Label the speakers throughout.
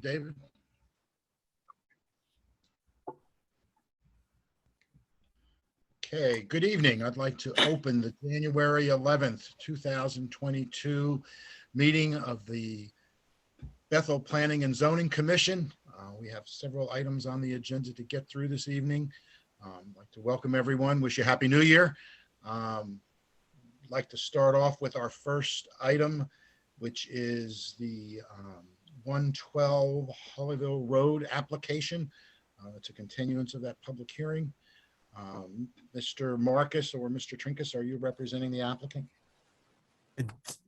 Speaker 1: David. Okay, good evening. I'd like to open the January 11th, 2022 meeting of the Bethel Planning and Zoning Commission. We have several items on the agenda to get through this evening. I'd like to welcome everyone, wish you a Happy New Year. I'd like to start off with our first item, which is the 112 Hollyville Road application. It's a continuance of that public hearing. Mr. Marcus or Mr. Trinkus, are you representing the applicant?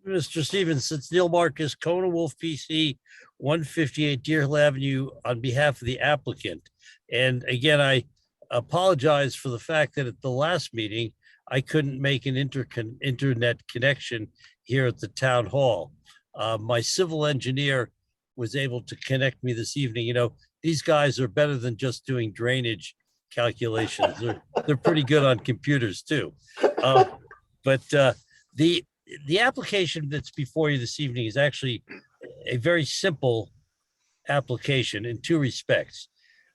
Speaker 2: Mr. Stevens, it's Neil Marcus, Kona Wolf PC, 158 Deer Hill Avenue, on behalf of the applicant. And again, I apologize for the fact that at the last meeting, I couldn't make an internet connection here at the town hall. My civil engineer was able to connect me this evening. You know, these guys are better than just doing drainage calculations. They're pretty good on computers too. But the application that's before you this evening is actually a very simple application in two respects.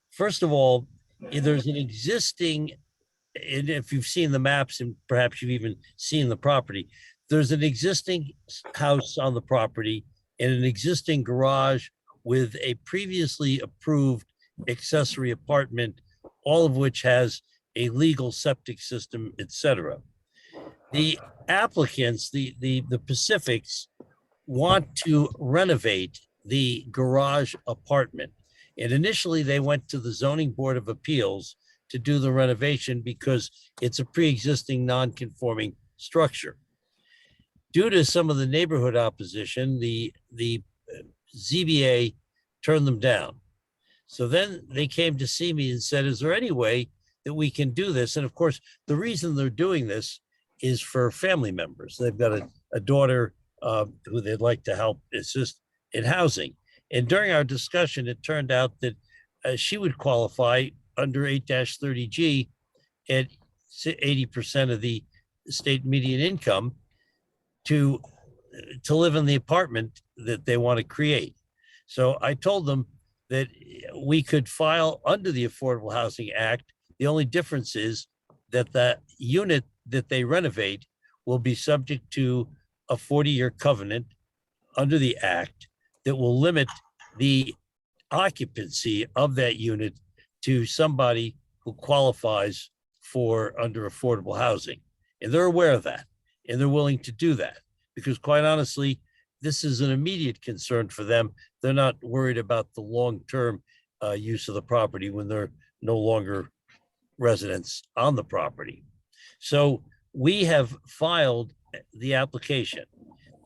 Speaker 2: First of all, there's an existing, and if you've seen the maps and perhaps you've even seen the property, there's an existing house on the property and an existing garage with a previously approved accessory apartment, all of which has a legal septic system, etc. The applicants, the Pacifics, want to renovate the garage apartment. And initially they went to the Zoning Board of Appeals to do the renovation because it's a pre-existing non-conforming structure. Due to some of the neighborhood opposition, the ZBA turned them down. So then they came to see me and said, is there any way that we can do this? And of course, the reason they're doing this is for family members. They've got a daughter who they'd like to help assist in housing. And during our discussion, it turned out that she would qualify under 8-30G at 80% of the state median income to live in the apartment that they want to create. So I told them that we could file under the Affordable Housing Act. The only difference is that the unit that they renovate will be subject to a 40-year covenant under the act that will limit the occupancy of that unit to somebody who qualifies for under affordable housing. And they're aware of that, and they're willing to do that because quite honestly, this is an immediate concern for them. They're not worried about the long-term use of the property when they're no longer residents on the property. So we have filed the application.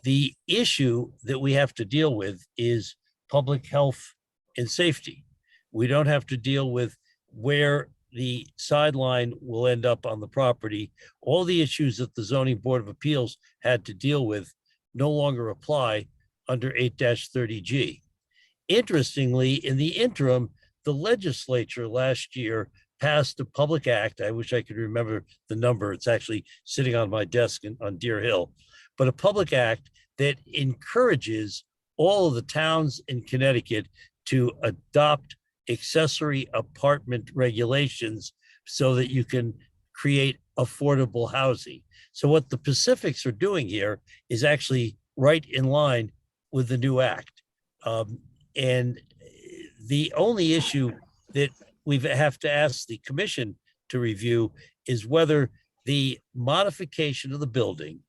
Speaker 2: The issue that we have to deal with is public health and safety. We don't have to deal with where the sideline will end up on the property. All the issues that the Zoning Board of Appeals had to deal with no longer apply under 8-30G. Interestingly, in the interim, the legislature last year passed a public act. I wish I could remember the number. It's actually sitting on my desk on Deer Hill, but a public act that encourages all of the towns in Connecticut to adopt accessory apartment regulations so that you can create affordable housing. So what the Pacifics are doing here is actually right in line with the new act. And the only issue that we have to ask the commission to review is whether the modification of the building,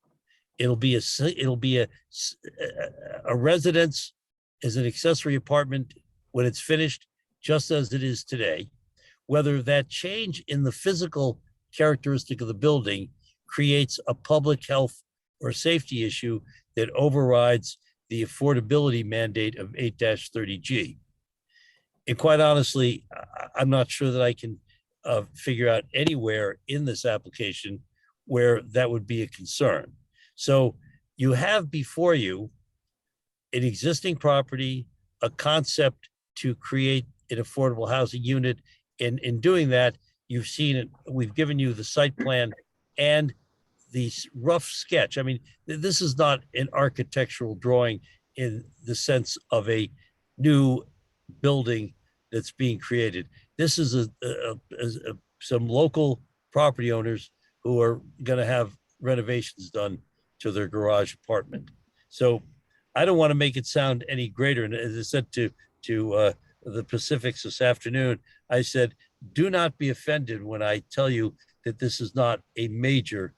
Speaker 2: it'll be a residence as an accessory apartment when it's finished, just as it is today, whether that change in the physical characteristic of the building creates a public health or safety issue that overrides the affordability mandate of 8-30G. And quite honestly, I'm not sure that I can figure out anywhere in this application where that would be a concern. So you have before you an existing property, a concept to create an affordable housing unit. And in doing that, you've seen it. We've given you the site plan and the rough sketch. I mean, this is not an architectural drawing in the sense of a new building that's being created. This is some local property owners who are going to have renovations done to their garage apartment. So I don't want to make it sound any greater. And as I said to the Pacifics this afternoon, I said, do not be offended when I tell you that this is not a major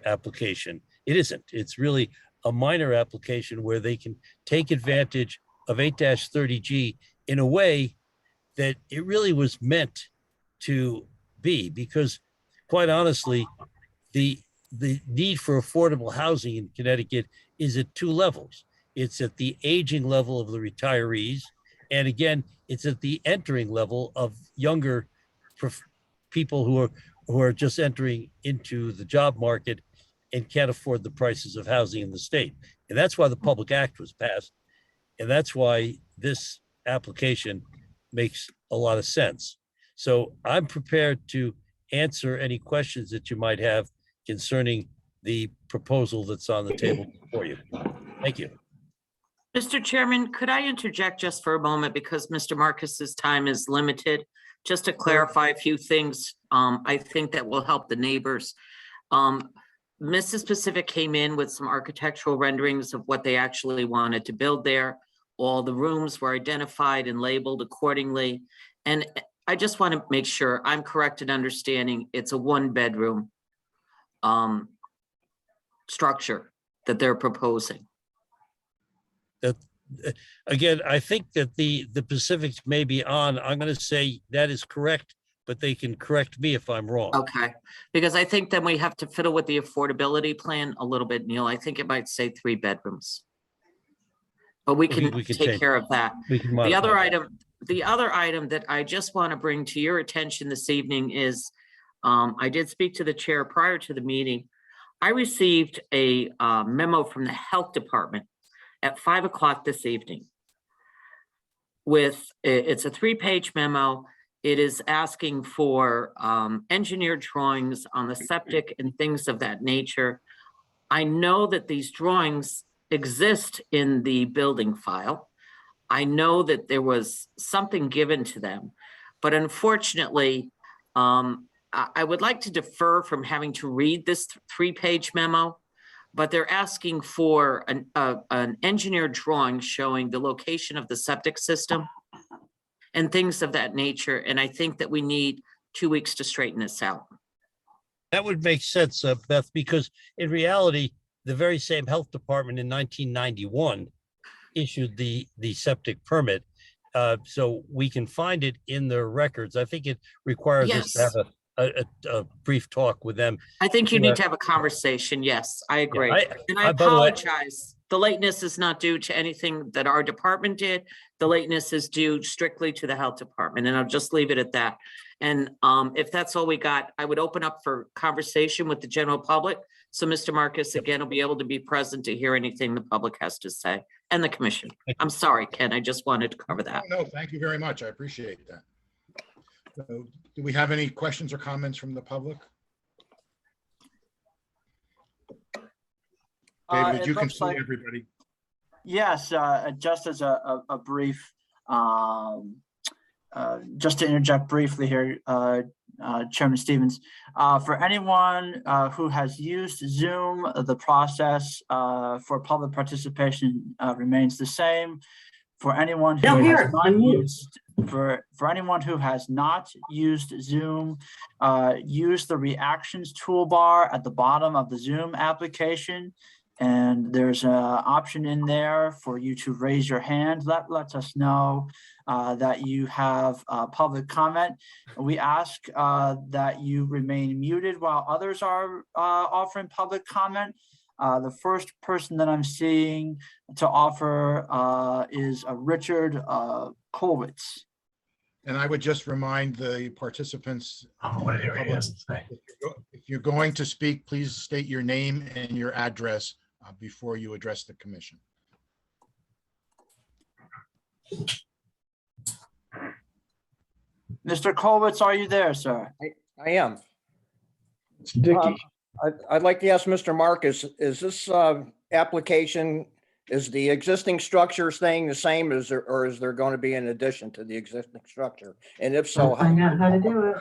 Speaker 2: application. It isn't. It's really a minor application where they can take advantage of 8-30G in a way that it really was meant to be, because quite honestly, the need for affordable housing in Connecticut is at two levels. It's at the aging level of the retirees, and again, it's at the entering level of younger people who are just entering into the job market and can't afford the prices of housing in the state. And that's why the Public Act was passed. And that's why this application makes a lot of sense. So I'm prepared to answer any questions that you might have concerning the proposal that's on the table for you. Thank you.
Speaker 3: Mr. Chairman, could I interject just for a moment, because Mr. Marcus's time is limited, just to clarify a few things. I think that will help the neighbors. Mrs. Pacific came in with some architectural renderings of what they actually wanted to build there. All the rooms were identified and labeled accordingly. And I just want to make sure I'm correct in understanding it's a 1-bedroom structure that they're proposing.
Speaker 2: That again, I think that the Pacifics may be on. I'm going to say that is correct, but they can correct me if I'm wrong.
Speaker 3: Okay, because I think then we have to fiddle with the affordability plan a little bit, Neil. I think it might say 3 bedrooms. But we can take care of that. The other item that I just want to bring to your attention this evening is, I did speak to the chair prior to the meeting. I received a memo from the health department at 5 o'clock this evening. It's a 3-page memo. It is asking for engineered drawings on the septic and things of that nature. I know that these drawings exist in the building file. I know that there was something given to them, but unfortunately, I would like to defer from having to read this 3-page memo, but they're asking for an engineered drawing showing the location of the septic system and things of that nature. And I think that we need 2 weeks to straighten this out.
Speaker 2: That would make sense, Beth, because in reality, the very same health department in 1991 issued the septic permit. So we can find it in their records. I think it requires us to have a brief talk with them.
Speaker 3: I think you need to have a conversation. Yes, I agree. And I
Speaker 2: by the way,
Speaker 3: apologize. The lateness is not due to anything that our department did. The lateness is due strictly to the health department, and I'll just leave it at that. And if that's all we got, I would open up for conversation with the general public. So Mr. Marcus, again, will be able to be present to hear anything the public has to say, and the commission. I'm sorry, Ken, I just wanted to cover that.
Speaker 1: No, thank you very much. I appreciate that. So, do we have any questions or comments from the public? David, you can see everybody.
Speaker 4: Yes, just as a brief, just to interject briefly here, Chairman Stevens, for anyone who has used Zoom, the process for public participation remains the same. For anyone who has not used, for anyone who has not used Zoom, use the reactions toolbar at the bottom of the Zoom application. And there's an option in there for you to raise your hand. That lets us know that you have public comment. We ask that you remain muted while others are offering public comment. The first person that I'm seeing to offer is Richard Kolwitz.
Speaker 1: And I would just remind the participants, if you're going to speak, please state your name and your address before you address the commission.
Speaker 4: Mr. Kolwitz, are you there, sir?
Speaker 5: I am. I'd like to ask Mr. Marcus, is this application Is the existing structure staying the same, or is there going to be an addition to the existing structure? And if so,
Speaker 6: I'll find out how to do it.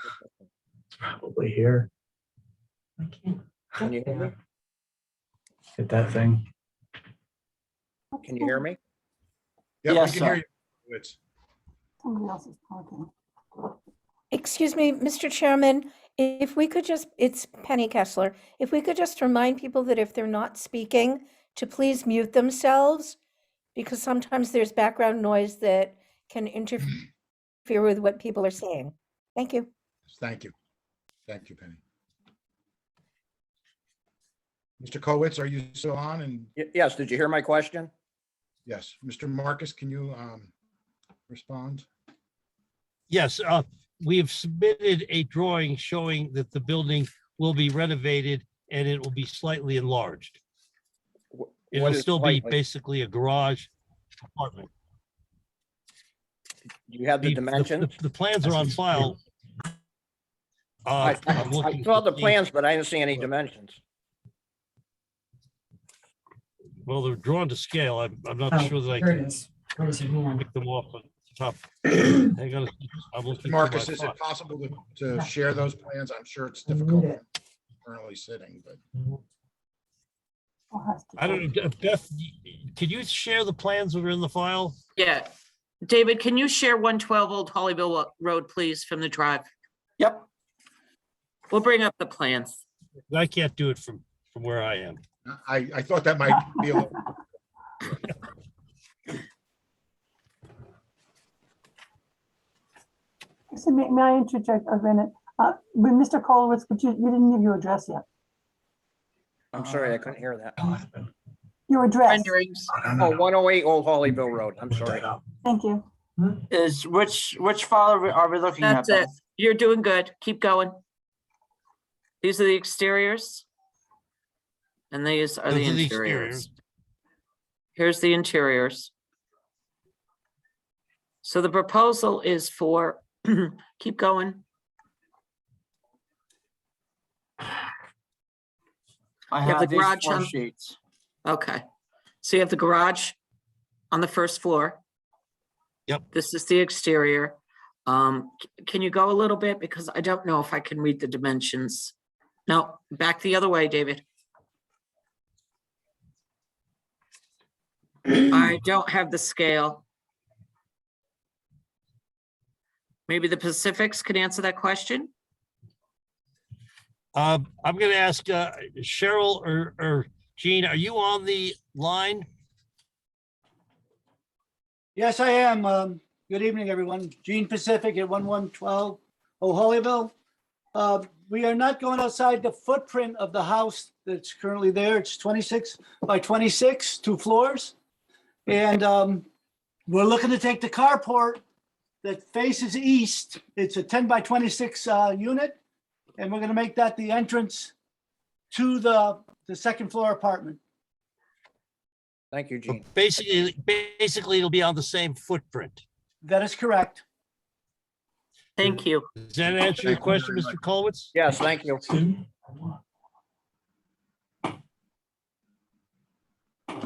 Speaker 7: It's probably here.
Speaker 6: I can't.
Speaker 5: Can you hear me?
Speaker 7: Hit that thing.
Speaker 5: Can you hear me?
Speaker 1: Yeah, we
Speaker 4: Yes,
Speaker 1: can
Speaker 4: sir.
Speaker 1: hear you. It's-
Speaker 8: Somebody else is talking.
Speaker 9: Excuse me, Mr. Chairman, if we could just, it's Penny Kessler, if we could just remind people that if they're not speaking, to please mute themselves, because sometimes there's background noise that can interfere with what people are saying. Thank you.
Speaker 1: Thank you. Thank you, Penny. Mr. Kowitz, are you still on? And
Speaker 5: Yes, did you hear my question?
Speaker 1: yes, Mr. Marcus, can you respond?
Speaker 2: Yes, we have submitted a drawing showing that the building will be renovated and it will be slightly enlarged.
Speaker 5: What
Speaker 2: It'll
Speaker 5: is
Speaker 2: still be
Speaker 5: slightly?
Speaker 2: basically a garage apartment.
Speaker 5: Do you have the
Speaker 2: The
Speaker 5: dimensions?
Speaker 2: the plans are on file.
Speaker 5: I
Speaker 2: I'm looking
Speaker 5: saw
Speaker 2: to
Speaker 5: the
Speaker 2: see-
Speaker 5: plans, but I didn't see any dimensions.
Speaker 2: Well, they're drawn to scale. I'm not
Speaker 6: Oh,
Speaker 2: sure that I
Speaker 6: here it
Speaker 2: can
Speaker 6: is. Raise your hand.
Speaker 2: pick them off on top. Hang on, I'm looking. for
Speaker 1: Marcus,
Speaker 2: my
Speaker 1: is
Speaker 2: file.
Speaker 1: it possible to share those plans? I'm sure it's difficult currently sitting, but
Speaker 8: I'll have to
Speaker 2: I don't know, Beth, could you share the plans that are in the file?
Speaker 3: Yeah. David, can you share 112 Old Hollyville Road, please, from the drive?
Speaker 4: Yep.
Speaker 3: We'll bring up the plans.
Speaker 2: I can't do it from where I am.
Speaker 1: I thought that might be a little.
Speaker 8: So may I interject a minute? With Mr. Kolowitz, but you didn't give your address yet.
Speaker 5: I'm sorry, I couldn't hear that.
Speaker 8: Your address.
Speaker 3: Renderings.
Speaker 5: Oh, 108 Old Hollyville Road. I'm sorry.
Speaker 8: Thank you.
Speaker 4: Is, which file are we looking at?
Speaker 3: That's it.
Speaker 4: Beth?
Speaker 3: You're doing good. Keep going. These are the exteriors. And these are the
Speaker 2: Those are the
Speaker 3: interiors.
Speaker 2: exteriors.
Speaker 3: Here's the interiors. So the proposal is for, keep going.
Speaker 4: I
Speaker 3: have the
Speaker 4: have these
Speaker 3: garage
Speaker 4: 4
Speaker 3: on-
Speaker 4: sheets.
Speaker 3: Okay. So you have the garage on the first floor.
Speaker 2: Yep.
Speaker 3: This is the exterior. Can you go a little bit? Because I don't know if I can read the dimensions. No, back the other way, David. I don't have the scale. Maybe the Pacifics could answer that question?
Speaker 2: I'm gonna ask Cheryl or Jean, are you on the line?
Speaker 10: Yes, I am. Good evening, everyone. Gene Pacific at 1112 Old Hollyville. We are not going outside the footprint of the house that's currently there. It's 26 by 26, 2 floors. And we're looking to take the carport that faces east. It's a 10 by 26 unit. And we're going to make that the entrance to the second floor apartment.
Speaker 5: Thank you, Gene.
Speaker 2: Basically, it'll be on the same footprint.
Speaker 10: That is correct.
Speaker 3: Thank you.
Speaker 2: Does that answer your
Speaker 1: Thank you
Speaker 2: question,
Speaker 1: very
Speaker 2: Mr. Kolowitz?
Speaker 5: Yes, thank you.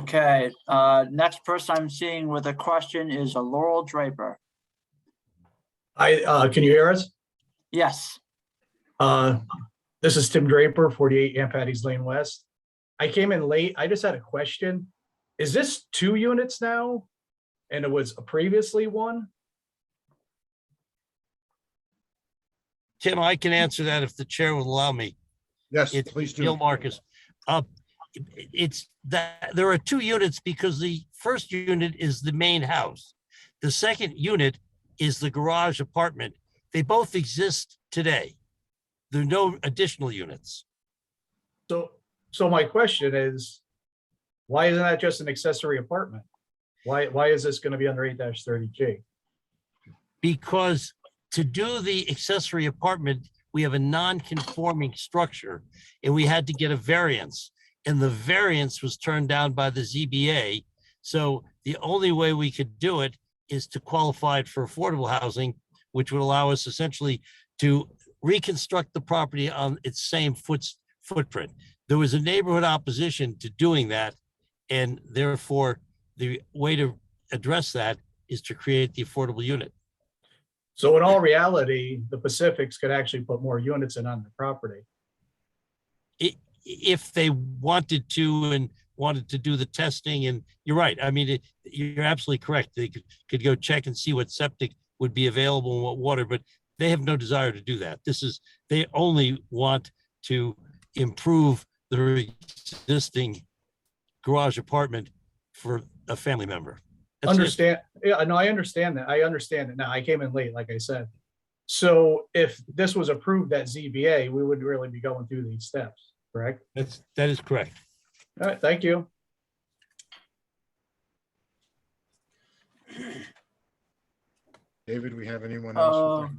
Speaker 4: Okay, next person I'm seeing with a question is a Laurel Draper.
Speaker 7: Can you hear us?
Speaker 4: Yes.
Speaker 7: This is Tim Draper, 48 Aunt Patty's Lane West. I came in late. I just had a question. Is this 2 units now? And it was previously 1?
Speaker 2: Tim, I can answer that if the chair will allow me.
Speaker 1: Yes,
Speaker 2: It's
Speaker 1: please
Speaker 2: Neil
Speaker 1: do.
Speaker 2: Marcus. It's that there are 2 units because the first unit is the main house. The second unit is the garage apartment. They both exist today. There are no additional units.
Speaker 7: So my question is, why isn't that just an accessory apartment? Why is this going to be under 8-30G?
Speaker 2: Because to do the accessory apartment, we have a non-conforming structure and we had to get a variance. And the variance was turned down by the ZBA. So the only way we could do it is to qualify it for affordable housing, which would allow us essentially to reconstruct the property on its same footprint. There was a neighborhood opposition to doing that. And therefore, the way to address that is to create the affordable unit.
Speaker 7: So in all reality, the Pacifics could actually put more units in on the property.
Speaker 2: If they wanted to and wanted to do the testing, and you're right. I mean, you're absolutely correct. They could go check and see what septic would be available and what water, but they have no desire to do that. They only want to improve the existing garage apartment for a family member. That's it.
Speaker 7: Understand? Yeah, no, I understand that. I understand it now. I came in late, like I said. So if this was approved at ZBA, we wouldn't really be going through these steps, correct?
Speaker 2: That is correct.
Speaker 7: All right, thank you.
Speaker 1: David, we have anyone else?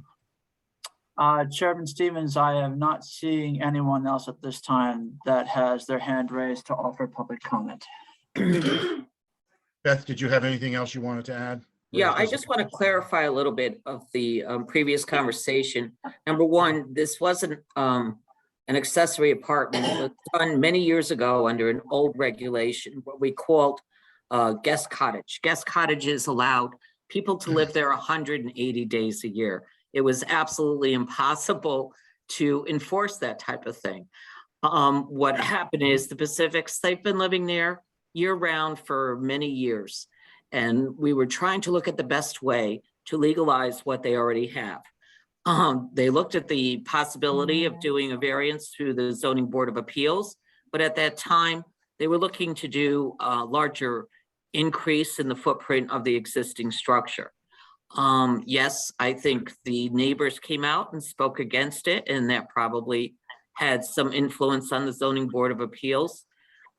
Speaker 4: Chairman Stevens, I am not seeing anyone else at this time that has their hand raised to offer public comment.
Speaker 1: Beth, did you have anything else you wanted to add?
Speaker 3: Yeah, I just want to clarify a little bit of the previous conversation. Number one, this wasn't an accessory apartment. It was done many years ago under an old regulation, what we called guest cottage. Guest cottages allowed people to live there 180 days a year. It was absolutely impossible to enforce that type of thing. What happened is the Pacifics, they've been living there year round for many years. And we were trying to look at the best way to legalize what they already have. They looked at the possibility of doing a variance through the Zoning Board of Appeals, but at that time, they were looking to do a larger increase in the footprint of the existing structure. Yes, I think the neighbors came out and spoke against it, and that probably had some influence on the Zoning Board of Appeals.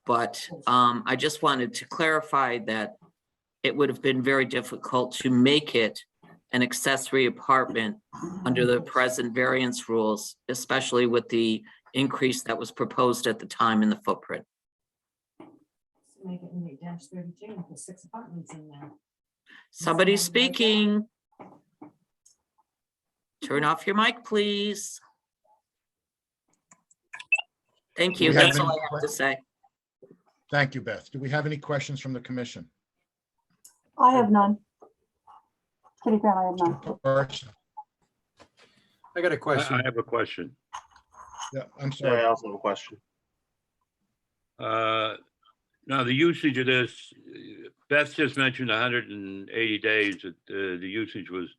Speaker 3: But I just wanted to clarify that it would have been very difficult to make it an accessory apartment under the present variance rules, especially with the increase that was proposed at the time in the footprint.
Speaker 6: Make it in dash 32 and put 6 apartments in there.
Speaker 3: Somebody's speaking. Turn off your mic, please. Thank you.
Speaker 1: Do we have
Speaker 3: That's all
Speaker 1: any
Speaker 3: I have to say.
Speaker 1: Thank you, Beth. Do we have any questions from the commission?
Speaker 8: I have none. Kitty Grant, I have none.
Speaker 1: First,
Speaker 11: I got a question.
Speaker 12: I have a question.
Speaker 1: yeah, I'm
Speaker 11: Yeah, I
Speaker 1: sorry.
Speaker 11: also have a question.
Speaker 12: Now, the usage of this, Beth just mentioned 180 days that the usage was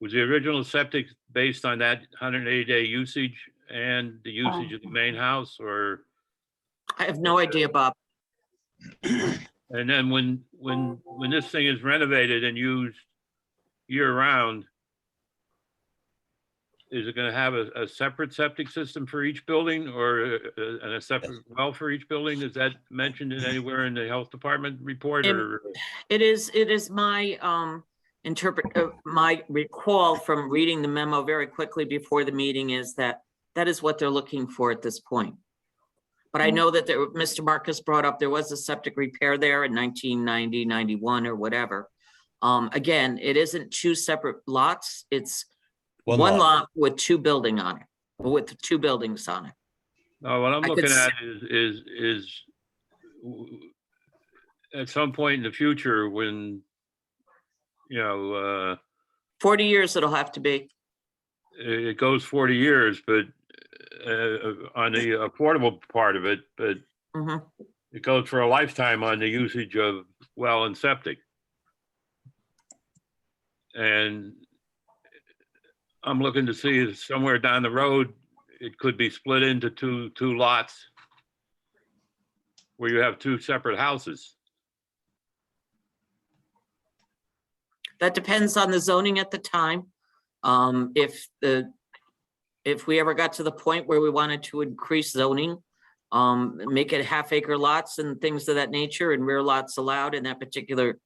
Speaker 12: the original septic based on that 180-day usage and the usage of the main house, or?
Speaker 3: I have no idea, Bob.
Speaker 12: And then when this thing is renovated and used year round, is it going to have a separate septic system for each building, or a separate well for each building? Is that mentioned in anywhere in the health department report, or?
Speaker 3: It is my my recall from reading the memo very quickly before the meeting is that is what they're looking for at this point. But I know that Mr. Marcus brought up, there was a septic repair there in 1990, 91 or whatever. Again, it isn't 2 separate lots. It's one lot with 2 buildings on it, with 2 buildings on it.
Speaker 12: No, what I'm looking at is at some point in the future when,
Speaker 3: 40 years it'll have to be.
Speaker 12: it goes 40 years, but on the affordable part of it, but
Speaker 3: Mhm.
Speaker 12: it goes for a lifetime on the usage of well and septic. And I'm looking to see if somewhere down the road, it could be split into two lots where you have 2 separate houses.
Speaker 3: That depends on the zoning at the time. If we ever got to the point where we wanted to increase zoning, make it half-acre lots and things of that nature and rear lots allowed in that particular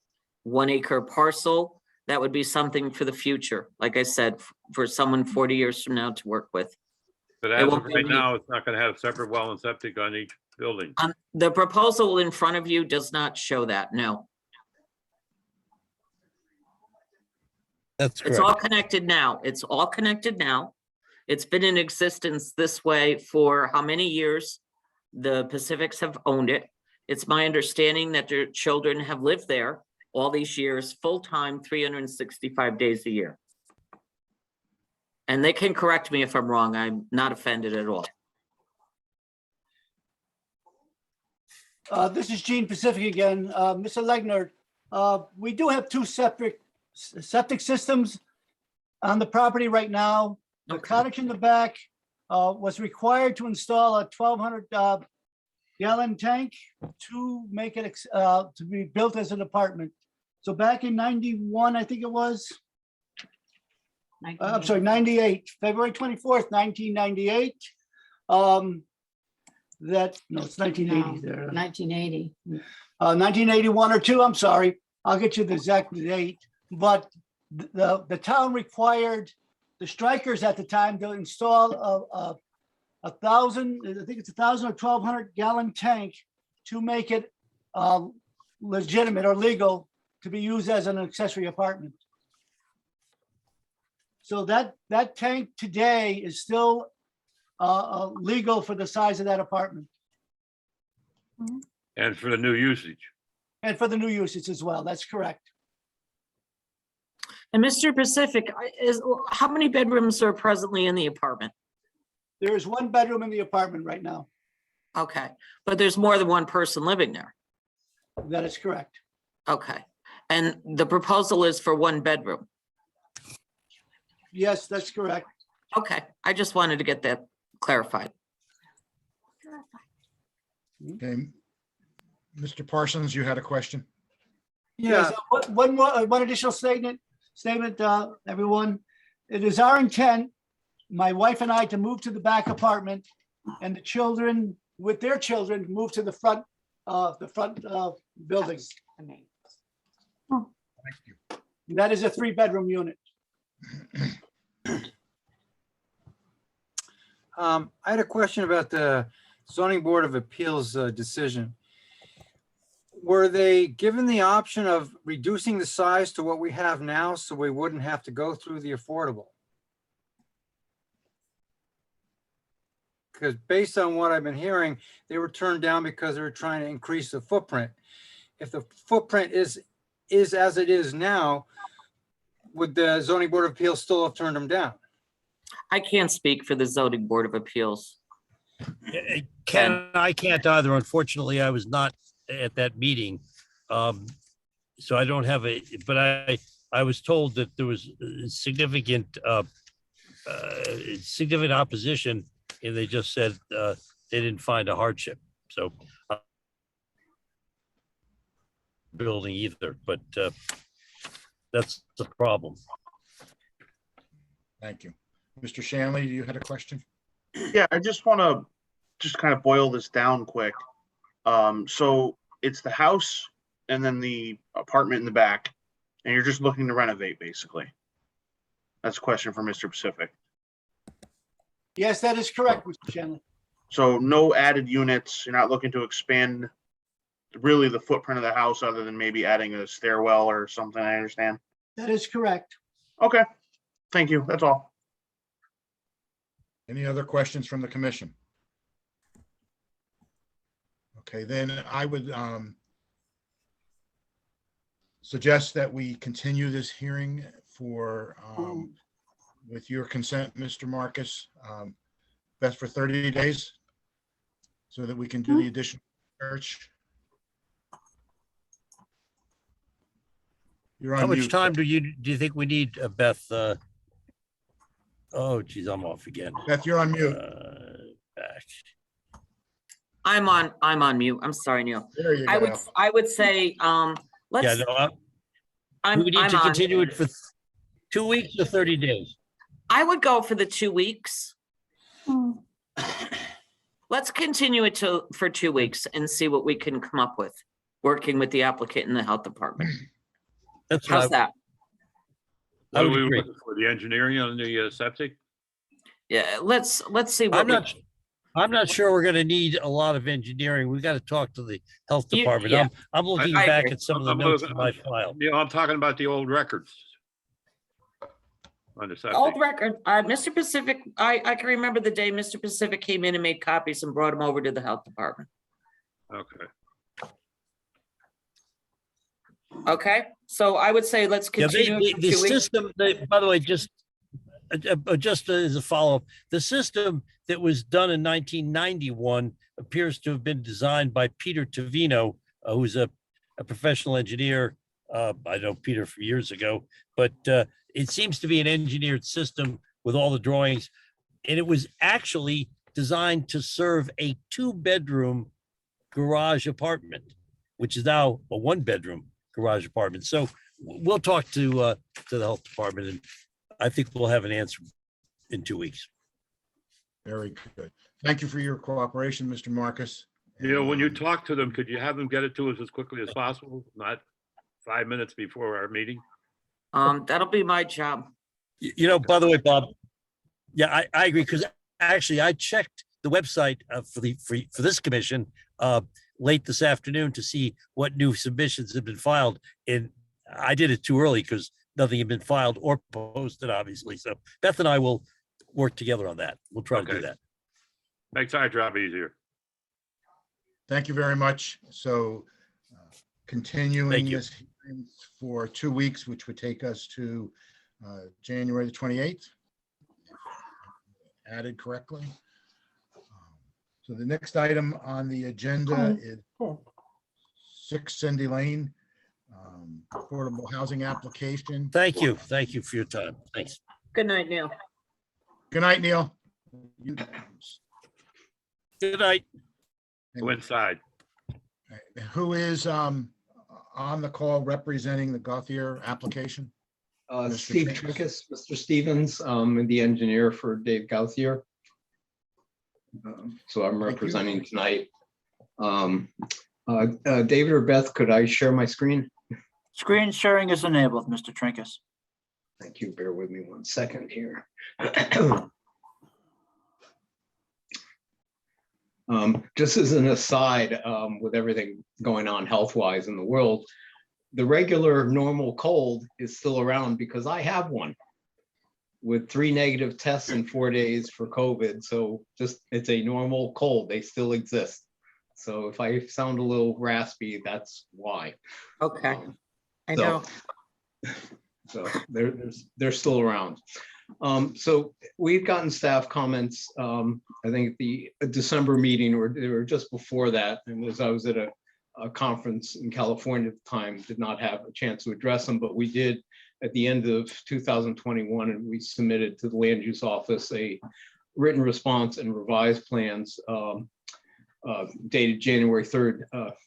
Speaker 3: 1-acre parcel, that would be something for the future. Like I said, for someone 40 years from now to work with.
Speaker 12: But
Speaker 3: It
Speaker 12: as of
Speaker 3: won't be
Speaker 12: right
Speaker 3: me.
Speaker 12: now, it's not going to have separate well and septic on each building.
Speaker 3: The proposal in front of you does not show that, no.
Speaker 2: That's
Speaker 3: It's all
Speaker 2: correct.
Speaker 3: connected now. It's all connected now. It's been in existence this way for how many years? The Pacifics have owned it. It's my understanding that their children have lived there all these years, full-time, 365 days a year. And they can correct me if I'm wrong. I'm not offended at all.
Speaker 10: This is Gene Pacific again. Mr. Legner, we do have two separate septic systems on the property right now. The
Speaker 3: Okay.
Speaker 10: cottage in the back was required to install a 1,200 gallon tank to make it to be built as an apartment. So back in 91, I think it was, I'm sorry, 98, February 24th, 1998. No, it's 1980 there.
Speaker 6: 1980.
Speaker 10: 1981 or two, I'm sorry. I'll get you the exact date. But the town required the strikers at the time to install a 1,000, I think it's 1,000 or 1,200 gallon tank to make it legitimate or legal to be used as an accessory apartment. So that tank today is still legal for the size of that apartment
Speaker 12: And for the new usage.
Speaker 10: and for the new usage as well. That's correct.
Speaker 3: And Mr. Pacific, how many bedrooms are presently in the apartment?
Speaker 10: There is one bedroom in the apartment right now.
Speaker 3: Okay, but there's more than one person living there.
Speaker 10: That is correct.
Speaker 3: Okay, and the proposal is for one bedroom.
Speaker 10: Yes, that's correct.
Speaker 3: Okay, I just wanted to get that clarified.
Speaker 1: Okay. Mr. Parsons, you had a question?
Speaker 10: Yes, one additional statement, everyone. It is our intent, my wife and I, to move to the back apartment and the children with their children move to the front building.
Speaker 1: Thank you.
Speaker 10: That is a 3-bedroom unit.
Speaker 11: I had a question about the zoning board of appeals decision. Were they given the option of reducing the size to what we have now so we wouldn't have to go through the affordable? Because based on what I've been hearing, they were turned down because they were trying to increase the footprint. If the footprint is as it is now, would the zoning board of appeals still have turned them down?
Speaker 3: I can't speak for the zoning board of appeals.
Speaker 2: I can't either. Unfortunately, I was not at that meeting. So I don't have but I was told that there was significant opposition, and they just said they didn't find a hardship. So building either, but that's the problem.
Speaker 1: Thank you. Mr. Shanley, you had a question?
Speaker 13: Yeah, I just want to just kind of boil this down quick. So it's the house and then the apartment in the back, and you're just looking to renovate, basically. That's a question for Mr. Pacific.
Speaker 10: Yes, that is correct, Mr. Shanley.
Speaker 13: So no added units. You're not looking to expand really the footprint of the house other than maybe adding a stairwell or something, I understand.
Speaker 10: That is correct.
Speaker 13: Okay, thank you. That's all.
Speaker 1: Any other questions from the commission? Okay, then I would suggest that we continue this hearing for, with your consent, Mr. Marcus, best for 30 days so that we can do the additional research. You're on
Speaker 2: How much
Speaker 1: mute.
Speaker 2: time do you think we need, Beth? Oh, geez, I'm off again.
Speaker 1: Beth, you're on mute.
Speaker 2: Back.
Speaker 3: I'm on mute. I'm sorry, Neil.
Speaker 1: There you
Speaker 3: I
Speaker 1: go.
Speaker 3: would say,
Speaker 2: Yeah,
Speaker 3: let's,
Speaker 2: no, we need to continue it for 2 weeks or 30 days.
Speaker 3: I would go for the 2 weeks. Let's continue it for 2 weeks and see what we can come up with, working with the applicant and the health department.
Speaker 2: That's
Speaker 3: How's that?
Speaker 2: I would
Speaker 12: What are we
Speaker 2: agree.
Speaker 12: looking for? The engineering on the septic?
Speaker 3: Yeah, let's see what
Speaker 2: I'm not sure we're gonna need a lot of engineering. We got to talk to the health
Speaker 3: You-
Speaker 2: department.
Speaker 3: yeah.
Speaker 2: I'm looking
Speaker 3: I
Speaker 2: back
Speaker 3: agree.
Speaker 2: at some of the notes in my file.
Speaker 12: You know, I'm talking about the old records. On the septic.
Speaker 3: old record. Mr. Pacific, I can remember the day Mr. Pacific came in and made copies and brought them over to the health department.
Speaker 12: Okay.
Speaker 3: Okay, so I would say let's
Speaker 2: Yeah,
Speaker 3: continue for
Speaker 2: the
Speaker 3: 2 weeks.
Speaker 2: system, by the way, just as a follow-up, the system that was done in 1991 appears to have been designed by Peter Tavino, who's a professional engineer. I know Peter from years ago, but it seems to be an engineered system with all the drawings. And it was actually designed to serve a 2-bedroom garage apartment, which is now a 1-bedroom garage apartment. So we'll talk to the health department, and I think we'll have an answer in 2 weeks.
Speaker 1: Very good. Thank you for your cooperation, Mr. Marcus.
Speaker 12: You know, when you talk to them, could you have them get it to us as quickly as possible? Not 5 minutes before our meeting?
Speaker 3: That'll be my job.
Speaker 2: You know, by the way, Bob, yeah, I agree, because actually I checked the website for this commission late this afternoon to see what new submissions have been filed. And I did it too early because nothing had been filed or posted, obviously. So Beth and I will work together on that. We'll try to do
Speaker 12: Okay.
Speaker 2: that.
Speaker 12: Makes our job easier.
Speaker 1: Thank you very much. So continuing
Speaker 2: Thank you.
Speaker 1: this hearing for 2 weeks, which would take us to January the 28th. Added correctly. So the next item on the agenda is 6 Cindy Lane, affordable housing application.
Speaker 2: Thank you. Thank you for your time. Thanks.
Speaker 3: Good night, Neil.
Speaker 1: Good night, Neil.
Speaker 2: Good night.
Speaker 12: Go inside.
Speaker 1: Who is on the call representing the Gauthier application? Mr.
Speaker 14: Steve
Speaker 1: Trinkus.
Speaker 14: Trinkus, Mr. Stevens, and the engineer for Dave Gauthier. So I'm
Speaker 1: Thank you.
Speaker 14: representing tonight. David or Beth, could I share my screen?
Speaker 4: Screen sharing is enabled, Mr. Trinkus.
Speaker 14: Thank you. Bear with me 1 second here. Just as an aside, with everything going on health-wise in the world, the regular normal cold is still around because I have one with 3 negative tests in 4 days for COVID. So just, it's a normal cold. They still exist. So if I sound a little raspy, that's why.
Speaker 3: Okay, I know.
Speaker 14: So they're still around. So we've gotten staff comments, I think at the December meeting or just before that. And as I was at a conference in California at the time, did not have a chance to address them, but we did at the end of 2021, and we submitted to the land use office a written response and revised plans dated January 3rd,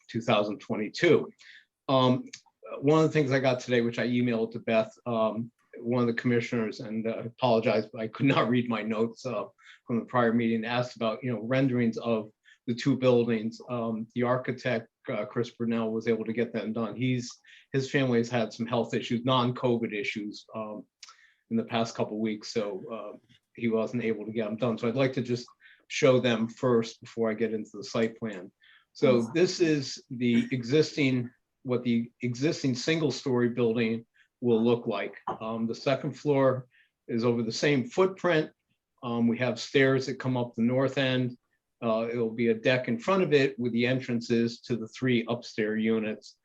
Speaker 14: 2022. One of the things I got today, which I emailed to Beth, one of the commissioners, and apologize, but I could not read my notes from the prior meeting, asked about, renderings of the 2 buildings. The architect, Chris Brunel, was able to get them done. His family has had some health issues, non-COVID issues in the past couple of weeks, so he wasn't able to get them done. So I'd like to just show them first before I get into the site plan. So this is the existing, what the existing single-story building will look like. The second floor is over the same footprint. We have stairs that come up the north end. It'll be a deck in front of it with the entrances to the 3 upstairs units.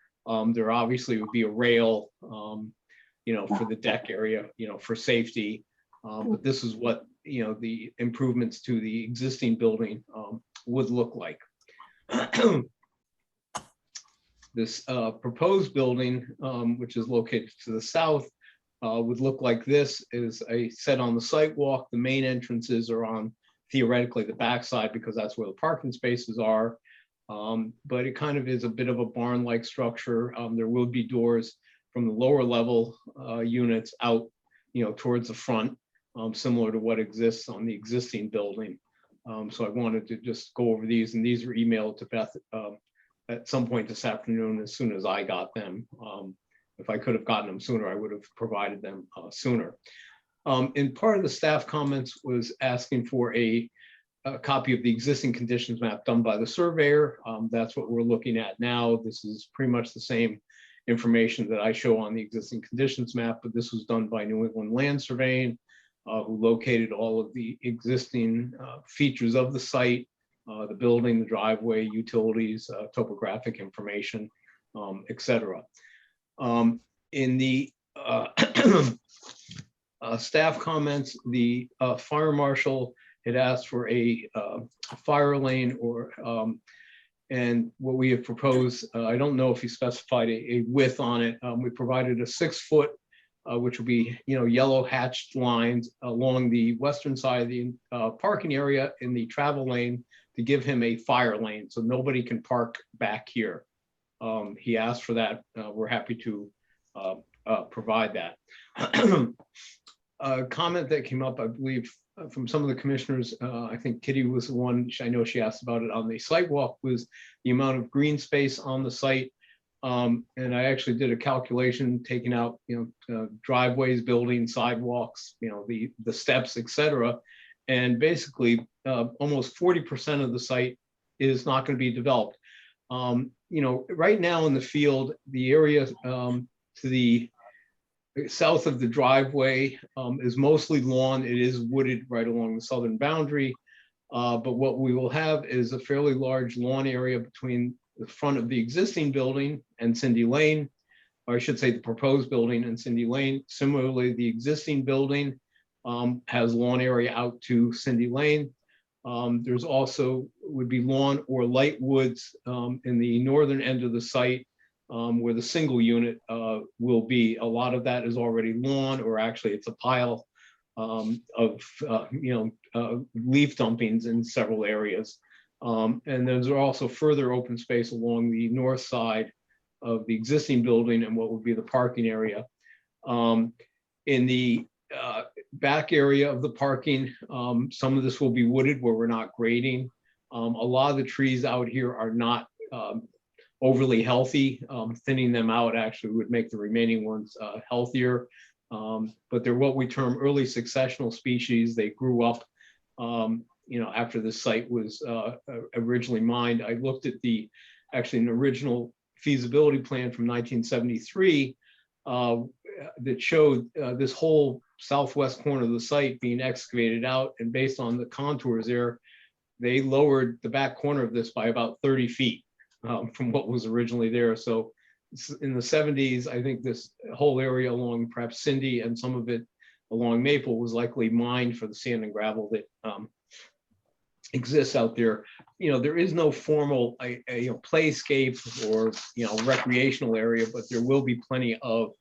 Speaker 14: There obviously would be a rail, for the deck area, for safety. But this is what, the improvements to the existing building would look like. This proposed building, which is located to the south, would look like this. As I said on the sidewalk, the main entrances are on theoretically the backside because that's where the parking spaces are. But it kind of is a bit of a barn-like structure. There will be doors from the lower level units out, towards the front, similar to what exists on the existing building. So I wanted to just go over these, and these were emailed to Beth at some point this afternoon as soon as I got them. If I could have gotten them sooner, I would have provided them sooner. And part of the staff comments was asking for a copy of the existing conditions map done by the surveyor. That's what we're looking at now. This is pretty much the same information that I show on the existing conditions map, but this was done by New England Land Surveying, who located all of the existing features of the site, the building, the driveway, utilities, topographic information, etc. In the staff comments, the fire marshal had asked for a fire lane or and what we have proposed, I don't know if he specified a width on it. We provided a 6 foot, which will be, yellow hatched lines along the western side of the parking area in the travel lane to give him a fire lane, so nobody can park back here. He asked for that. We're happy to provide that. A comment that came up, I believe, from some of the commissioners, I think Kitty was the one, I know she asked about it on the site walk, was the amount of green space on the site. And I actually did a calculation, taking out, driveways, buildings, sidewalks, the steps, etc. And basically, almost 40% of the site is not going to be developed. Right now in the field, the area to the south of the driveway is mostly lawn. It is wooded right along the southern boundary. But what we will have is a fairly large lawn area between the front of the existing building and Cindy Lane, or I should say the proposed building and Cindy Lane. Similarly, the existing building has lawn area out to Cindy Lane. There's also would be lawn or light woods in the northern end of the site, where the single unit will be. A lot of that is already lawn, or actually it's a pile of leaf dumpings in several areas. And there's also further open space along the north side of the existing building and what would be the parking area. In the back area of the parking, some of this will be wooded where we're not grading. A lot of the trees out here are not overly healthy. Thinning them out actually would make the remaining ones healthier. But they're what we term early successional species. They grew up, after the site was originally mined. I looked at an original feasibility plan from 1973 that showed this whole southwest corner of the site being excavated out, and based on the contours there, they lowered the back corner of this by about 30 feet. From what was originally there. So in the 70s, I think this whole area along perhaps Cindy and some of it along Maple was likely mined for the sand and gravel that exists out there. There is no formal playscape or recreational area, but there will be plenty of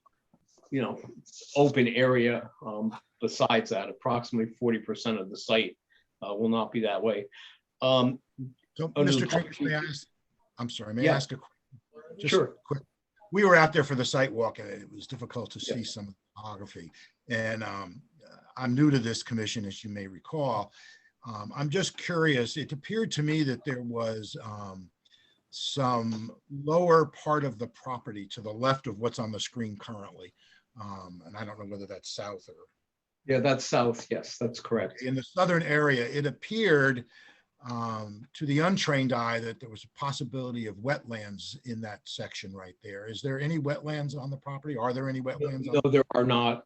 Speaker 14: open area besides that. Approximately 40% of the site will not be that way.
Speaker 1: So, Mr. Trinkus, may I ask? I'm sorry, may I ask a question?
Speaker 14: Sure.
Speaker 1: Quick. We were out there for the site walk and it was difficult to see some of the topography. And I'm new to this commission, as you may recall. I'm just curious, it appeared to me that there was some lower part of the property to the left of what's on the screen currently. And I don't know whether that's south or.
Speaker 14: Yeah, that's south. Yes, that's correct.
Speaker 1: In the southern area, it appeared to the untrained eye that there was a possibility of wetlands in that section right there. Is there any wetlands on the property? Are there any wetlands?
Speaker 14: No, there are not.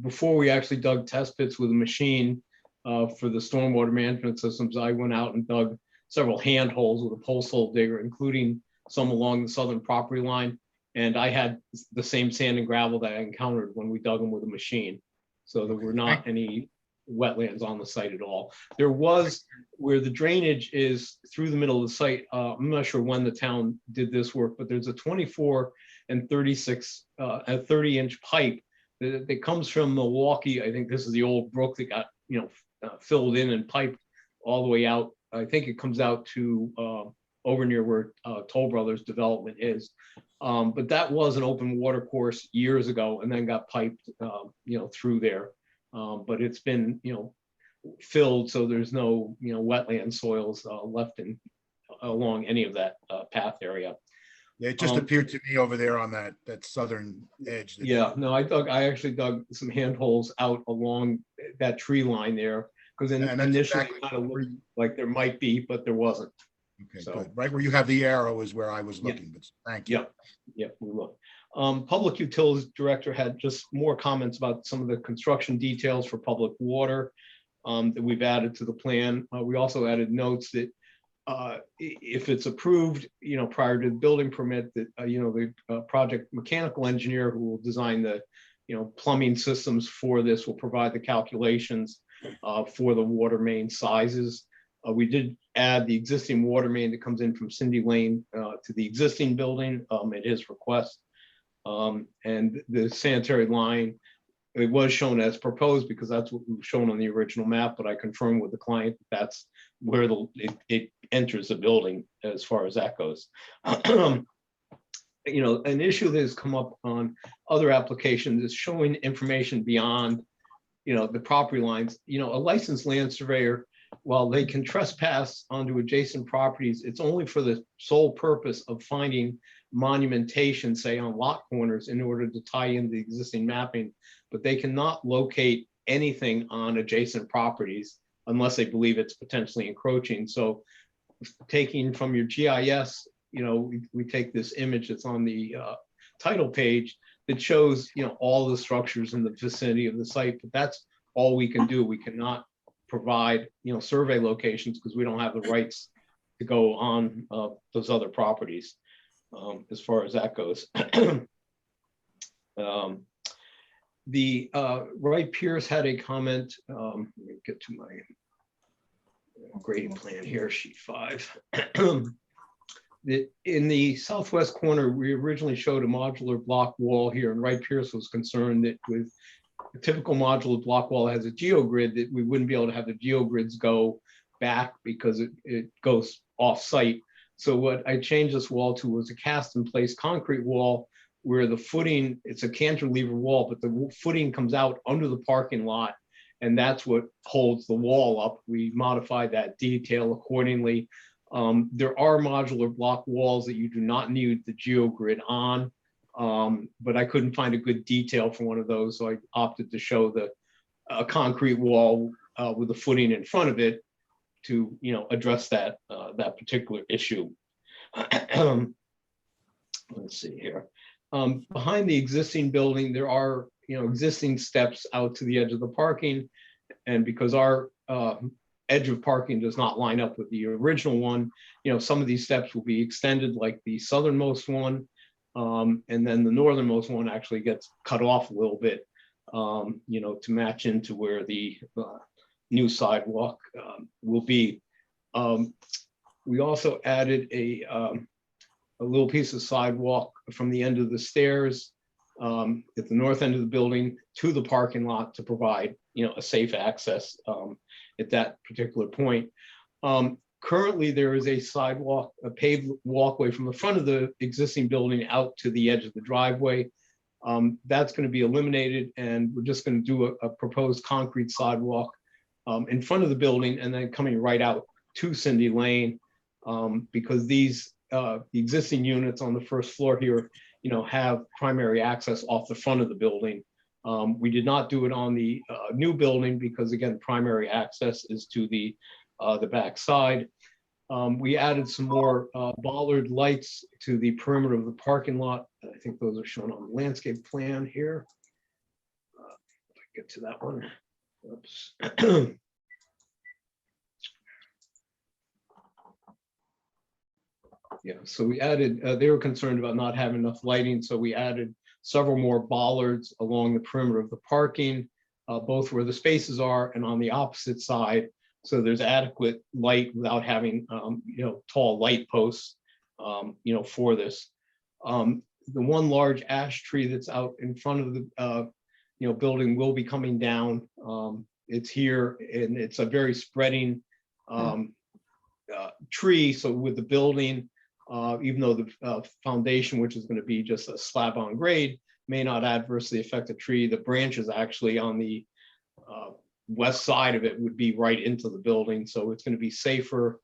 Speaker 14: Before we actually dug test pits with a machine for the stormwater management systems, I went out and dug several hand holes with a post hole digger, including some along the southern property line. And I had the same sand and gravel that I encountered when we dug them with a machine. So there were not any wetlands on the site at all. There was, where the drainage is through the middle of the site, I'm not sure when the town did this work, but there's a 24 and 36 a 30-inch pipe that comes from Milwaukee. I think this is the old brook that got filled in and piped all the way out. I think it comes out to over near where Toll Brothers development is. But that was an open water course years ago and then got piped through there. But it's been filled, so there's no wetland soils left along any of that path area.
Speaker 1: Yeah, it just appeared to me over there on that southern edge.
Speaker 14: Yeah, no, I actually dug some handholds out along that tree line there, because initially it kind of looked like there might be, but there wasn't.
Speaker 1: Okay, so, good. Right where you have the arrow is where I was looking, but thank you.
Speaker 14: Yep, we look. Public Utilities Director had just more comments about some of the construction details for public water that we've added to the plan. We also added notes that if it's approved, prior to the building permit, that, the project mechanical engineer who will design the, plumbing systems for this will provide the calculations for the water main sizes. We did add the existing water main that comes in from Cindy Lane to the existing building at his request. And the sanitary line, it was shown as proposed because that's what was shown on the original map, but I confirmed with the client that's where it enters the building as far as that goes. An issue that has come up on other applications is showing information beyond, the property lines. A licensed land surveyor, while they can trespass onto adjacent properties, it's only for the sole purpose of finding monumentation, say on lot corners, in order to tie in the existing mapping, but they cannot locate anything on adjacent properties unless they believe it's potentially encroaching. So taking from your GIS, we take this image that's on the title page that shows, all the structures in the vicinity of the site, but that's all we can do. We cannot provide, survey locations because we don't have the rights to go on those other properties as far as that goes. The Wright Pierce had a comment. Let me get to my grading plan here, sheet 5. In the southwest corner, we originally showed a modular block wall here, and Wright Pierce was concerned that with a typical modular block wall has a geogrid, that we wouldn't be able to have the geogrids go back because it goes off site. So what I changed this wall to was a cast in place concrete wall where the footing, it's a cantilever wall, but the footing comes out under the parking lot, and that's what holds the wall up. We modified that detail accordingly. There are modular block walls that you do not need the geogrid on, but I couldn't find a good detail for one of those, so I opted to show the concrete wall with the footing in front of it to, address that that particular issue. Let's see here. Behind the existing building, there are, existing steps out to the edge of the parking, and because our edge of parking does not line up with the original one, some of these steps will be extended, like the southernmost one, and then the northernmost one actually gets cut off a little bit, to match into where the new sidewalk will be. We also added a little piece of sidewalk from the end of the stairs at the north end of the building to the parking lot to provide, a safe access at that particular point. Currently, there is a sidewalk, a paved walkway from the front of the existing building out to the edge of the driveway. That's going to be eliminated, and we're just going to do a proposed concrete sidewalk in front of the building and then coming right out to Cindy Lane, because these the existing units on the first floor here, have primary access off the front of the building. We did not do it on the new building because, again, primary access is to the back side. We added some more bollard lights to the perimeter of the parking lot. I think those are shown on the landscape plan here. If I get to that one. Oops. Yeah, so we added, they were concerned about not having enough lighting, so we added several more bollards along the perimeter of the parking, both where the spaces are and on the opposite side. So there's adequate light without having, tall light posts, for this. The one large ash tree that's out in front of the, building will be coming down. It's here, and it's a very spreading tree. So with the building, even though the foundation, which is going to be just a slab on grade, may not adversely affect the tree, the branches actually on the west side of it would be right into the building. So it's going to be safer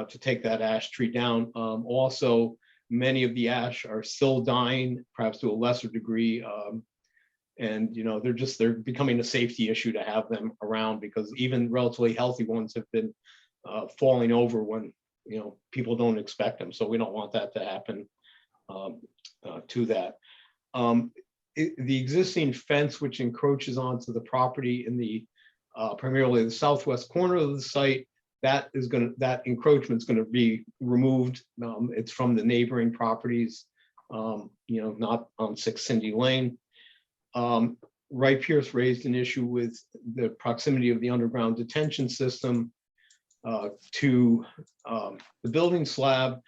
Speaker 14: to take that ash tree down. Also, many of the ash are still dying, perhaps to a lesser degree. And, they're becoming a safety issue to have them around, because even relatively healthy ones have been falling over when, people don't expect them. So we don't want that to happen to that. The existing fence, which encroaches onto the property in the primarily the southwest corner of the site, that encroachment's gonna be removed. It's from the neighboring properties, not on 6 Cindy Lane. Wright Pierce raised an issue with the proximity of the underground detention system to the building slab,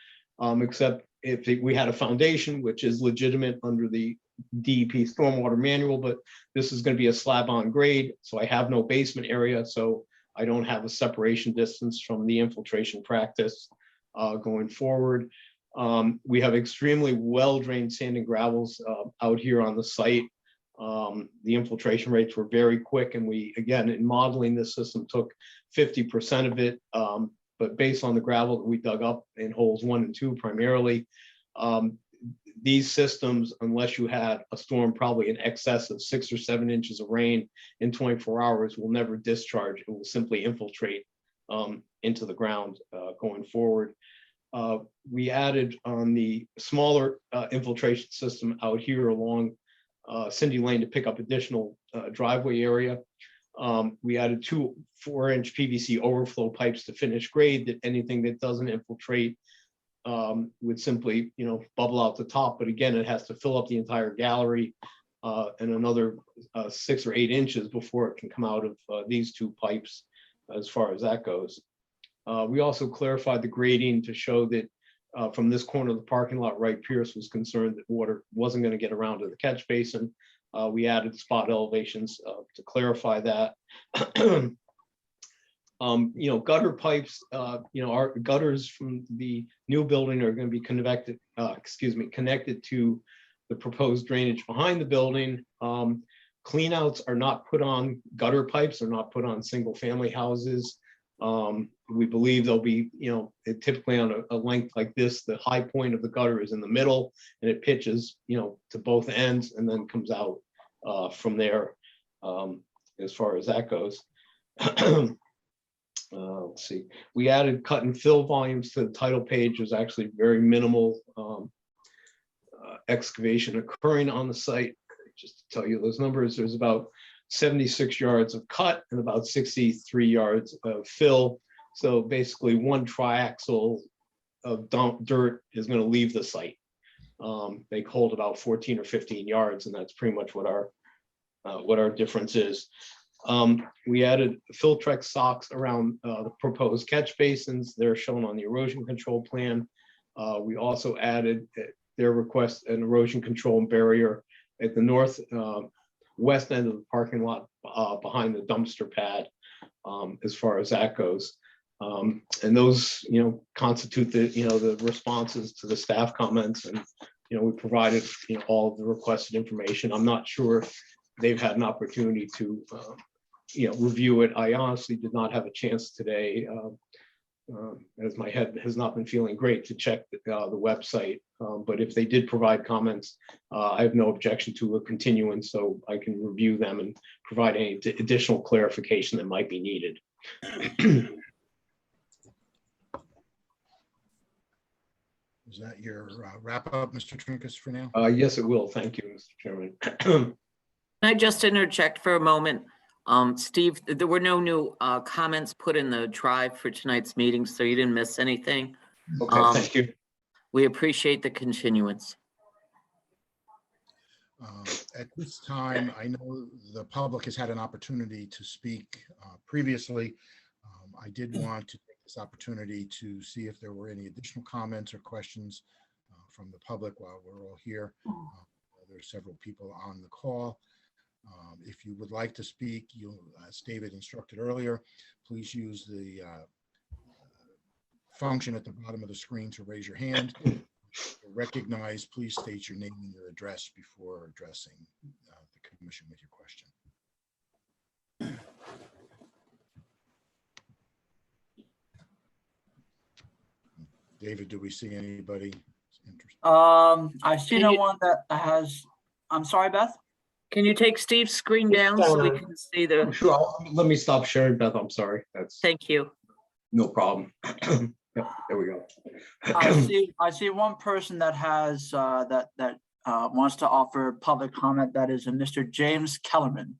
Speaker 14: except if we had a foundation, which is legitimate under the DEP stormwater manual, but this is going to be a slab on grade, so I have no basement area, so I don't have a separation distance from the infiltration practice going forward. We have extremely well-drained sand and gravels out here on the site. The infiltration rates were very quick, and we, again, in modeling this system, took 50% of it, but based on the gravel that we dug up in holes 1 and 2 primarily, these systems, unless you had a storm probably in excess of 6 or 7 inches of rain in 24 hours, will never discharge. It will simply infiltrate into the ground going forward. We added on the smaller infiltration system out here along Cindy Lane to pick up additional driveway area. We added 2 4-inch PVC overflow pipes to finish grade, that anything that doesn't infiltrate would simply, bubble out the top. But again, it has to fill up the entire gallery and another 6 or 8 inches before it can come out of these 2 pipes, as far as that goes. We also clarified the grading to show that from this corner of the parking lot, Wright Pierce was concerned that water wasn't going to get around to the catch basin. We added spot elevations to clarify that. Gutter pipes, our gutters from the new building are going to be connected to the proposed drainage behind the building. Cleanouts are not put on gutter pipes, are not put on single family houses. We believe they'll be, typically on a length like this, the high point of the gutter is in the middle, and it pitches, to both ends and then comes out from there, as far as that goes. Let's see, we added cut and fill volumes to the title page. There's actually very minimal excavation occurring on the site. Just to tell you those numbers, there's about 76 yards of cut and about 63 yards of fill. So basically 1 triaxle of dirt is going to leave the site. They hold about 14 or 15 yards, and that's pretty much what our difference is. We added Filtrex socks around the proposed catch basins. They're shown on the erosion control plan. We also added at their request an erosion control barrier at the north west end of the parking lot behind the dumpster pad, as far as that goes. And those, constitute the responses to the staff comments, and we provided all of the requested information. I'm not sure if they've had an opportunity to review it. I honestly did not have a chance today, as my head has not been feeling great, to check the website. But if they did provide comments, I have no objection to a continuance, so I can review them and provide any additional clarification that might be needed.
Speaker 1: Is that your wrap up, Mr. Trinkus, for now?
Speaker 14: Yes, it will. Thank you, Mr. Chairman.
Speaker 3: Can I just interject for a moment? Steve, there were no new comments put in the drive for tonight's meeting, so you didn't miss anything.
Speaker 14: Okay, thank you.
Speaker 3: We appreciate the continuance.
Speaker 1: At this time, I know the public has had an opportunity to speak previously. I did want to take this opportunity to see if there were any additional comments or questions from the public while we're all here. There are several people on the call. If you would like to speak, you'll, as David instructed earlier, please use the function at the bottom of the screen to raise your hand. Recognize, please state your name and your address before addressing the commission with your question. David, do we see anybody interested?
Speaker 4: I see no one that has, I'm sorry, Beth?
Speaker 3: Can you take Steve's screen down so we can see the?
Speaker 14: Sure. Let me stop sharing, Beth. I'm sorry. That's
Speaker 3: Thank you.
Speaker 14: no problem. Yep, there we go.
Speaker 4: I see one person that has that wants to offer public comment. That is a Mr. James Kellerman.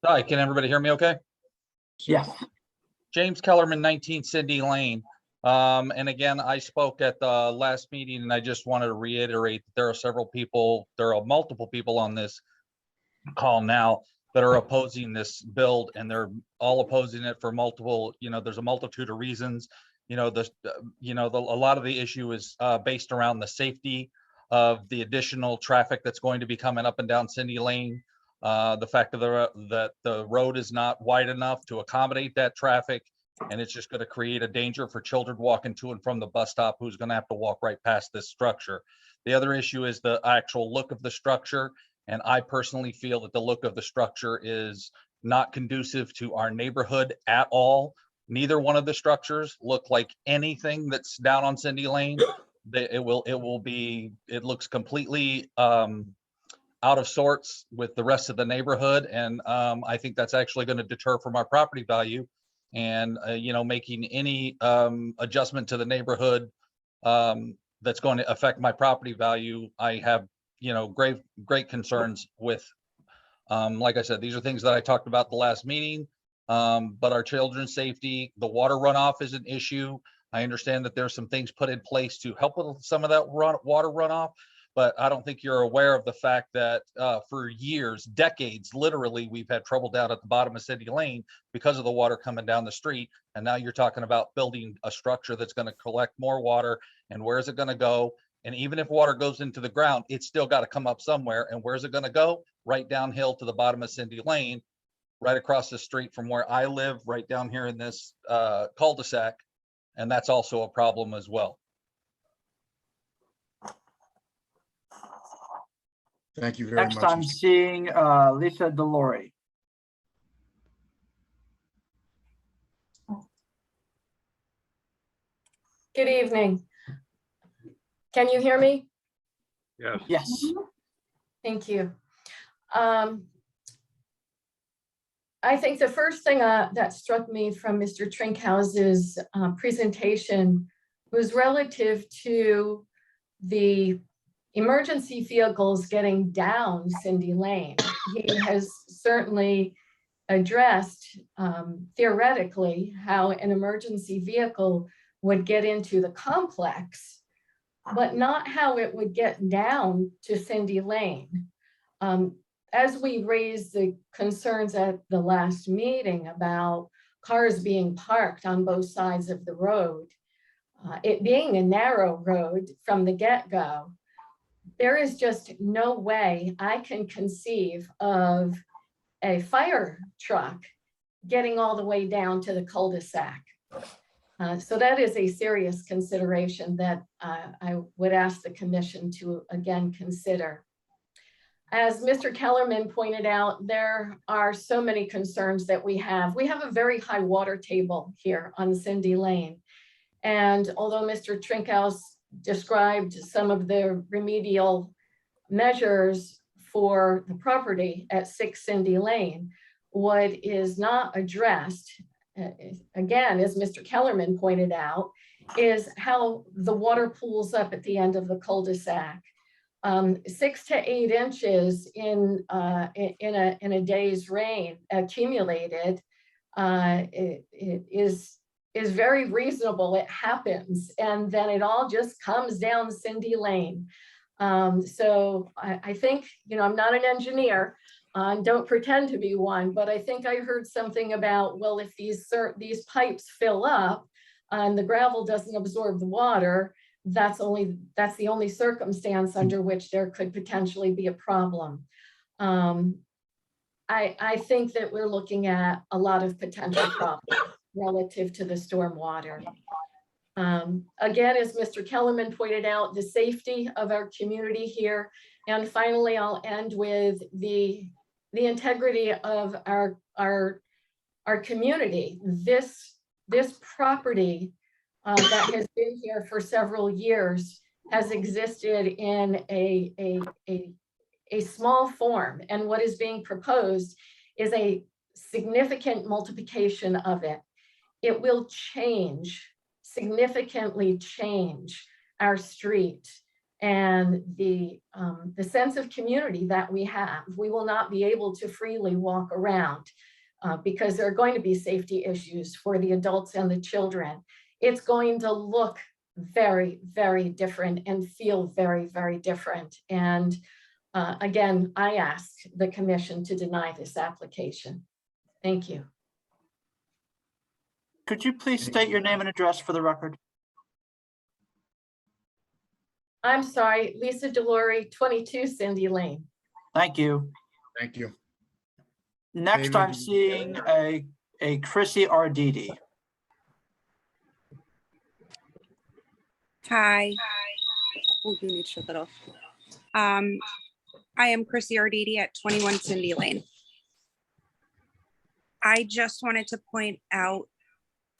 Speaker 15: Hi, can everybody hear me okay?
Speaker 4: Yes.
Speaker 15: James Kellerman, 19 Cindy Lane. And again, I spoke at the last meeting and I just wanted to reiterate that there are multiple people on this call now that are opposing this build, and they're all opposing it for multiple, there's a multitude of reasons. A lot of the issue is based around the safety of the additional traffic that's going to be coming up and down Cindy Lane. The fact that the road is not wide enough to accommodate that traffic, and it's just going to create a danger for children walking to and from the bus stop who's going to have to walk right past this structure. The other issue is the actual look of the structure, and I personally feel that the look of the structure is not conducive to our neighborhood at all. Neither one of the structures look like anything that's down on Cindy Lane. It looks completely out of sorts with the rest of the neighborhood, and I think that's actually going to deter from our property value, and making any adjustment to the neighborhood that's going to affect my property value. I have great concerns with. Like I said, these are things that I talked about the last meeting, but our children's safety, the water runoff is an issue. I understand that there's some things put in place to help with some of that water runoff, but I don't think you're aware of the fact that for years, decades, literally, we've had trouble down at the bottom of Cindy Lane because of the water coming down the street. And now you're talking about building a structure that's going to collect more water, and where is it going to go? And even if water goes into the ground, it's still got to come up somewhere. And where's it going to go? Right downhill to the bottom of Cindy Lane, right across the street from where I live, right down here in this cul-de-sac. And that's also a problem as well.
Speaker 1: Thank you very
Speaker 4: Next,
Speaker 1: much.
Speaker 4: I'm seeing Lisa Delory.
Speaker 16: Good evening. Can you hear me?
Speaker 12: Yes.
Speaker 4: Yes.
Speaker 16: Thank you. I think the first thing that struck me from Mr. Trinkhouse's presentation was relative to the emergency vehicles getting down Cindy Lane. He has certainly addressed theoretically how an emergency vehicle would get into the complex, but not how it would get down to Cindy Lane. As we raised the concerns at the last meeting about cars being parked on both sides of the road, it being a narrow road from the get-go, there is just no way I can conceive of a fire truck getting all the way down to the cul-de-sac. So that is a serious consideration that I would ask the commission to again consider. As Mr. Kellerman pointed out, there are so many concerns that we have. We have a very high water table here on Cindy Lane. And although Mr. Trinkhouse described some of the remedial measures for the property at 6 Cindy Lane, what is not addressed, again, as Mr. Kellerman pointed out, is how the water pools up at the end of the cul-de-sac. 6 to 8 inches in a day's rain accumulated it is very reasonable. It happens, and then it all just comes down Cindy Lane. So I think, I'm not an engineer, don't pretend to be one, but I think I heard something about, well, if these pipes fill up and the gravel doesn't absorb the water, that's the only circumstance under which there could potentially be a problem. I think that we're looking at a lot of potential problems relative to the stormwater. Again, as Mr. Kellerman pointed out, the safety of our community here. And finally, I'll end with the integrity of our community. This property that has been here for several years has existed in a small form, and what is being proposed is a significant multiplication of it. It will significantly change our street and the sense of community that we have. We will not be able to freely walk around because there are going to be safety issues for the adults and the children. It's going to look very, very different and feel very, very different. And again, I ask the commission to deny this application. Thank you.
Speaker 4: Could you please state your name and address for the record?
Speaker 16: I'm sorry, Lisa Delory, 22 Cindy Lane.
Speaker 4: Thank you.
Speaker 1: Thank you.
Speaker 4: Next,
Speaker 1: David,
Speaker 4: I'm seeing a Chrissy Arditi.
Speaker 17: Hi. Oh, you need to shut that off. I am Chrissy Arditi at 21 Cindy Lane. I just wanted to point out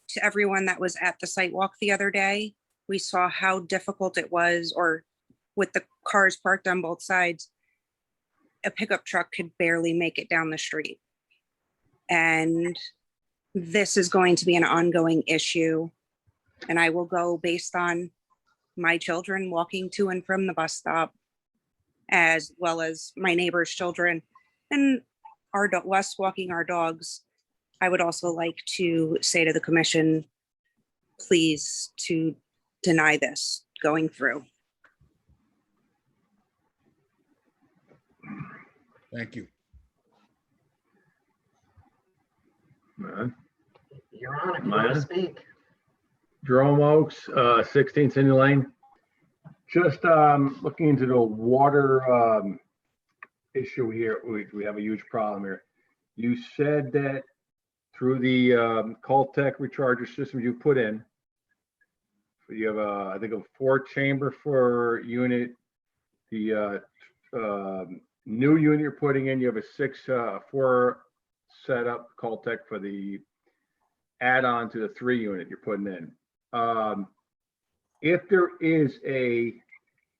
Speaker 17: to everyone that was at the site walk the other day, we saw how difficult it was, or with the cars parked on both sides, a pickup truck could barely make it down the street. And this is going to be an ongoing issue. And I will go based on my children walking to and from the bus stop, as well as my neighbor's children and us walking our dogs. I would also like to say to the commission, please to deny this going through.
Speaker 1: Thank you.
Speaker 18: You're on if you want to speak.
Speaker 19: Jerome Oaks, 16 Cindy Lane. Just looking into the water issue here. We have a huge problem here. You said that through the Caltech recharger system you put in, you have I think a 4-chamber for unit. The new unit you're putting in, you have a 4 setup Caltech for the add-on to the 3 unit you're putting in. If there is a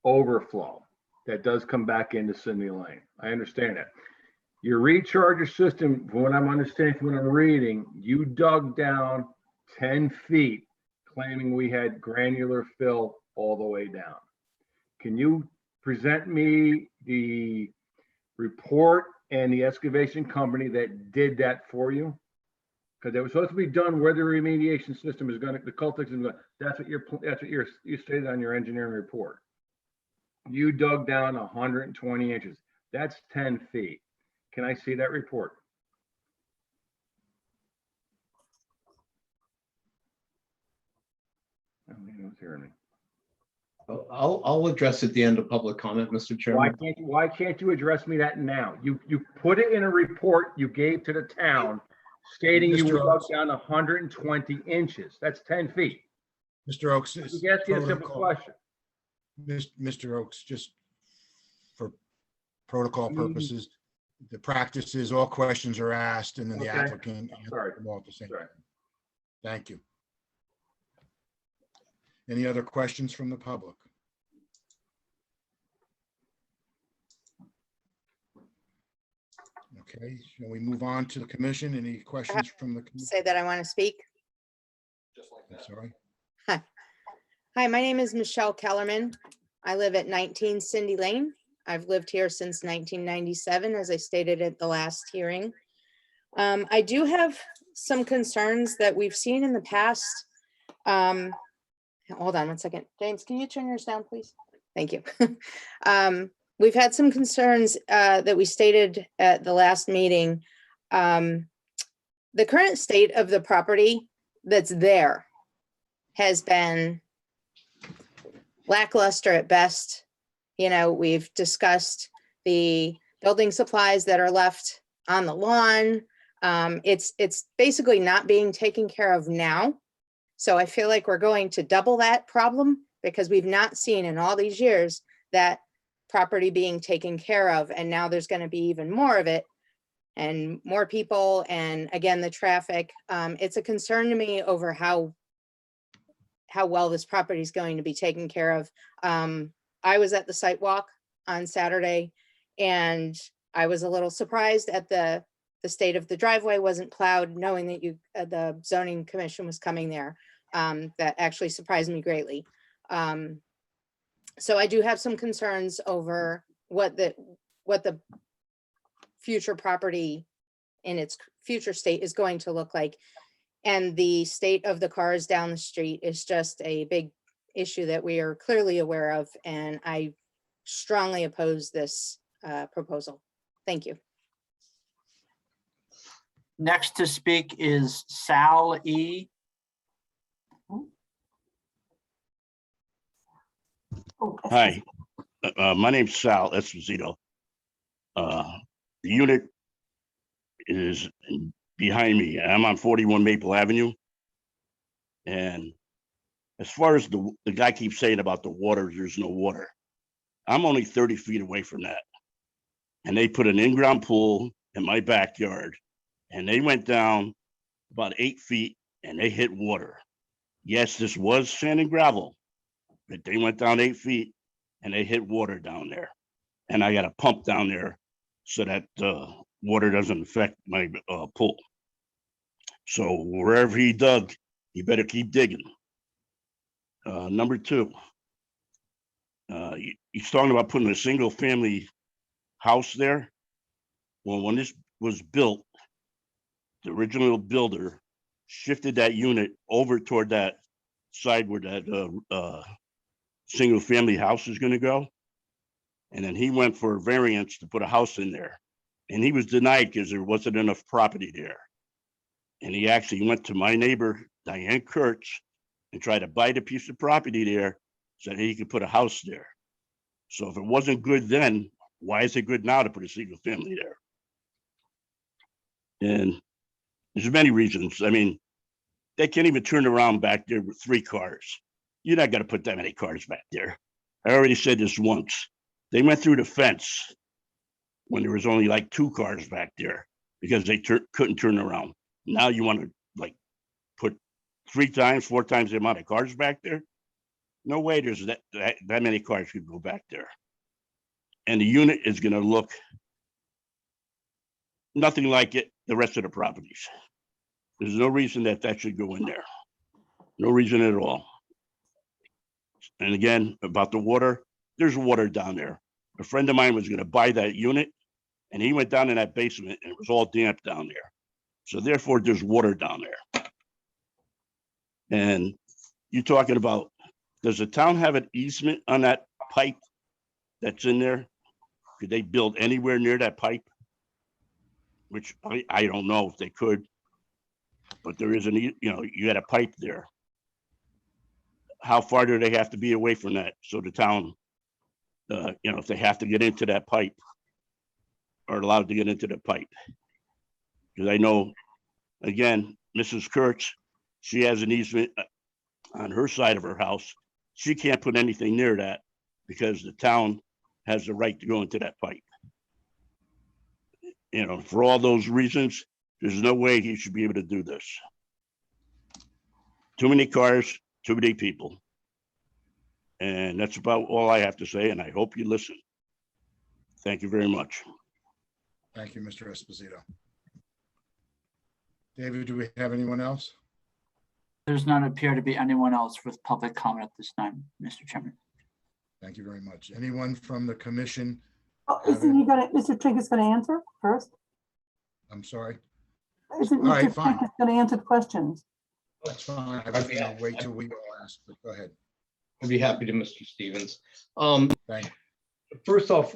Speaker 19: overflow that does come back into Cindy Lane, I understand that. Your recharger system, from what I'm understanding, from what I'm reading, you dug down 10 feet, claiming we had granular fill all the way down. Can you present me the report and the excavation company that did that for you? Because it was supposed to be done where the remediation system is going to, the Caltech is going. That's what you stated on your engineering report. You dug down 120 inches. That's 10 feet. Can I see that report? Who's hearing me?
Speaker 14: I'll address at the end of public comment, Mr. Chairman.
Speaker 19: Why can't you address me that now? You put it in a report you gave to the town stating you dug down 120 inches. That's 10 feet.
Speaker 1: Mr. Oaks.
Speaker 19: You ask you a simple question.
Speaker 1: Mr. Oaks, just for protocol purposes, the practice is all questions are asked and then the applicant answers them all at the same time. Thank you. Any other questions from the public? Okay, shall we move on to the commission? Any questions from the commission?
Speaker 20: Say that I want to speak.
Speaker 1: I'm sorry.
Speaker 20: Hi, my name is Michelle Kellerman. I live at 19 Cindy Lane. I've lived here since 1997, as I stated at the last hearing. I do have some concerns that we've seen in the past. Hold on one second. James, can you turn yours down, please? Thank you. We've had some concerns that we stated at the last meeting. The current state of the property that's there has been lackluster at best. You know, we've discussed the building supplies that are left on the lawn. It's basically not being taken care of now. So I feel like we're going to double that problem because we've not seen in all these years that property being taken care of. And now there's going to be even more of it and more people. And again, the traffic, it's a concern to me over how well this property is going to be taken care of. I was at the site walk on Saturday and I was a little surprised at the state of the driveway wasn't plowed, knowing that the zoning commission was coming there. That actually surprised me greatly. So I do have some concerns over what the future property in its future state is going to look like. And the state of the cars down the street is just a big issue that we are clearly aware of, and I strongly oppose this proposal. Thank you.
Speaker 4: Next to speak is Sal E.
Speaker 19: Hi, my name's Sal Esposito. The unit is behind me. I'm on 41 Maple Avenue. And as far as the guy keeps saying about the water, there's no water. I'm only 30 feet away from that. And they put an in-ground pool in my backyard. And they went down about 8 feet and they hit water. Yes, this was sand and gravel, but they went down 8 feet and they hit water down there. And I got a pump down there so that water doesn't affect my pool. So wherever he dug, he better keep digging. Number two, he's talking about putting a single family house there. Well, when this was built, the original builder shifted that unit over toward that side where that single family house is going to go. And then he went for a variance to put a house in there. And he was denied because there wasn't enough property there. And he actually went to my neighbor, Diane Kurtz, and tried to buy the piece of property there so that he could put a house there. So if it wasn't good then, why is it good now to put a single family there? And there's many reasons. I mean, they can't even turn around back there with 3 cars. You're not going to put that many cars back there. I already said this once. They went through the fence when there was only like 2 cars back there because they couldn't turn around. Now you want to like put 3 times, 4 times the amount of cars back there? No way there's that many cars could go back there. And the unit is going to look nothing like it, the rest of the properties. There's no reason that should go in there. No reason at all. And again, about the water, there's water down there. A friend of mine was going to buy that unit and he went down in that basement and it was all damp down there. So therefore there's water down there. And you're talking about, does the town have an easement on that pipe that's in there? Could they build anywhere near that pipe? Which I don't know if they could, but there is you got a pipe there. How far do they have to be away from that? So the town, if they have to get into that pipe, are allowed to get into the pipe. Because I know, again, Mrs. Kurtz, she has an easement on her side of her house. She can't put anything near that because the town has the right to go into that pipe. For all those reasons, there's no way he should be able to do this. Too many cars, too many people. And that's about all I have to say, and I hope you listen. Thank you very much.
Speaker 1: Thank you, Mr. Esposito. David, do we have anyone else?
Speaker 4: There's not appear to be anyone else with public comment at this time, Mr. Chairman.
Speaker 1: Thank you very much. Anyone from the commission?
Speaker 8: Mr. Trink is going to answer first?
Speaker 1: I'm sorry.
Speaker 8: Isn't
Speaker 1: All right,
Speaker 8: Mr.
Speaker 1: fine.
Speaker 8: Trink going to answer questions?
Speaker 1: That's fine. I'll wait till we all ask, but go ahead.
Speaker 14: I'd be happy to, Mr. Stevens.
Speaker 1: Thank you.
Speaker 14: First off,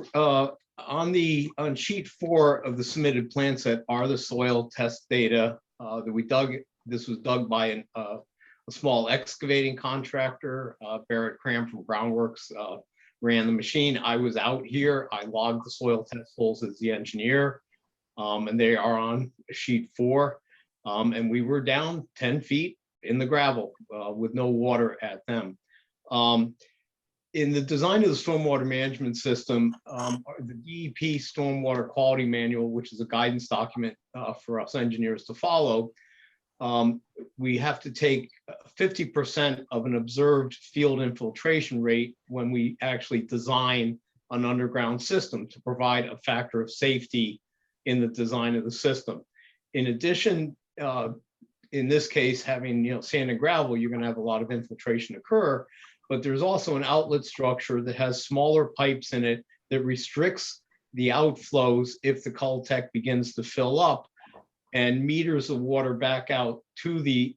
Speaker 14: on sheet 4 of the submitted plan set are the soil test data that we dug. This was dug by a small excavating contractor, Barrett Cram from Groundworks, ran the machine. I was out here. I logged the soil test holes as the engineer, and they are on sheet 4. And we were down 10 feet in the gravel with no water at them. In the design of the stormwater management system, the DEP Stormwater Quality Manual, which is a guidance document for us engineers to follow, we have to take 50% of an observed field infiltration rate when we actually design an underground system to provide a factor of safety in the design of the system. In addition, in this case, having sand and gravel, you're going to have a lot of infiltration occur. but there's also an outlet structure that has smaller pipes in it that restricts the outflows if the cul-de-sac begins to fill up, and meters of water back out to the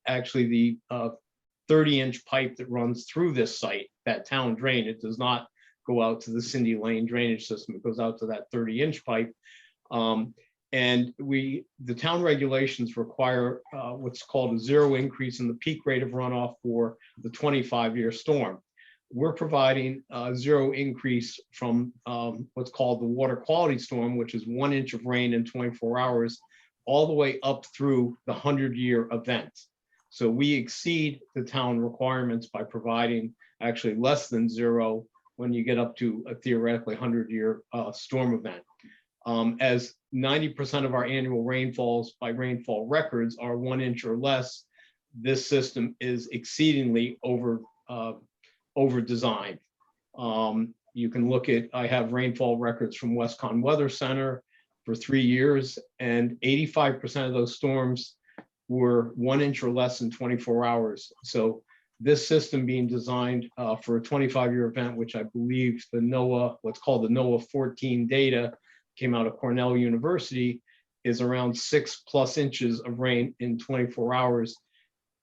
Speaker 14: 30-inch pipe that runs through this site, that town drain. It does not go out to the Cindy Lane drainage system. It goes out to that 30-inch pipe. And the town regulations require what's called a zero increase in the peak rate of runoff for the 25-year storm. We're providing a zero increase from what's called the water quality storm, which is 1 inch of rain in 24 hours, all the way up through the 100-year event. So we exceed the town requirements by providing actually less than zero when you get up to a theoretically 100-year storm event. As 90% of our annual rainfalls by rainfall records are 1 inch or less, this system is exceedingly over designed. You can look at, I have rainfall records from Westcon Weather Center for 3 years, and 85% of those storms were 1 inch or less in 24 hours. So this system being designed for a 25-year event, which I believe the NOAA, what's called the NOAA 14 data, came out of Cornell University, is around 6+ inches of rain in 24 hours.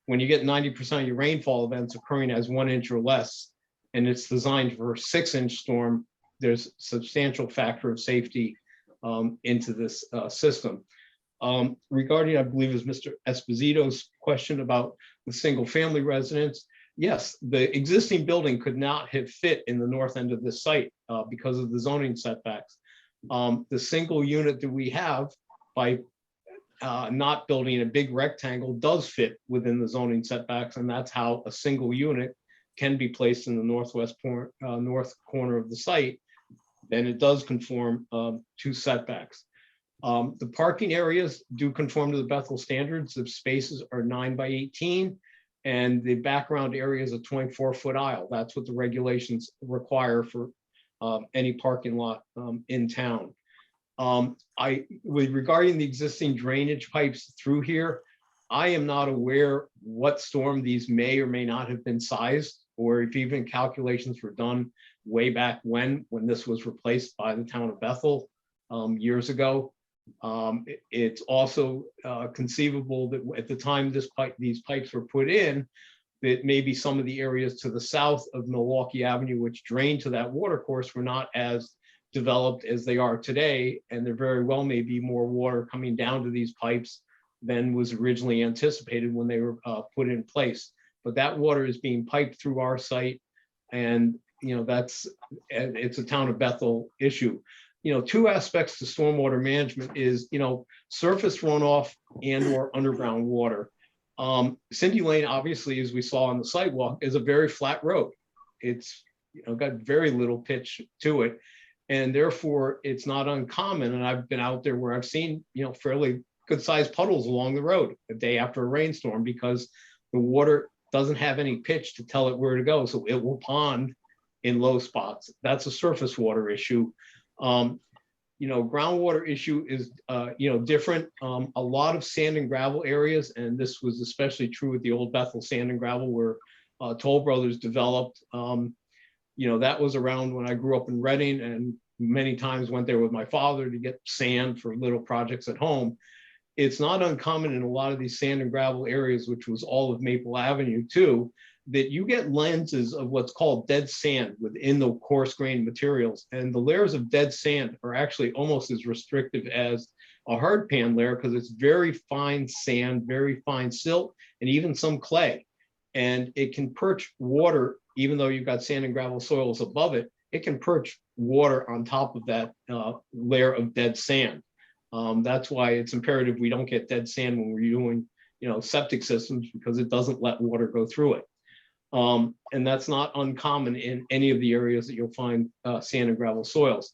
Speaker 14: When you get 90% of your rainfall events occurring as 1 inch or less, and it's designed for a 6-inch storm, there's substantial factor of safety into this system. Regarding, I believe, is Mr. Esposito's question about the single-family residence. Yes, the existing building could not have fit in the north end of this site because of the zoning setbacks. The single unit that we have, by not building a big rectangle, does fit within the zoning setbacks, and that's how a single unit can be placed in the north corner of the site. Then it does conform to setbacks. The parking areas do conform to the Bethel standards. The spaces are 9 by 18, and the background area is a 24-foot aisle. That's what the regulations require for any parking lot in town. Regarding the existing drainage pipes through here, I am not aware what storm these may or may not have been sized, or if even calculations were done way back when this was replaced by the town of Bethel years ago. It's also conceivable that at the time these pipes were put in, that maybe some of the areas to the south of Milwaukee Avenue, which drain to that water course, were not as developed as they are today, and there very well may be more water coming down to these pipes than was originally anticipated when they were put in place. But that water is being piped through our site, and it's a town of Bethel issue. Two aspects to stormwater management is, surface runoff and or underground water. Cindy Lane, obviously, as we saw on the sidewalk, is a very flat road. It's got very little pitch to it, and therefore it's not uncommon. And I've been out there where I've seen fairly good sized puddles along the road a day after a rainstorm, because the water doesn't have any pitch to tell it where to go, so it will pond in low spots. That's a surface water issue. Groundwater issue is different. A lot of sand and gravel areas, and this was especially true with the old Bethel sand and gravel where Toll Brothers developed. That was around when I grew up in Reading, and many times went there with my father to get sand for little projects at home. It's not uncommon in a lot of these sand and gravel areas, which was all of Maple Avenue too, that you get lenses of what's called dead sand within the coarse grained materials. And the layers of dead sand are actually almost as restrictive as a hard pan layer, because it's very fine sand, very fine silt, and even some clay. And it can perch water, even though you've got sand and gravel soils above it, it can perch water on top of that layer of dead sand. That's why it's imperative we don't get dead sand when we're doing, septic systems, because it doesn't let water go through it. And that's not uncommon in any of the areas that you'll find sand and gravel soils.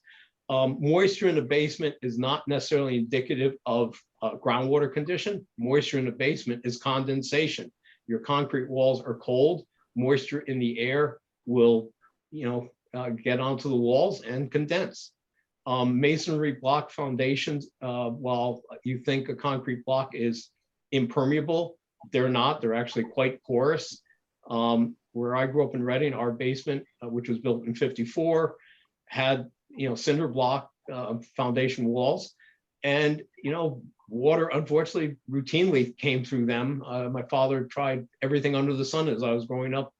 Speaker 14: Moisture in the basement is not necessarily indicative of groundwater condition. Moisture in the basement is condensation. Your concrete walls are cold. Moisture in the air will, get onto the walls and condense. Masonry block foundations, while you think a concrete block is impermeable, they're not. They're actually quite porous. where I grew up in Reading, our basement, which was built in '54, had, cinder block foundation walls. And, water unfortunately routinely came through them. My father tried everything under the sun as I was growing up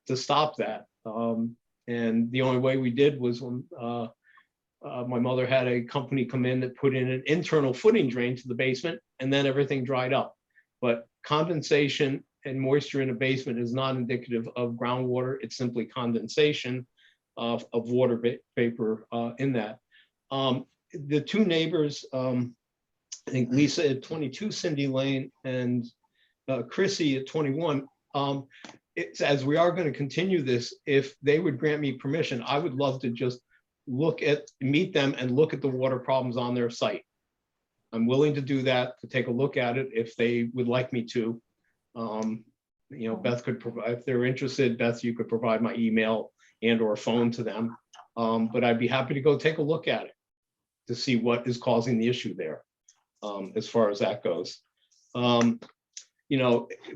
Speaker 14: to stop that. And the only way we did was when my mother had a company come in that put in an internal footing drain to the basement, and then everything dried up. But condensation and moisture in a basement is not indicative of groundwater. It's simply condensation of water vapor in that. The two neighbors, I think Lisa at 22 Cindy Lane and Chrissy at 21. It's, as we are going to continue this, if they would grant me permission, I would love to just meet them and look at the water problems on their site. I'm willing to do that, to take a look at it if they would like me to. Beth could provide, if they're interested, Beth, you could provide my email and or phone to them. But I'd be happy to go take a look at it to see what is causing the issue there, as far as that goes. When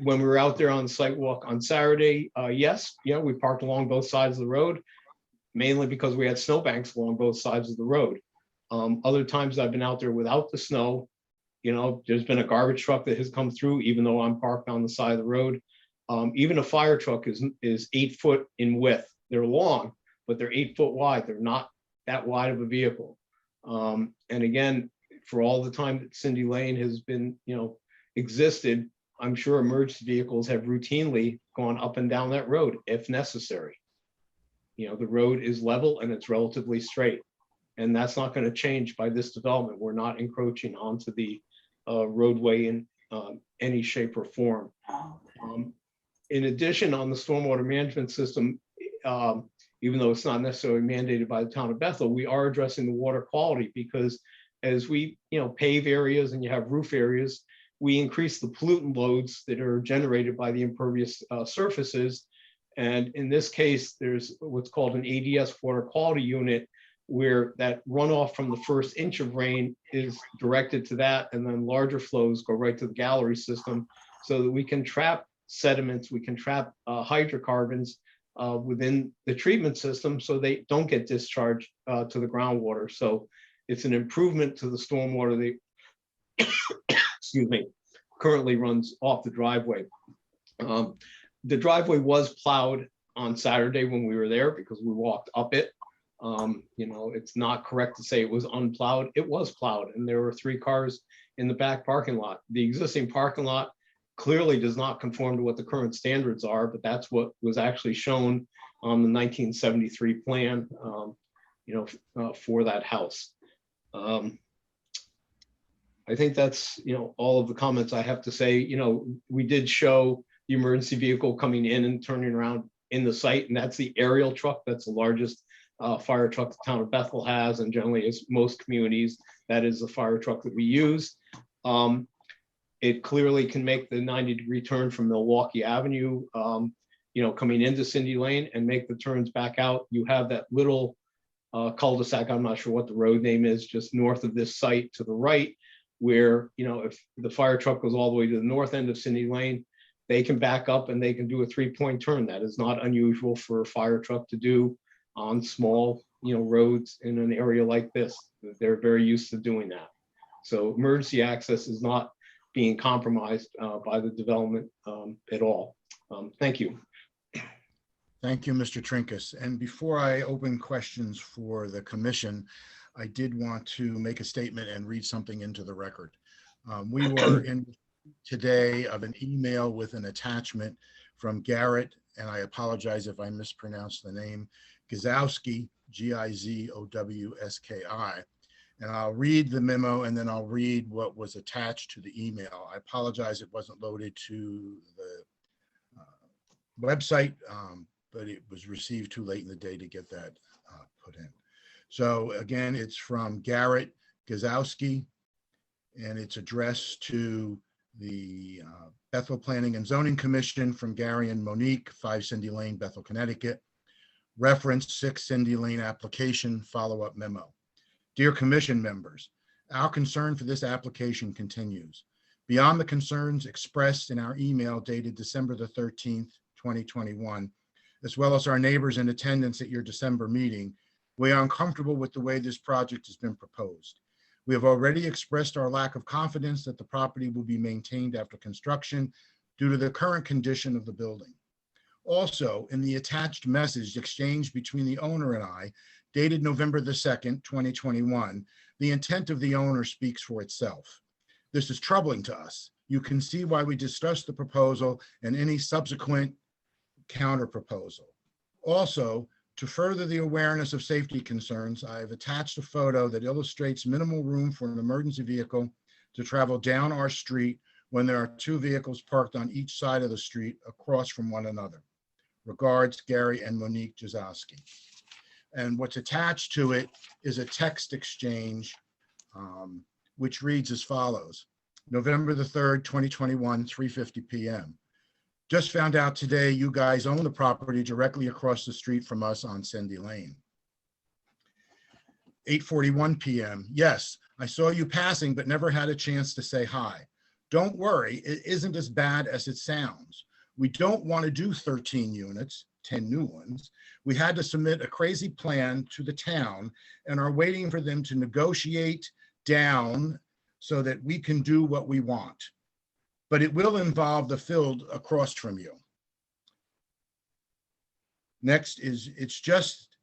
Speaker 14: we were out there on the sidewalk on Saturday, yes, we parked along both sides of the road, mainly because we had snowbanks along both sides of the road. Other times I've been out there without the snow. There's been a garbage truck that has come through, even though I'm parked on the side of the road. Even a fire truck is 8 foot in width. They're long, but they're 8 foot wide. They're not that wide of a vehicle. And again, for all the time that Cindy Lane has been, existed, I'm sure emergency vehicles have routinely gone up and down that road if necessary. The road is level and it's relatively straight. And that's not going to change by this development. We're not encroaching onto the roadway in any shape or form. In addition, on the stormwater management system, even though it's not necessarily mandated by the town of Bethel, we are addressing the water quality, because as we pave areas and you have roof areas, we increase the pollutant loads that are generated by the impervious surfaces. And in this case, there's what's called an ADS water quality unit, where that runoff from the first inch of rain is directed to that, and then larger flows go right to the gallery system, so that we can trap sediments, we can trap hydrocarbons within the treatment system, so they don't get discharged to the groundwater. So it's an improvement to the stormwater that excuse me, currently runs off the driveway. The driveway was plowed on Saturday when we were there, because we walked up it. It's not correct to say it was unplowed. It was plowed, and there were 3 cars in the back parking lot. The existing parking lot clearly does not conform to what the current standards are, but that's what was actually shown on the 1973 plan, for that house. I think that's, all of the comments I have to say. We did show the emergency vehicle coming in and turning around in the site, and that's the aerial truck. That's the largest fire truck the town of Bethel has, and generally as most communities, that is the fire truck that we use. It clearly can make the 90-degree turn from Milwaukee Avenue, coming into Cindy Lane, and make the turns back out. You have that little cul-de-sac, I'm not sure what the road name is, just north of this site to the right, where, if the fire truck goes all the way to the north end of Cindy Lane, they can back up and they can do a 3-point turn. That is not unusual for a fire truck to do on small, roads in an area like this. They're very used to doing that. So emergency access is not being compromised by the development at all. Thank you.
Speaker 1: Thank you, Mr. Trinkus. And before I open questions for the commission, I did want to make a statement and read something into the record. We were in today of an email with an attachment from Garrett, and I apologize if I mispronounced the name, Gizowski, Gizowski. And I'll read the memo, and then I'll read what was attached to the email. I apologize it wasn't loaded to the website, but it was received too late in the day to get that put in. So again, it's from Garrett Gizowski, and it's addressed to the Bethel Planning and Zoning Commission from Gary and Monique, 5 Cindy Lane, Bethel, Connecticut. Reference 6 Cindy Lane application follow-up memo. Dear Commission members, our concern for this application continues. Beyond the concerns expressed in our email dated December the 13th, 2021, as well as our neighbors in attendance at your December meeting, we are uncomfortable with the way this project has been proposed. We have already expressed our lack of confidence that the property will be maintained after construction due to the current condition of the building. Also, in the attached message exchanged between the owner and I, dated November the 2nd, 2021, the intent of the owner speaks for itself. This is troubling to us. You can see why we discussed the proposal and any subsequent counter proposal. Also, to further the awareness of safety concerns, I have attached a photo that illustrates minimal room for an emergency vehicle to travel down our street when there are two vehicles parked on each side of the street across from one another. Regards, Gary and Monique Jazowski. And what's attached to it is a text exchange, which reads as follows. November the 3rd, 2021, 3:50 p.m. Just found out today you guys own the property directly across the street from us on Cindy Lane. 8:41 p.m. Yes, I saw you passing, but never had a chance to say hi. Don't worry, it isn't as bad as it sounds. We don't want to do 13 units, 10 new ones. We had to submit a crazy plan to the town and are waiting for them to negotiate down so that we can do what we want. But it will involve the field across from you. Next is, it's just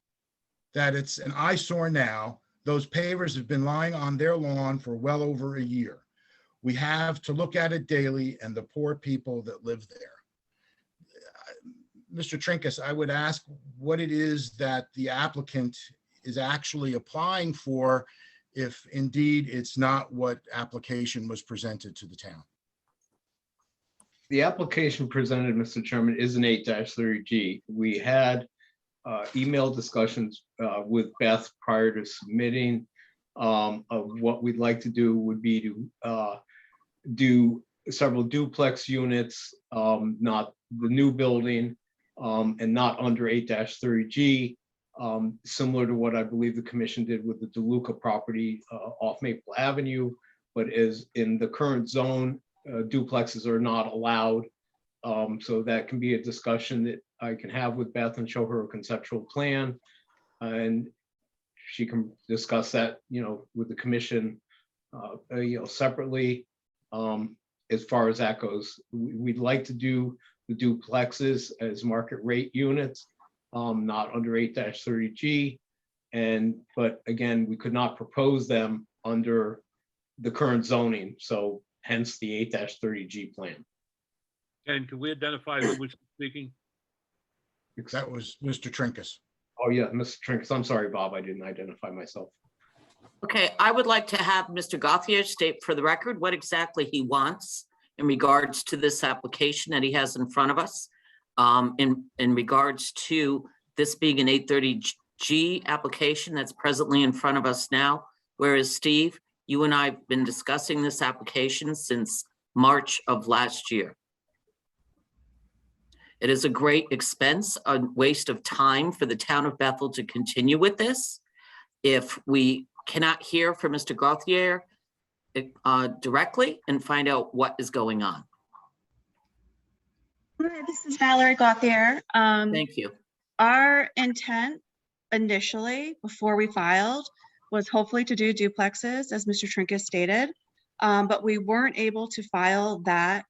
Speaker 1: that it's an eyesore now. Those pavers have been lying on their lawn for well over a year. We have to look at it daily and the poor people that live there. Mr. Trinkus, I would ask what it is that the applicant is actually applying for, if indeed it's not what application was presented to the town.
Speaker 14: The application presented, Mr. Chairman, is an 8-30G. We had email discussions with Beth prior to submitting of what we'd like to do would be to do several duplex units, not the new building, and not under 8-30G, similar to what I believe the commission did with the DeLuca property off Maple Avenue, but is in the current zone, duplexes are not allowed. So that can be a discussion that I can have with Beth and show her a conceptual plan. And she can discuss that, with the commission, separately. As far as that goes, we'd like to do the duplexes as market rate units, not under 8-30G. But again, we could not propose them under the current zoning. So hence the 8-30G plan.
Speaker 12: And can we identify who was speaking?
Speaker 1: That was Mr. Trinkus.
Speaker 14: Oh yeah, Mr. Trinkus. I'm sorry, Bob, I didn't identify myself.
Speaker 3: Okay, I would like to have Mr. Gauthier state for the record what exactly he wants in regards to this application that he has in front of us. In regards to this being an 830G application that's presently in front of us now, whereas Steve, you and I have been discussing this application since March of last year. It is a great expense, a waste of time for the town of Bethel to continue with this. If we cannot hear from Mr. Gauthier directly and find out what is going on.
Speaker 17: Hi, this is Valerie Gauthier.
Speaker 3: Thank you.
Speaker 17: Our intent initially, before we filed, was hopefully to do duplexes, as Mr. Trinkus stated, but we weren't able to file that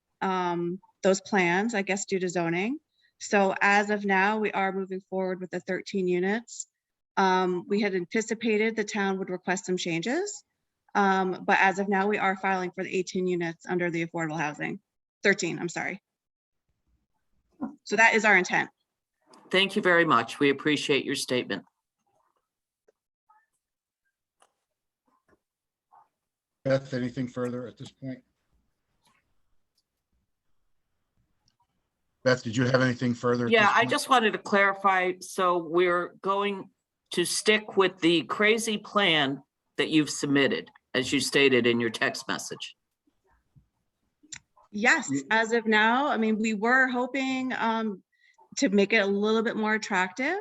Speaker 17: those plans, I guess, due to zoning. So as of now, we are moving forward with the 13 units. We had anticipated the town would request some changes, but as of now, we are filing for the 18 units under the affordable housing. 13, I'm sorry. So that is our intent.
Speaker 3: Thank you very much. We appreciate your statement.
Speaker 1: Beth, anything further at this point? Beth, did you have anything further?
Speaker 3: Yeah, I just wanted to clarify. So we're going to stick with the crazy plan that you've submitted, as you stated in your text message.
Speaker 17: Yes, as of now, I mean, we were hoping to make it a little bit more attractive,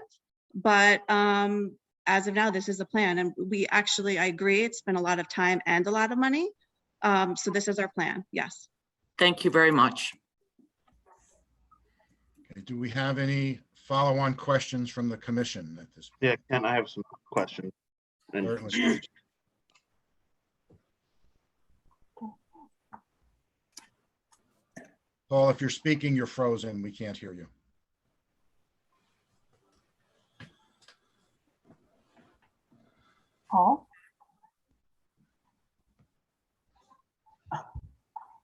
Speaker 17: but as of now, this is the plan. And we actually, I agree, it's been a lot of time and a lot of money. So this is our plan, yes.
Speaker 3: Thank you very much.
Speaker 1: Okay, do we have any follow-on questions from the commission at this?
Speaker 13: Yeah, Ken, I have some questions. And
Speaker 1: Certainly. Paul, if you're speaking, you're frozen. We can't hear you.
Speaker 8: Paul?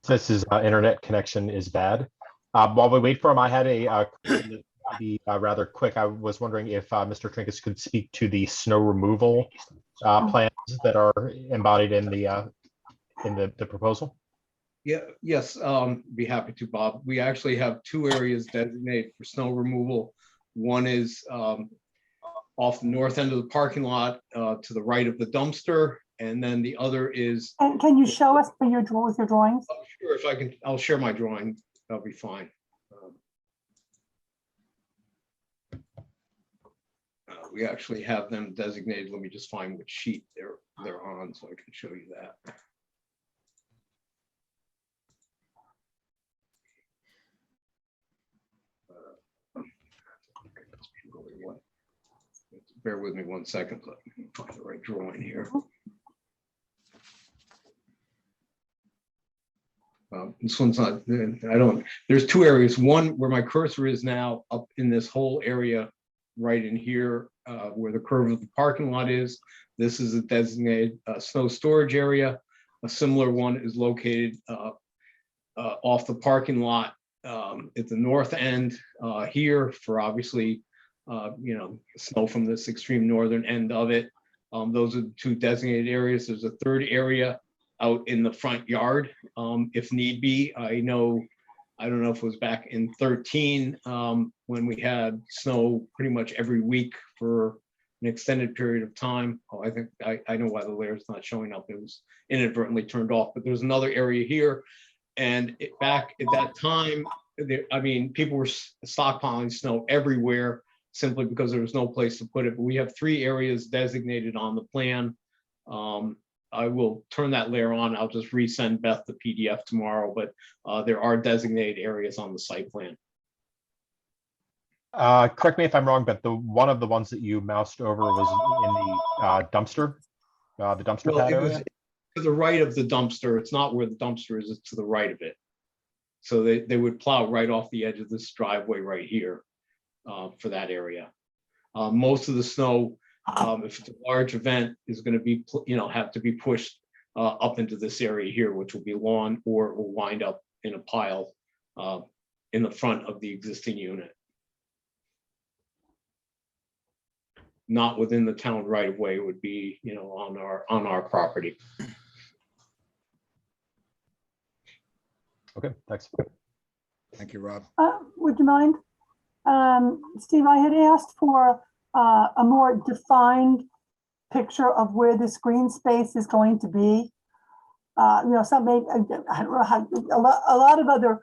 Speaker 21: This is internet connection is bad. While we wait for him, I had a be rather quick. I was wondering if Mr. Trinkus could speak to the snow removal plans that are embodied in the proposal.
Speaker 14: Yeah, yes, be happy to, Bob. We actually have two areas designated for snow removal. One is off the north end of the parking lot to the right of the dumpster, and then the other is.
Speaker 8: And can you show us with your drawings?
Speaker 14: Sure, if I can, I'll share my drawing. That'll be fine. We actually have them designated. Let me just find which sheet they're on so I can show you that. Bear with me 1 second. Let me find the right drawing here. This one's not, there's two areas. One where my cursor is now up in this whole area right in here where the curve of the parking lot is. This is a designated snow storage area. A similar one is located off the parking lot at the north end here for obviously snow from this extreme northern end of it. Those are the two designated areas. There's a third area out in the front yard, if need be. I don't know if it was back in 13 when we had snow pretty much every week for an extended period of time. I think I know why the layer's not showing up. It was inadvertently turned off, but there's another area here. And back at that time, people were stockpiling snow everywhere simply because there was no place to put it. But we have three areas designated on the plan. I will turn that layer on. I'll just resend Beth the PDF tomorrow, but there are designated areas on the site plan.
Speaker 21: Correct me if I'm wrong, but one of the ones that you moused over was in the dumpster pad
Speaker 14: It was
Speaker 21: area?
Speaker 14: to the right of the dumpster. It's not where the dumpster is, it's to the right of it. So they would plow right off the edge of this driveway right here for that area. Most of the snow, if it's a large event, is going to be, have to be pushed up into this area here, which will be lawn or will wind up in a pile in the front of the existing unit. Not within the town right of way, it would be, on our property.
Speaker 21: Okay, thanks.
Speaker 1: Thank you, Rob.
Speaker 8: Would you mind? Steve, I had asked for a more defined picture of where this green space is going to be. I don't know how, a lot of other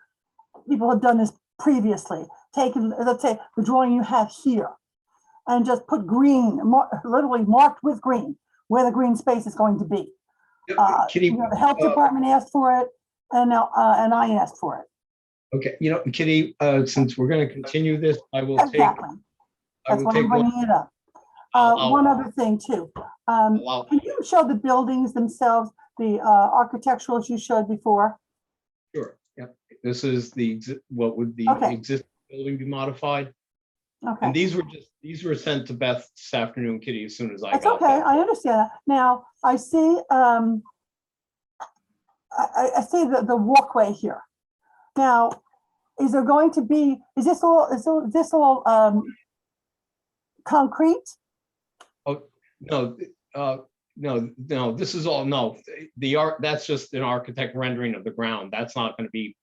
Speaker 8: people have done this previously. Taken, let's say, the drawing you have here, and just put green, literally marked with green, where the green space is going to be.
Speaker 14: Kitty,
Speaker 8: the health department asked for it, and I asked for it.
Speaker 14: Okay, Kitty, since we're going to continue this, I will take.
Speaker 8: Exactly. That's why I'm bringing it up. One other thing too. Can you show the buildings themselves, the architecturals you showed before?
Speaker 14: Sure. Yep. This is what would the existing building be modified?
Speaker 8: Okay.
Speaker 14: And these were sent to Beth this afternoon, Kitty, as soon as I
Speaker 8: That's
Speaker 14: got
Speaker 8: okay.
Speaker 14: that.
Speaker 8: I understand that. Now I see. I see the walkway here. Now, is there going to be? Is this all concrete?
Speaker 14: Oh no, no. This is all the art. That's just an architect rendering of the ground. That's not going to be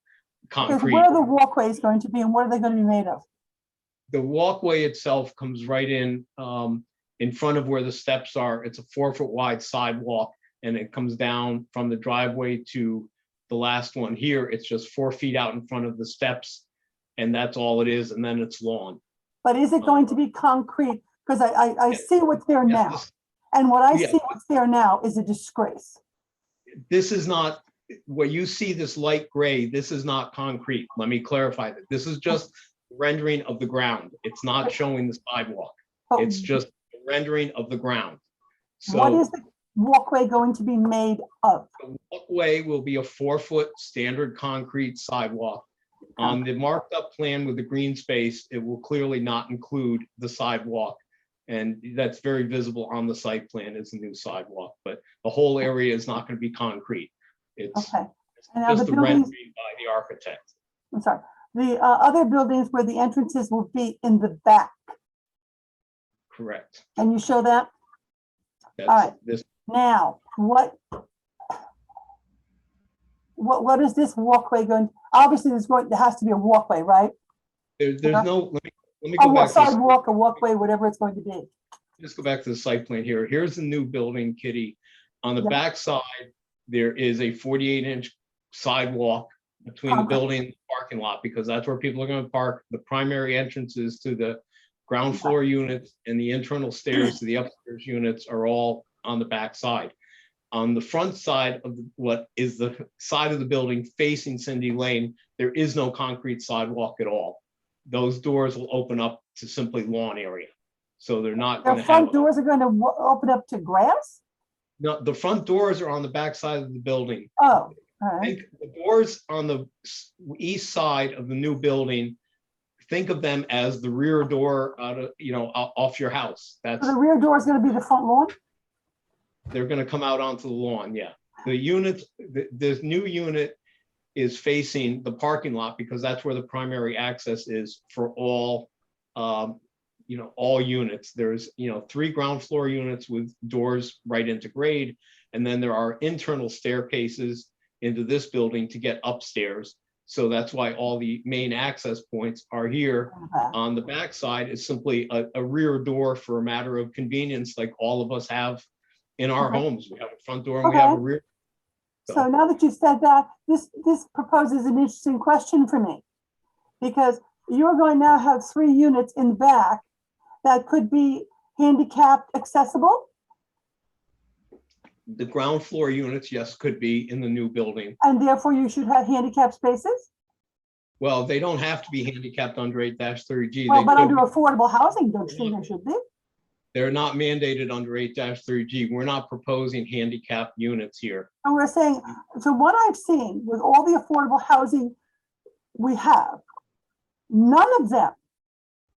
Speaker 14: concrete.
Speaker 8: Where are the walkways going to be, and what are they going to be made of?
Speaker 14: The walkway itself comes right in front of where the steps are. It's a 4-foot wide sidewalk, and it comes down from the driveway to the last one here. It's just 4 feet out in front of the steps, and that's all it is. And then it's lawn.
Speaker 8: But is it going to be concrete? Because I see what's there now, and what I see what's there now is a disgrace.
Speaker 14: This is not what you see. This light gray. This is not concrete. Let me clarify that. This is just rendering of the ground. It's not showing the sidewalk.
Speaker 8: But
Speaker 14: It's just a rendering of the ground.
Speaker 8: what
Speaker 14: So
Speaker 8: is the walkway going to be made of?
Speaker 14: the walkway will be a 4-foot standard concrete sidewalk. On the marked up plan with the green space, it will clearly not include the sidewalk. And that's very visible on the site plan as a new sidewalk, but the whole area is not going to be concrete. It's
Speaker 8: Okay. And are
Speaker 14: just
Speaker 8: the
Speaker 14: the
Speaker 8: buildings,
Speaker 14: rendering by the architect.
Speaker 8: I'm sorry, the other buildings where the entrances will be in the back,
Speaker 14: Correct.
Speaker 8: can you show that?
Speaker 14: That's
Speaker 8: right.
Speaker 14: this.
Speaker 8: Now, what is this walkway going, obviously there has to be a walkway, right?
Speaker 14: There's no, let me
Speaker 8: A
Speaker 14: go back to this.
Speaker 8: sidewalk, a walkway, whatever it's going to be.
Speaker 14: Just go back to the site plan here. Here's the new building, Kitty. On the
Speaker 8: Yeah.
Speaker 14: back side, there is a 48-inch sidewalk between the
Speaker 8: Okay.
Speaker 14: building and the parking lot, because that's where people are going to park. The primary entrances to the ground floor units and the internal stairs to the upstairs units are all on the back side. On the front side of what is the side of the building facing Cindy Lane, there is no concrete sidewalk at all. Those doors will open up to simply lawn area. So they're not going
Speaker 8: The
Speaker 14: to
Speaker 8: front
Speaker 14: have,
Speaker 8: doors are going to open up to grass?
Speaker 14: no, the front doors are on the back side of the building.
Speaker 8: Oh, all
Speaker 14: I
Speaker 8: right.
Speaker 14: think the doors on the east side of the new building, think of them as the rear door out of, off your house. That's,
Speaker 8: So the rear door is going to be the front lawn?
Speaker 14: they're gonna come out onto the lawn, yeah. The units, this new unit is facing the parking lot because that's where the primary access is for all, all units. There's, 3 ground floor units with doors right into grade. And then there are internal staircases into this building to get upstairs. So that's why all the main access points are here.
Speaker 8: Okay.
Speaker 14: On the back side is simply a rear door for a matter of convenience, like all of us have in our
Speaker 8: Okay.
Speaker 14: homes. We have a front door and we have a
Speaker 8: Okay.
Speaker 14: rear.
Speaker 8: So now that you've said that, this proposes an interesting question for me. Because you're going to now have 3 units in the back that could be handicapped accessible?
Speaker 14: The ground floor units, yes, could be in the new building.
Speaker 8: And therefore you should have handicap spaces?
Speaker 14: Well, they don't have to be handicapped under 8-30G.
Speaker 8: Well,
Speaker 14: They
Speaker 8: but
Speaker 14: could
Speaker 8: under
Speaker 14: be.
Speaker 8: affordable housing, don't you think there should be?
Speaker 14: They're not mandated under 8-30G. We're not proposing handicap units here.
Speaker 8: And we're saying, so what I've seen with all the affordable housing we have, none of them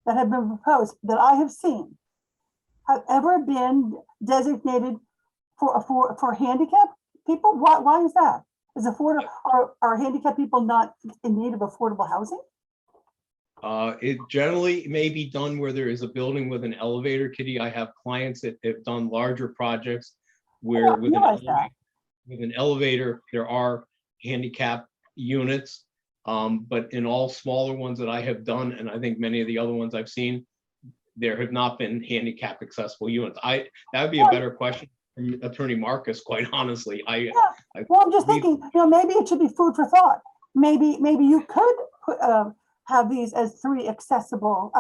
Speaker 8: that have been proposed that I have seen have ever been designated for handicapped people. Why is that? Are handicapped people not in need of affordable housing?
Speaker 14: It generally may be done where there is a building with an elevator, Kitty. I have clients that have done larger projects where with an elevator, there are handicap units. But in all smaller ones that I have done, and I think many of the other ones I've seen, there have not been handicap accessible units. That would be a better question from Attorney Marcus, quite honestly.
Speaker 8: Well, I'm just thinking, maybe it should be food for thought. Maybe you could put, have these as 3 accessible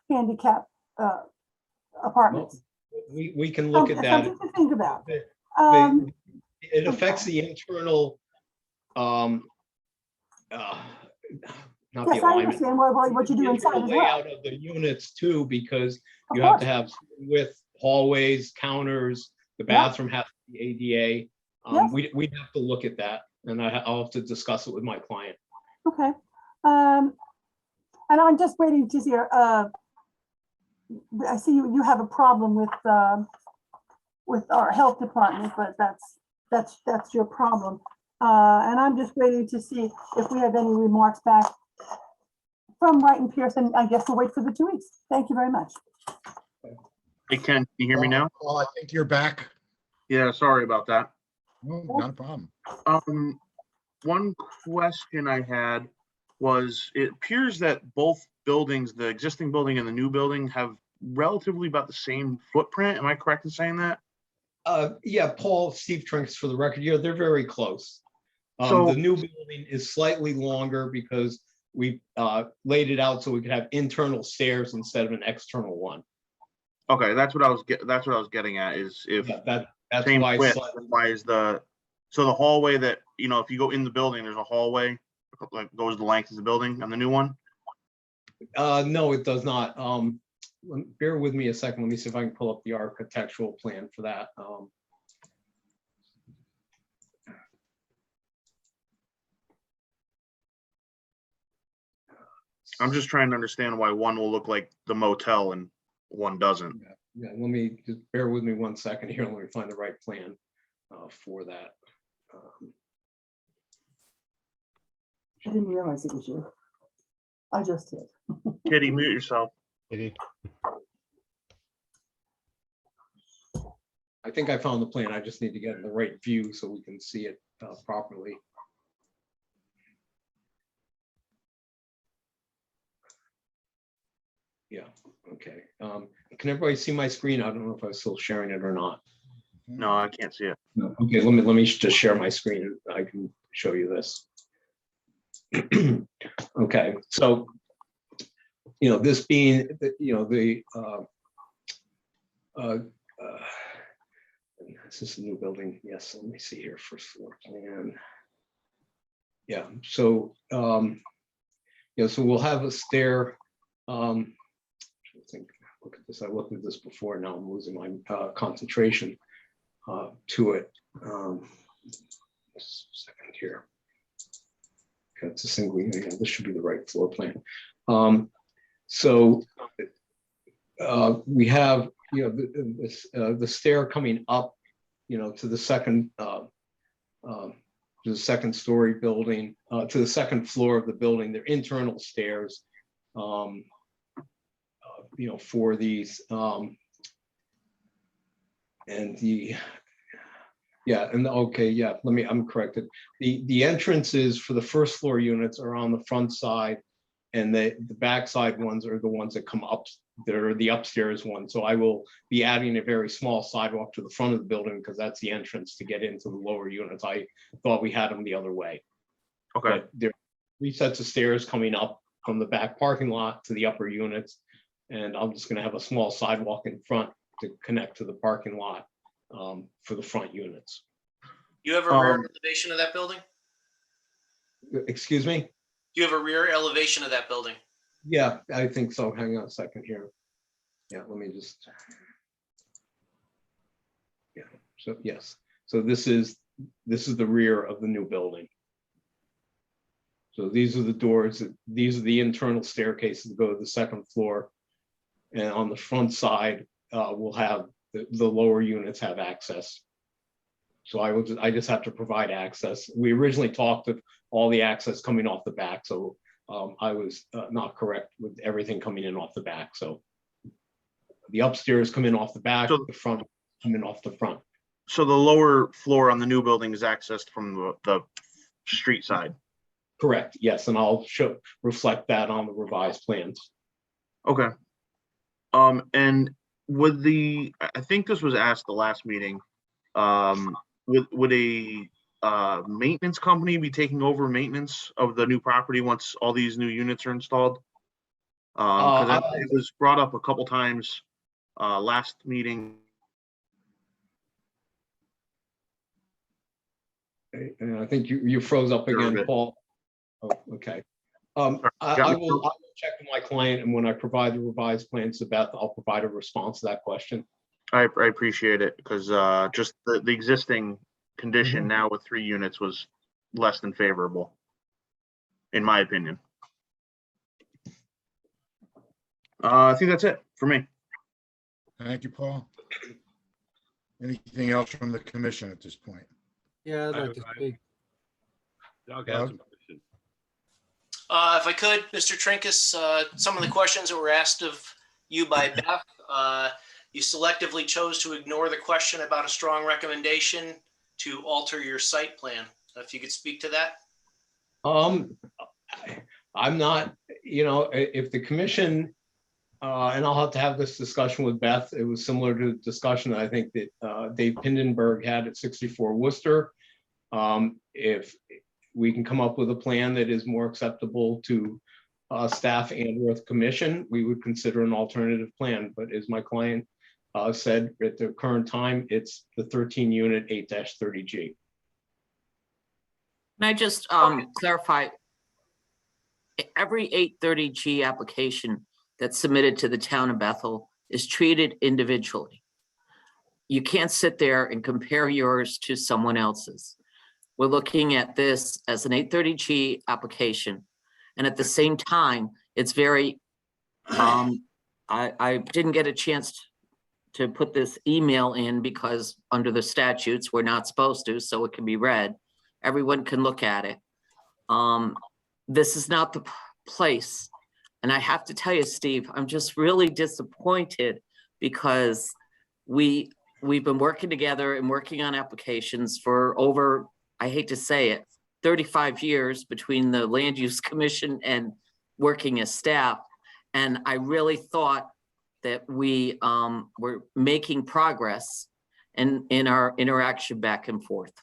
Speaker 8: handicap apartments.
Speaker 14: We can look at that.
Speaker 8: Something to think about.
Speaker 14: It affects the internal, not the
Speaker 8: Yes, I
Speaker 14: alignment.
Speaker 8: understand what you do
Speaker 14: The
Speaker 8: inside as well.
Speaker 14: layout of the units too, because you have to have with hallways, counters, the bathroom has to be ADA. We'd have to look at that, and I'll have to discuss it with my client.
Speaker 8: Okay. And I'm just waiting to hear, I see you have a problem with our health department, but that's your problem. And I'm just waiting to see if we have any remarks back from Wright and Pearson. I guess we'll wait for the 2 weeks. Thank you very much.
Speaker 13: Hey, Ken, can you hear me now?
Speaker 1: Well, I think you're back.
Speaker 13: Yeah, sorry about that.
Speaker 1: No, not a problem.
Speaker 13: One question I had was, it appears that both buildings, the existing building and the new building, have relatively about the same footprint. Am I correct in saying that?
Speaker 14: Yeah, Paul, Steve Trinks for the record. Yeah, they're very close.
Speaker 13: So-
Speaker 14: The new building is slightly longer because we laid it out so we could have internal stairs instead of an external one.
Speaker 13: Okay, that's what I was getting at, is if
Speaker 14: that's
Speaker 13: same
Speaker 14: why
Speaker 13: width,
Speaker 14: slightly-
Speaker 13: why is the hallway that, if you go in the building, there's a hallway like goes the length of the building on the new one?
Speaker 14: No, it does not. Bear with me a second. Let me see if I can pull up the architectural plan for that.
Speaker 13: I'm just trying to understand why one will look like the motel and one doesn't.
Speaker 14: Yeah, let me just bear with me one second here. Let me find the right plan for that.
Speaker 8: I didn't realize it was you. I just did.
Speaker 13: Kitty, mute yourself.
Speaker 21: Kitty.
Speaker 14: I think I found the plan. I just need to get in the right view so we can see it properly. Yeah, okay. Can everybody see my screen? I don't know if I'm still sharing it or not.
Speaker 13: No, I can't see it.
Speaker 14: No. Okay, let me just share my screen. I can show you this. Okay, so this being this is a new building. Yes, let me see here, first floor plan. Yeah, so so we'll have a stair. I think, look at this. I looked at this before. Now I'm losing my concentration to it. Just a second here. Okay, it's a single unit. Yeah, this should be the right floor plan. So we have the stair coming up, to the second story building, to the second floor of the building. They're internal stairs. For these, and I'm corrected. The entrances for the first floor units are on the front side, and the backside ones are the ones that come up. They're the upstairs ones. So I will be adding a very small sidewalk to the front of the building because that's the entrance to get into the lower units. I thought we had them the other way.
Speaker 13: Okay.
Speaker 14: But there are 3 sets of stairs coming up from the back parking lot to the upper units. And I'm just going to have a small sidewalk in front to connect to the parking lot for the front units.
Speaker 9: You have a rear elevation of that building?
Speaker 14: Excuse me?
Speaker 9: Do you have a rear elevation of that building?
Speaker 14: Yeah, I think so. Hang on a second here. Yeah, let me just. Yeah, so yes. So this is the rear of the new building. So these are the doors. These are the internal staircases that go to the second floor. And on the front side, we'll have the lower units have access. So I just have to provide access. We originally talked of all the access coming off the back, so I was not correct with everything coming in off the back. So the upstairs come in off the back, the front come in off the front.
Speaker 13: So the lower floor on the new building is accessed from the street side.
Speaker 14: Correct. Yes, and I'll reflect that on the revised plans.
Speaker 13: Okay. And would I think this was asked the last meeting, would a maintenance company be taking over maintenance of the new property once all these new units are installed? Because it was brought up a couple times last meeting.
Speaker 14: And I think you froze up again, Paul. Oh, okay. I will check with my client, and when I provide the revised plans to Beth, I'll provide a response to that question.
Speaker 13: I appreciate it, because just the existing condition now with 3 units was less than favorable, in my opinion. I think that's it for me.
Speaker 1: Thank you, Paul. Anything else from the commission at this point?
Speaker 11: Yeah, I'd like to speak.
Speaker 12: Doug has some questions.
Speaker 9: If I could, Mr. Trinkus, some of the questions that were asked of you by Beth, you selectively chose to ignore the question about a strong recommendation to alter your site plan. If you could speak to that.
Speaker 14: I'm not, if the commission, and I'll have to have this discussion with Beth. It was similar to the discussion I think that Dave Pindenberg had at 64 Worcester. If we can come up with a plan that is more acceptable to staff and or the commission, we would consider an alternative plan. But as my client said, at the current time, it's the 13 unit 8-30G.
Speaker 3: Can I just clarify? every 830G application that's submitted to the town of Bethel is treated individually. You can't sit there and compare yours to someone else's. We're looking at this as an 830G application. And at the same time, it's very, I didn't get a chance to put this email in because under the statutes, we're not supposed to, so it can be read. Everyone can look at it. This is not the place. And I have to tell you, Steve, I'm just really disappointed because we've been working together and working on applications for over, I hate to say it, 35 years between the Land Use Commission and working as staff. And I really thought that we were making progress in our interaction back and forth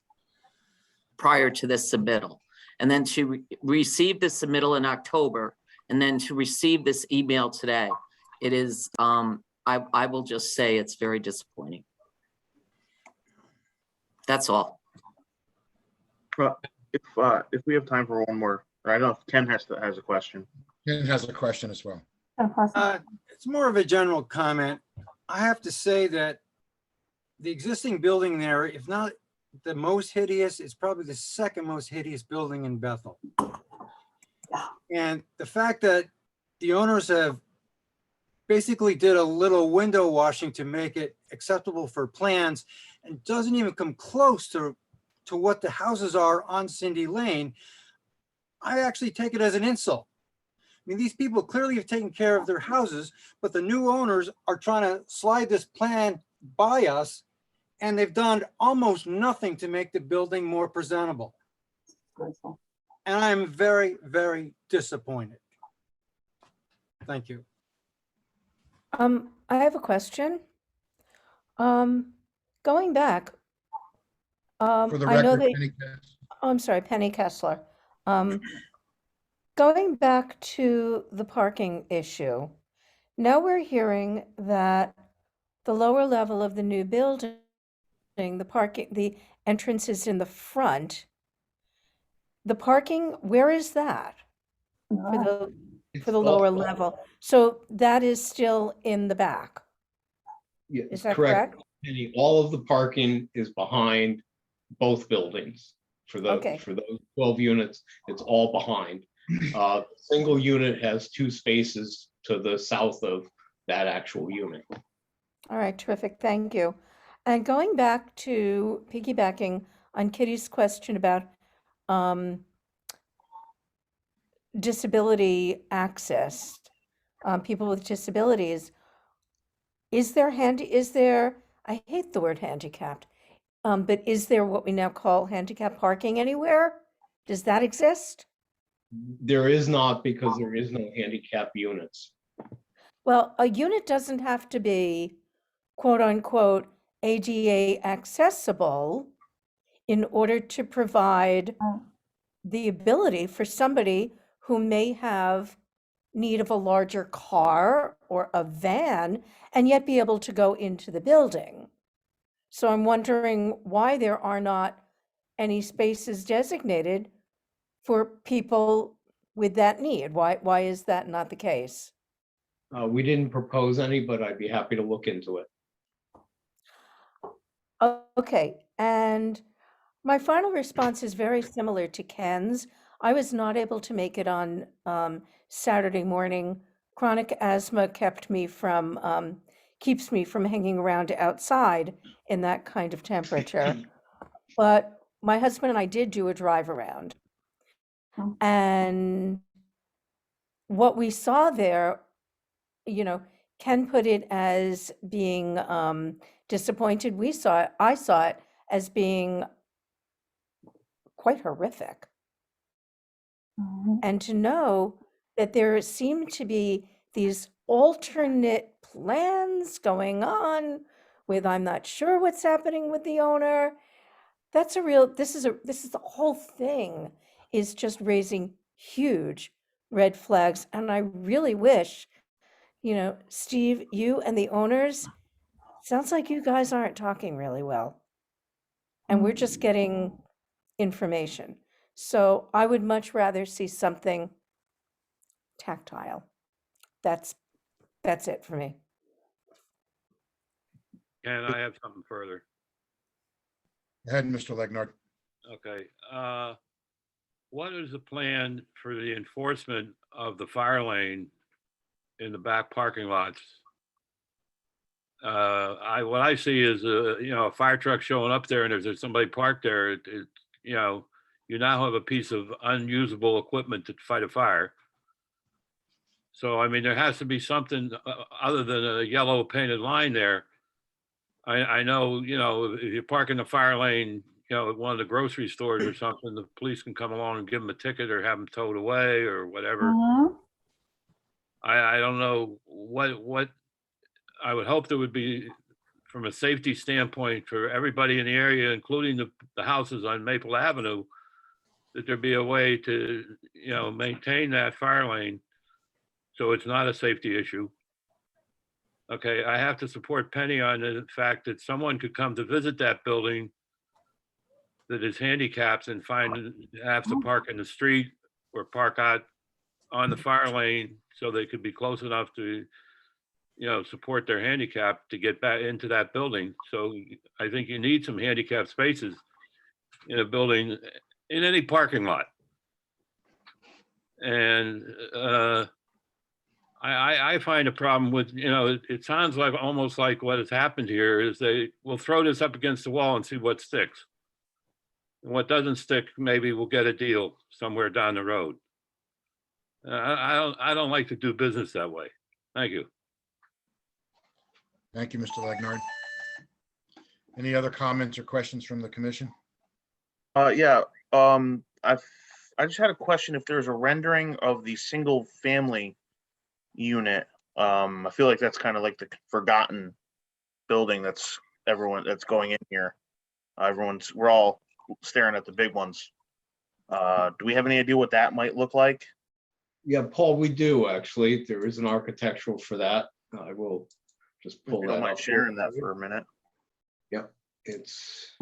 Speaker 3: prior to this submittal. And then to receive the submittal in October, and then to receive this email today, it is, I will just say it's very disappointing. That's all.
Speaker 13: If we have time for one more, or I don't know if Ken has a question.
Speaker 1: Ken has a question as well.
Speaker 11: It's more of a general comment. I have to say that the existing building there, if not the most hideous, it's probably the second most hideous building in Bethel. And the fact that the owners have basically did a little window washing to make it acceptable for plans and doesn't even come close to what the houses are on Cindy Lane, I actually take it as an insult. I mean, these people clearly have taken care of their houses, but the new owners are trying to slide this plan by us, and they've done almost nothing to make the building more presentable. And I'm very, very disappointed. Thank you.
Speaker 5: I have a question. Going back,
Speaker 1: For the
Speaker 5: I know
Speaker 1: record,
Speaker 5: that,
Speaker 1: Penny Kess.
Speaker 5: oh, I'm sorry, Penny Kessler. Going back to the parking issue, now we're hearing that the lower level of the new building, the entrance is in the front. The parking, where is that? For the lower level. So that is still in the back.
Speaker 14: Yeah,
Speaker 5: Is that correct?
Speaker 14: Penny, all of the parking is behind both buildings. For
Speaker 5: Okay.
Speaker 14: for those 12 units, it's all behind. Single unit has 2 spaces to the south of that actual unit.
Speaker 5: All right, terrific, thank you. And going back to piggybacking on Kitty's question about disability access, people with disabilities, is there, I hate the word handicapped, but is there what we now call handicap parking anywhere? Does that exist?
Speaker 14: There is not, because there is no handicap units.
Speaker 5: Well, a unit doesn't have to be quote unquote ADA accessible in order to provide the ability for somebody who may have need of a larger car or a van and yet be able to go into the building. So I'm wondering why there are not any spaces designated for people with that need. Why is that not the case?
Speaker 14: We didn't propose any, but I'd be happy to look into it.
Speaker 5: Okay, and my final response is very similar to Ken's. I was not able to make it on Saturday morning. Chronic asthma keeps me from hanging around outside in that kind of temperature. But my husband and I did do a drive around. And what we saw there, Ken put it as being disappointed. I saw it as being quite horrific. And to know that there seem to be these alternate plans going on with, I'm not sure what's happening with the owner. This is the whole thing is just raising huge red flags. And I really wish, Steve, you and the owners, sounds like you guys aren't talking really well. And we're just getting information. So I would much rather see something tactile. That's it for me.
Speaker 12: And I have something further.
Speaker 1: Go ahead, Mr. Legnard.
Speaker 12: Okay. What is the plan for the enforcement of the fire lane in the back parking lots? What I see is, a fire truck showing up there, and if there's somebody parked there, you now have a piece of unusable equipment to fight a fire. So, I mean, there has to be something other than a yellow painted line there. I know, if you park in the fire lane, at one of the grocery stores or something, the police can come along and give them a ticket or have them towed away or whatever. I don't know what I would hope there would be, from a safety standpoint, for everybody in the area, including the houses on Maple Avenue, that there be a way to, maintain that fire lane so it's not a safety issue. Okay, I have to support Penny on the fact that someone could come to visit that building that is handicapped and have to park in the street or park out on the fire lane so they could be close enough to, support their handicap to get back into that building. So I think you need some handicap spaces in a building, in any parking lot. And I find a problem with, it sounds like almost like what has happened here is they will throw this up against the wall and see what sticks. And what doesn't stick, maybe we'll get a deal somewhere down the road. I don't like to do business that way. Thank you.
Speaker 1: Thank you, Mr. Legnard. Any other comments or questions from the commission?
Speaker 13: Yeah, I just had a question. If there's a rendering of the single family unit, I feel like that's kind of like the forgotten building that's going in here. We're all staring at the big ones. Do we have any idea what that might look like?
Speaker 14: Yeah, Paul, we do actually. There is an architectural for that. I will just pull that up.
Speaker 13: Mind sharing that for a minute?
Speaker 14: Yep, it's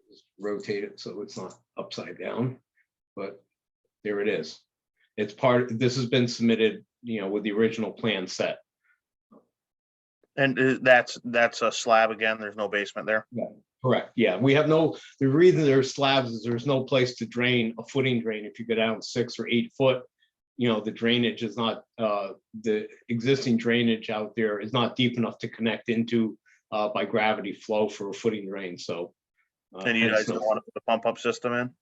Speaker 14: just rotate it so it's not upside down, but there it is. It's this has been submitted, with the original plan set.
Speaker 13: And that's a slab again. There's no basement there.
Speaker 14: Yeah, correct. Yeah, we have the reason there's slabs is there's no place to drain a footing drain. If you go down 6 or 8 foot, the drainage is not, the existing drainage out there is not deep enough to connect into by gravity flow for a footing drain. So.
Speaker 13: And you guys don't want to put the pump up system in?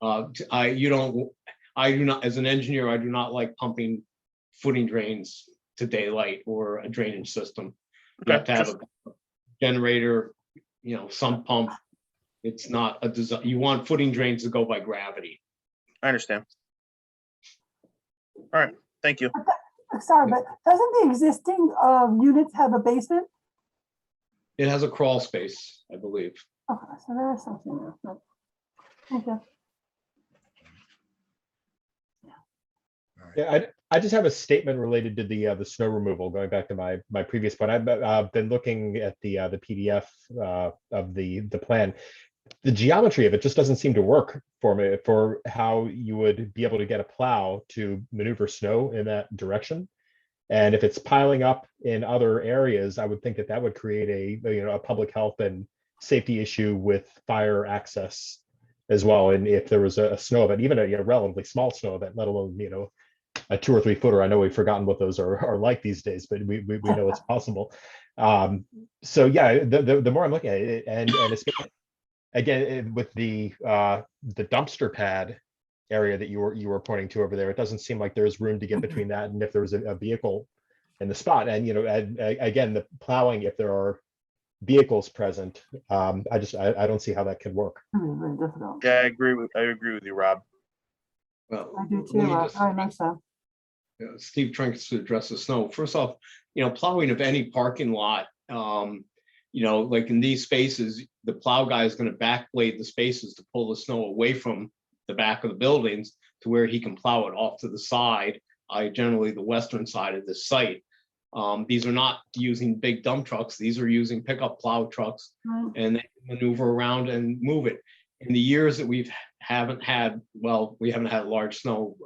Speaker 14: I do not, as an engineer, I do not like pumping footing drains to daylight or a drainage system. You have to have a generator, sump pump. It's not a design. You want footing drains to go by gravity.
Speaker 13: I understand. All right, thank you.
Speaker 8: Sorry, but doesn't the existing units have a basement?
Speaker 14: It has a crawl space, I believe.
Speaker 8: Okay, so there is something there. But, thank you.
Speaker 21: Yeah, I just have a statement related to the snow removal, going back to my previous point. I've been looking at the PDF of the plan. The geometry of it just doesn't seem to work for me for how you would be able to get a plow to maneuver snow in that direction. And if it's piling up in other areas, I would think that would create a public health and safety issue with fire access as well. And if there was a snow event, even a relatively small snow event, let alone a 2 or 3 footer. I know we've forgotten what those are like these days, but we know it's possible. So yeah, the more I'm looking at it, and especially, again, with the dumpster pad area that you were pointing to over there, it doesn't seem like there's room to get between that and if there was a vehicle in the spot. And again, the plowing, if there are vehicles present, I don't see how that could work.
Speaker 8: Very difficult.
Speaker 13: Yeah, I agree with you, Rob.
Speaker 14: Well,
Speaker 8: I do too. Very much so.
Speaker 14: Steve Trinkus to address the snow. First off, plowing of any parking lot, like in these spaces, the plow guy is going to backblade the spaces to pull the snow away from the back of the buildings to where he can plow it off to the side, generally the western side of the site. These are not using big dump trucks. These are using pickup plow trucks, and they maneuver around and move it. In the years that we haven't had large snow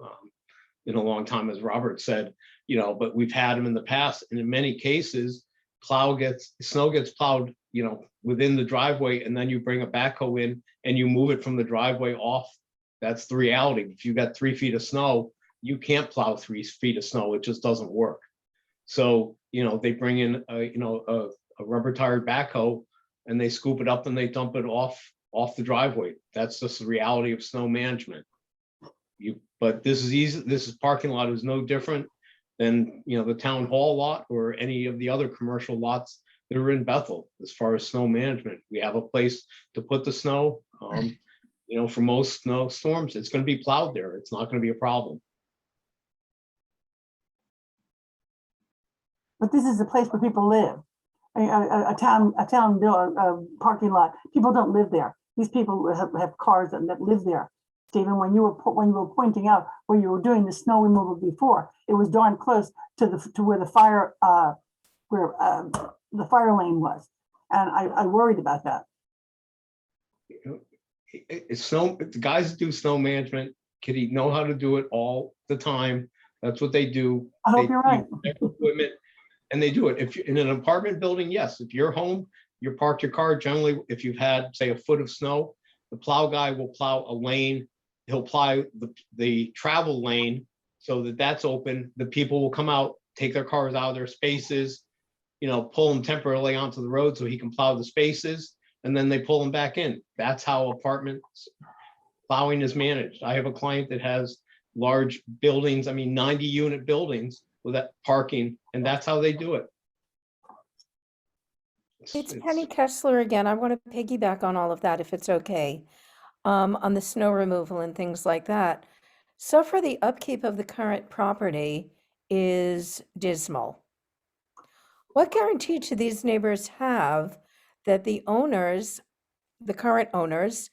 Speaker 14: in a long time, as Robert said, you know, but we've had them in the past. And in many cases, snow gets plowed, you know, within the driveway, and then you bring a backhoe in and you move it from the driveway off. That's the reality. If you've got 3 feet of snow, you can't plow 3 feet of snow. It just doesn't work. So, you know, they bring in a rubber tired backhoe and they scoop it up and they dump it off the driveway. That's just the reality of snow management. But this is easy. This parking lot is no different than, you know, the town hall lot or any of the other commercial lots that are in Bethel. As far as snow management, we have a place to put the snow. You know, for most snow storms, it's going to be plowed there. It's not going to be a problem.
Speaker 8: But this is a place where people live. A town parking lot. People don't live there. These people have cars that live there. Stephen, when you were pointing out where you were doing the snow removal before, it was darn close to where the fire lane was, and I worried about that.
Speaker 14: The guys that do snow management, Kitty, know how to do it all the time. That's what they do.
Speaker 8: I hope you're right.
Speaker 14: Equipment, and they do it. If you're in an apartment building, yes. If you're home, you park your car. Generally, if you've had, say, a foot of snow, the plow guy will plow a lane. He'll plow the travel lane so that that's open. The people will come out, take their cars out of their spaces, you know, pull them temporarily onto the road so he can plow the spaces, and then they pull them back in. That's how apartments plowing is managed. I have a client that has large buildings, 90-unit buildings with that parking, and that's how they do it.
Speaker 5: It's Penny Kessler again. I want to piggyback on all of that, if it's okay, on the snow removal and things like that. So far, the upkeep of the current property is dismal. What guarantee do these neighbors have that the owners, the current owners,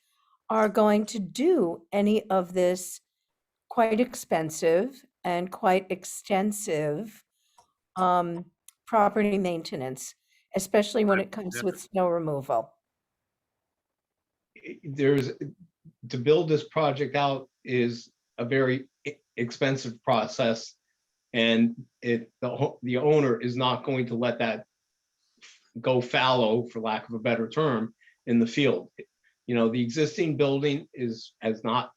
Speaker 5: are going to do any of this quite expensive and quite extensive property maintenance, especially when it comes with snow removal?
Speaker 14: To build this project out is a very expensive process, and the owner is not going to let that go fallow, for lack of a better term, in the field. You know, the existing building has not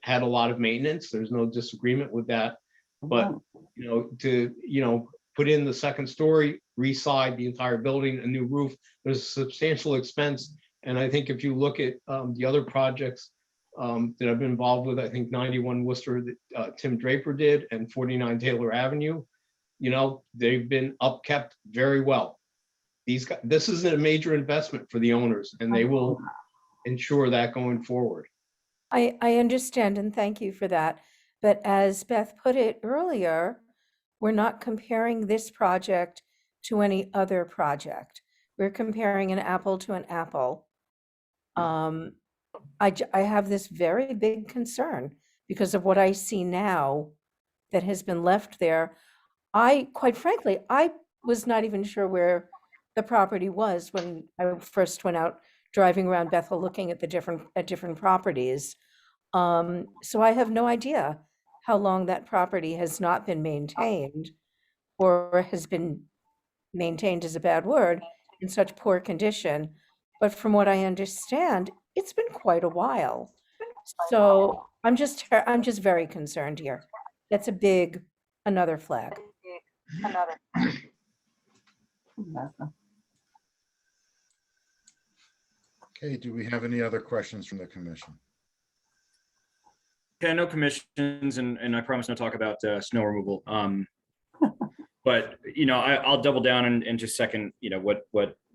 Speaker 14: had a lot of maintenance. There's no disagreement with that. But to put in the second story, re-side the entire building, a new roof, there's a substantial expense. And I think if you look at the other projects that I've been involved with, I think 91 Worcester that Tim Draper did, and 49 Taylor Avenue, you know, they've been upkept very well. This is a major investment for the owners, and they will ensure that going forward.
Speaker 5: I understand, and thank you for that. But as Beth put it earlier, we're not comparing this project to any other project. We're comparing an apple to an apple. I have this very big concern because of what I see now that has been left there. Quite frankly, I was not even sure where the property was when I first went out driving around Bethel looking at the different properties. So I have no idea how long that property has not been maintained, or has been maintained is a bad word, in such poor condition. But from what I understand, it's been quite a while. So I'm just very concerned here. That's another flag.
Speaker 1: Okay, do we have any other questions from the commission?
Speaker 7: Okay, no commissions, and I promise not to talk about snow removal. But I'll double down and just second what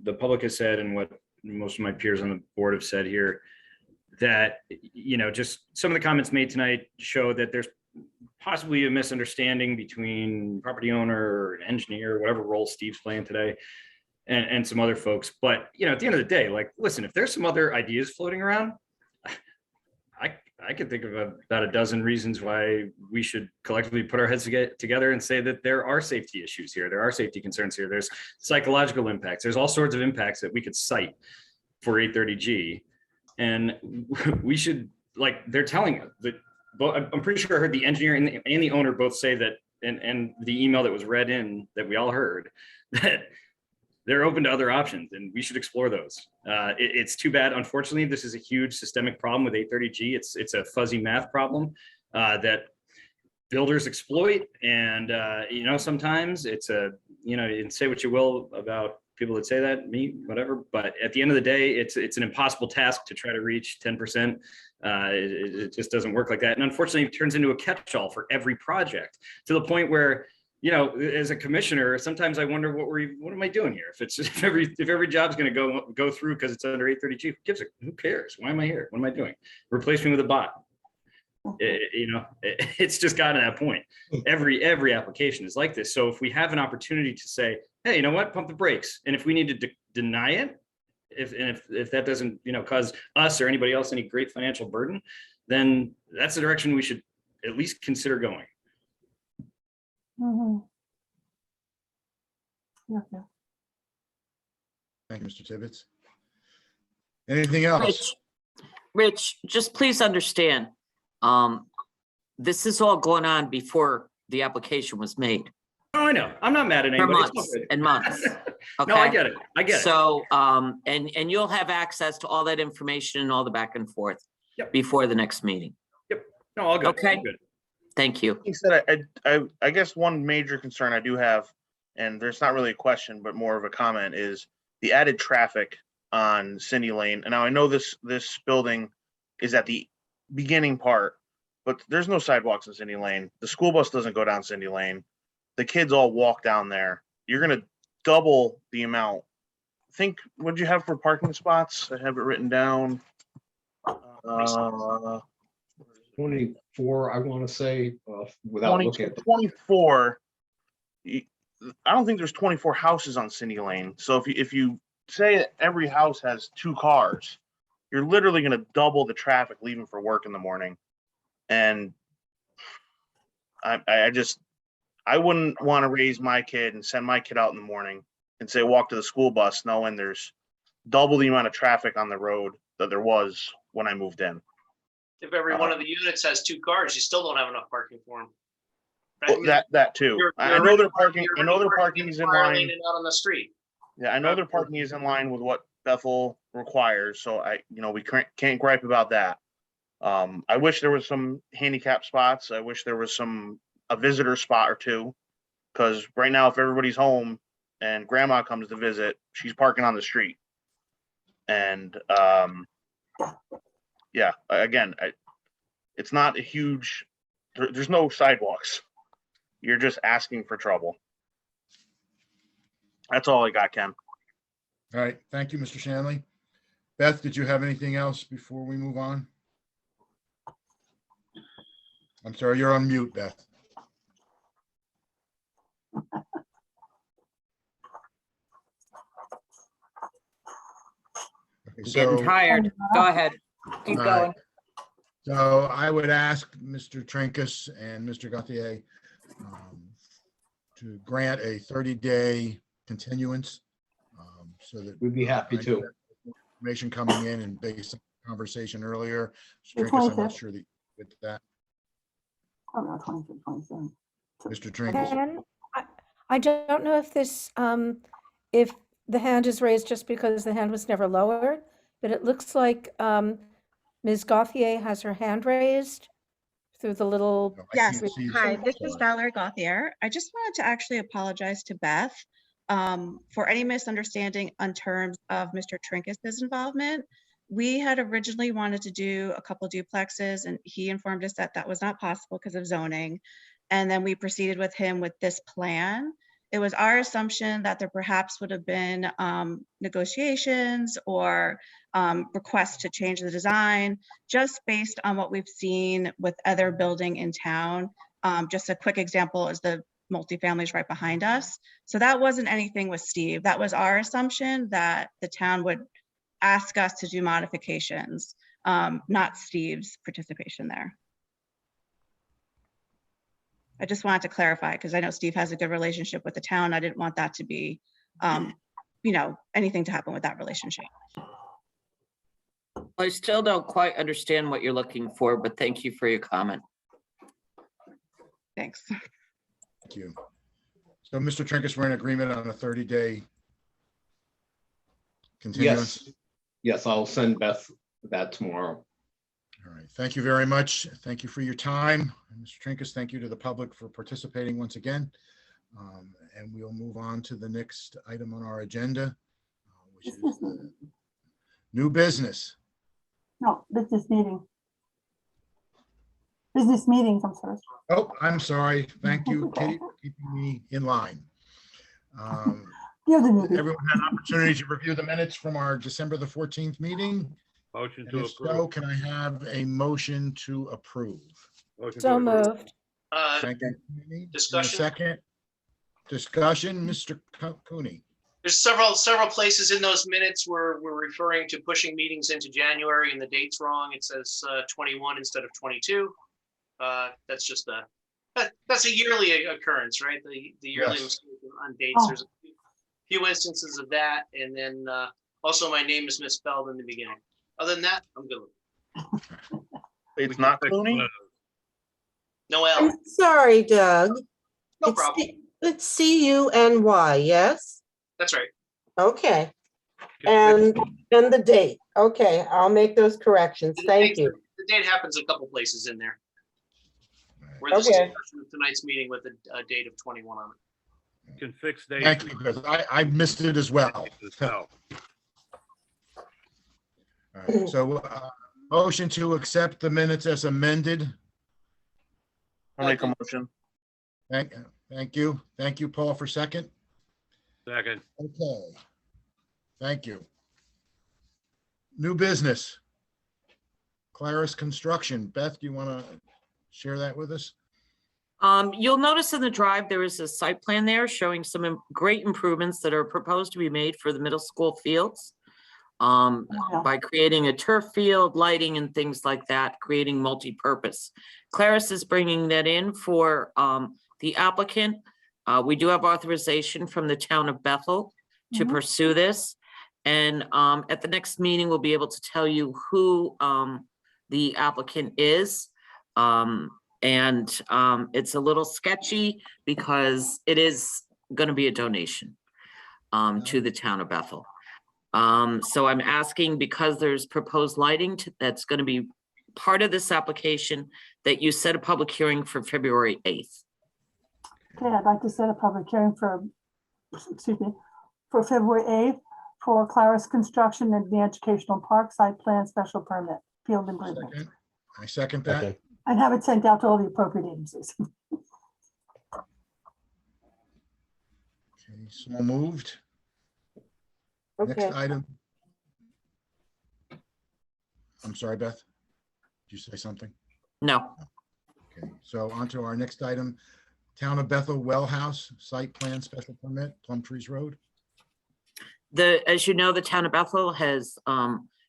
Speaker 7: the public has said and what most of my peers on the board have said here. That just some of the comments made tonight show that there's possibly a misunderstanding between property owner, engineer, whatever role Steve's playing today, and some other folks. But at the end of the day, listen, if there's some other ideas floating around, I could think of about a dozen reasons why we should collectively put our heads together and say that there are safety issues here. There are safety concerns here. There's psychological impacts. There's all sorts of impacts that we could cite for 830G. And we should, they're telling us that I'm pretty sure I heard the engineer and the owner both say that, and the email that was read in that we all heard, that they're open to other options and we should explore those. It's too bad. Unfortunately, this is a huge systemic problem with 830G. It's a fuzzy math problem that builders exploit. And, sometimes it's you say what you will about people that say that, me, whatever. But at the end of the day, it's an impossible task to try to reach 10%. It just doesn't work like that. And unfortunately, it turns into a catch-all for every project, to the point where, as a commissioner, sometimes I wonder what am I doing here? If every job's going to go through because it's under 830G, who cares? Why am I here? What am I doing? Replace me with a bot. It's just gotten to that point. Every application is like this. So if we have an opportunity to say, hey, you know what, pump the brakes, and if we need to deny it, if that doesn't cause us or anybody else any great financial burden, then that's the direction we should at least consider going.
Speaker 8: Mhm. Yeah.
Speaker 1: Thank you, Mr. Tibbetts. Anything else?
Speaker 3: Rich, just please understand, this is all going on before the application was made.
Speaker 7: Oh, I know. I'm not mad at
Speaker 3: For
Speaker 7: anybody. It's
Speaker 3: months
Speaker 7: all good.
Speaker 3: and months.
Speaker 7: No, I
Speaker 3: Okay?
Speaker 7: get it.
Speaker 3: So, and you'll have access to all that information and all the back and forth before the next meeting.
Speaker 7: No, all good.
Speaker 3: Okay.
Speaker 7: All good.
Speaker 3: Thank you.
Speaker 13: He said, I guess one major concern I do have, and there's not really a question, but more of a comment, is the added traffic on Cindy Lane. And now I know this building is at the beginning part, but there's no sidewalks in Cindy Lane. The school bus doesn't go down Cindy Lane. The kids all walk down there. You're going to double the amount. Think, what'd you have for parking spots? I have it written down.
Speaker 14: 24, I want to say, without looking at the
Speaker 13: 24. I don't think there's 24 houses on Cindy Lane. So if you say that every house has 2 cars, you're literally going to double the traffic leaving for work in the morning. And I wouldn't want to raise my kid and send my kid out in the morning and say walk to the school bus knowing there's double the amount of traffic on the road that there was when I moved in.
Speaker 9: If every one of the units has 2 cars, you still don't have enough parking for them.
Speaker 13: Well, that too. I know their parking. I know their parking is in line.
Speaker 9: Out on the street.
Speaker 13: Yeah, I know their parking is in line with what Bethel requires. So we can't gripe about that. I wish there was some handicap spots. I wish there was a visitor spot or 2, because right now, if everybody's home and grandma comes to visit, she's parking on the street. And yeah, again, it's not a huge. There's no sidewalks. You're just asking for trouble. That's all I got, Ken.
Speaker 1: All right. Thank you, Mr. Shanley. Beth, did you have anything else before we move on? I'm sorry, you're on mute, Beth. Okay,
Speaker 3: Getting tired. Go ahead. Keep
Speaker 1: All right.
Speaker 3: going.
Speaker 1: So I would ask Mr. Trinkus and Mr. Gauthier to grant a 30-day continuance so that
Speaker 14: we'd be happy to.
Speaker 1: Information coming in and based on the conversation earlier. Mr.
Speaker 8: The
Speaker 1: Trinkus, I'm not
Speaker 8: 25th.
Speaker 1: sure that with that.
Speaker 8: Oh, no, 25th, 27th.
Speaker 1: Mr. Trinkus.
Speaker 5: And I don't know if this, if the hand is raised just because the hand was never lowered, but it looks like Ms. Gauthier has her hand raised through the little.
Speaker 1: Yes.
Speaker 6: Hi, this is Valerie Gauthier. I just wanted to actually apologize to Beth for any misunderstanding on terms of Mr. Trinkus's involvement. We had originally wanted to do a couple duplexes, and he informed us that that was not possible because of zoning. And then we proceeded with him with this plan. It was our assumption that there perhaps would have been negotiations or requests to change the design, just based on what we've seen with other building in town. Just a quick example is the multifamilies right behind us. So that wasn't anything with Steve. That was our assumption that the town would ask us to do modifications, not Steve's participation there. I just wanted to clarify because I know Steve has a good relationship with the town. I didn't want that to be, anything to happen with that relationship.
Speaker 3: I still don't quite understand what you're looking for, but thank you for your comment.
Speaker 6: Thanks.
Speaker 1: Thank you. So, Mr. Trinkus, we're in agreement on a 30-day continuance?
Speaker 14: Yes, yes, I'll send Beth that tomorrow.
Speaker 1: All right, thank you very much. Thank you for your time. And Mr. Trinkus, thank you to the public for participating once again. And we'll move on to the next item on our agenda, which is new business.
Speaker 8: No, business meeting. Business meetings, I'm sorry.
Speaker 1: Oh, I'm sorry. Thank you, Katie, for keeping me in line.
Speaker 8: You're the newbie.
Speaker 1: Everyone had an opportunity to review the minutes from our December the 14th meeting.
Speaker 12: Motion
Speaker 1: And
Speaker 12: to
Speaker 1: if so,
Speaker 12: approve.
Speaker 1: can I have a motion to approve?
Speaker 12: Motion to
Speaker 5: So
Speaker 12: approve.
Speaker 5: moved.
Speaker 1: Thank you. Amy. And a
Speaker 9: Discussion?
Speaker 1: second. Discussion, Mr. Cooney.
Speaker 9: There's several places in those minutes where we're referring to pushing meetings into January and the date's wrong. It says 21 instead of 22. That's just that's a yearly occurrence, right? The yearly
Speaker 1: Yes.
Speaker 9: mistake on dates.
Speaker 8: Oh.
Speaker 9: There's a few instances of that. And then also my name is misspelled in the beginning. Other than that, I'm good with it.
Speaker 13: It's not Clooney?
Speaker 9: Noel,
Speaker 18: I'm sorry, Doug.
Speaker 9: no
Speaker 18: It's
Speaker 9: problem.
Speaker 18: It's C-U-N-Y, yes?
Speaker 9: That's right.
Speaker 18: Okay. And the date. Okay, I'll make those corrections. Thank you.
Speaker 9: The date happens a couple places in there. Where this
Speaker 18: Okay.
Speaker 9: is tonight's meeting with a date of 21 on it.
Speaker 12: Can fix dates.
Speaker 1: Thank you, because I missed it as well.
Speaker 12: Well,
Speaker 1: All right, so motion to accept the minutes as amended.
Speaker 13: I'll make a motion.
Speaker 1: Thank you. Thank you, Paul, for second.
Speaker 12: Second.
Speaker 1: Okay. Thank you. New business. Claris Construction. Beth, do you want to share that with us?
Speaker 3: You'll notice in the drive, there is a site plan there showing some great improvements that are proposed to be made for the middle school fields. By creating a turf field, lighting and things like that, creating multi-purpose. Claris is bringing that in for the applicant. We do have authorization from the town of Bethel to pursue this. And at the next meeting, we'll be able to tell you who the applicant is. It's a little sketchy because it is going to be a donation to the town of Bethel. So I'm asking, because there's proposed lighting that's going to be part of this application, that you set a public hearing for February 8th.
Speaker 8: Okay, I'd like to set a public hearing for, excuse me, for February 8th for Claris Construction and the Educational Park Site Plan Special Permit, Field Improvement.
Speaker 1: Second. I second that.
Speaker 21: Second.
Speaker 8: And have it sent out to all the appropriate agencies.
Speaker 1: Okay, so moved. Next
Speaker 18: Okay.
Speaker 1: item. I'm sorry, Beth. Did you say something?
Speaker 3: No.
Speaker 1: Okay, so on to our next item. Town of Bethel Well House Site Plan Special Permit, Plum Trees Road.
Speaker 3: As you know, the town of Bethel has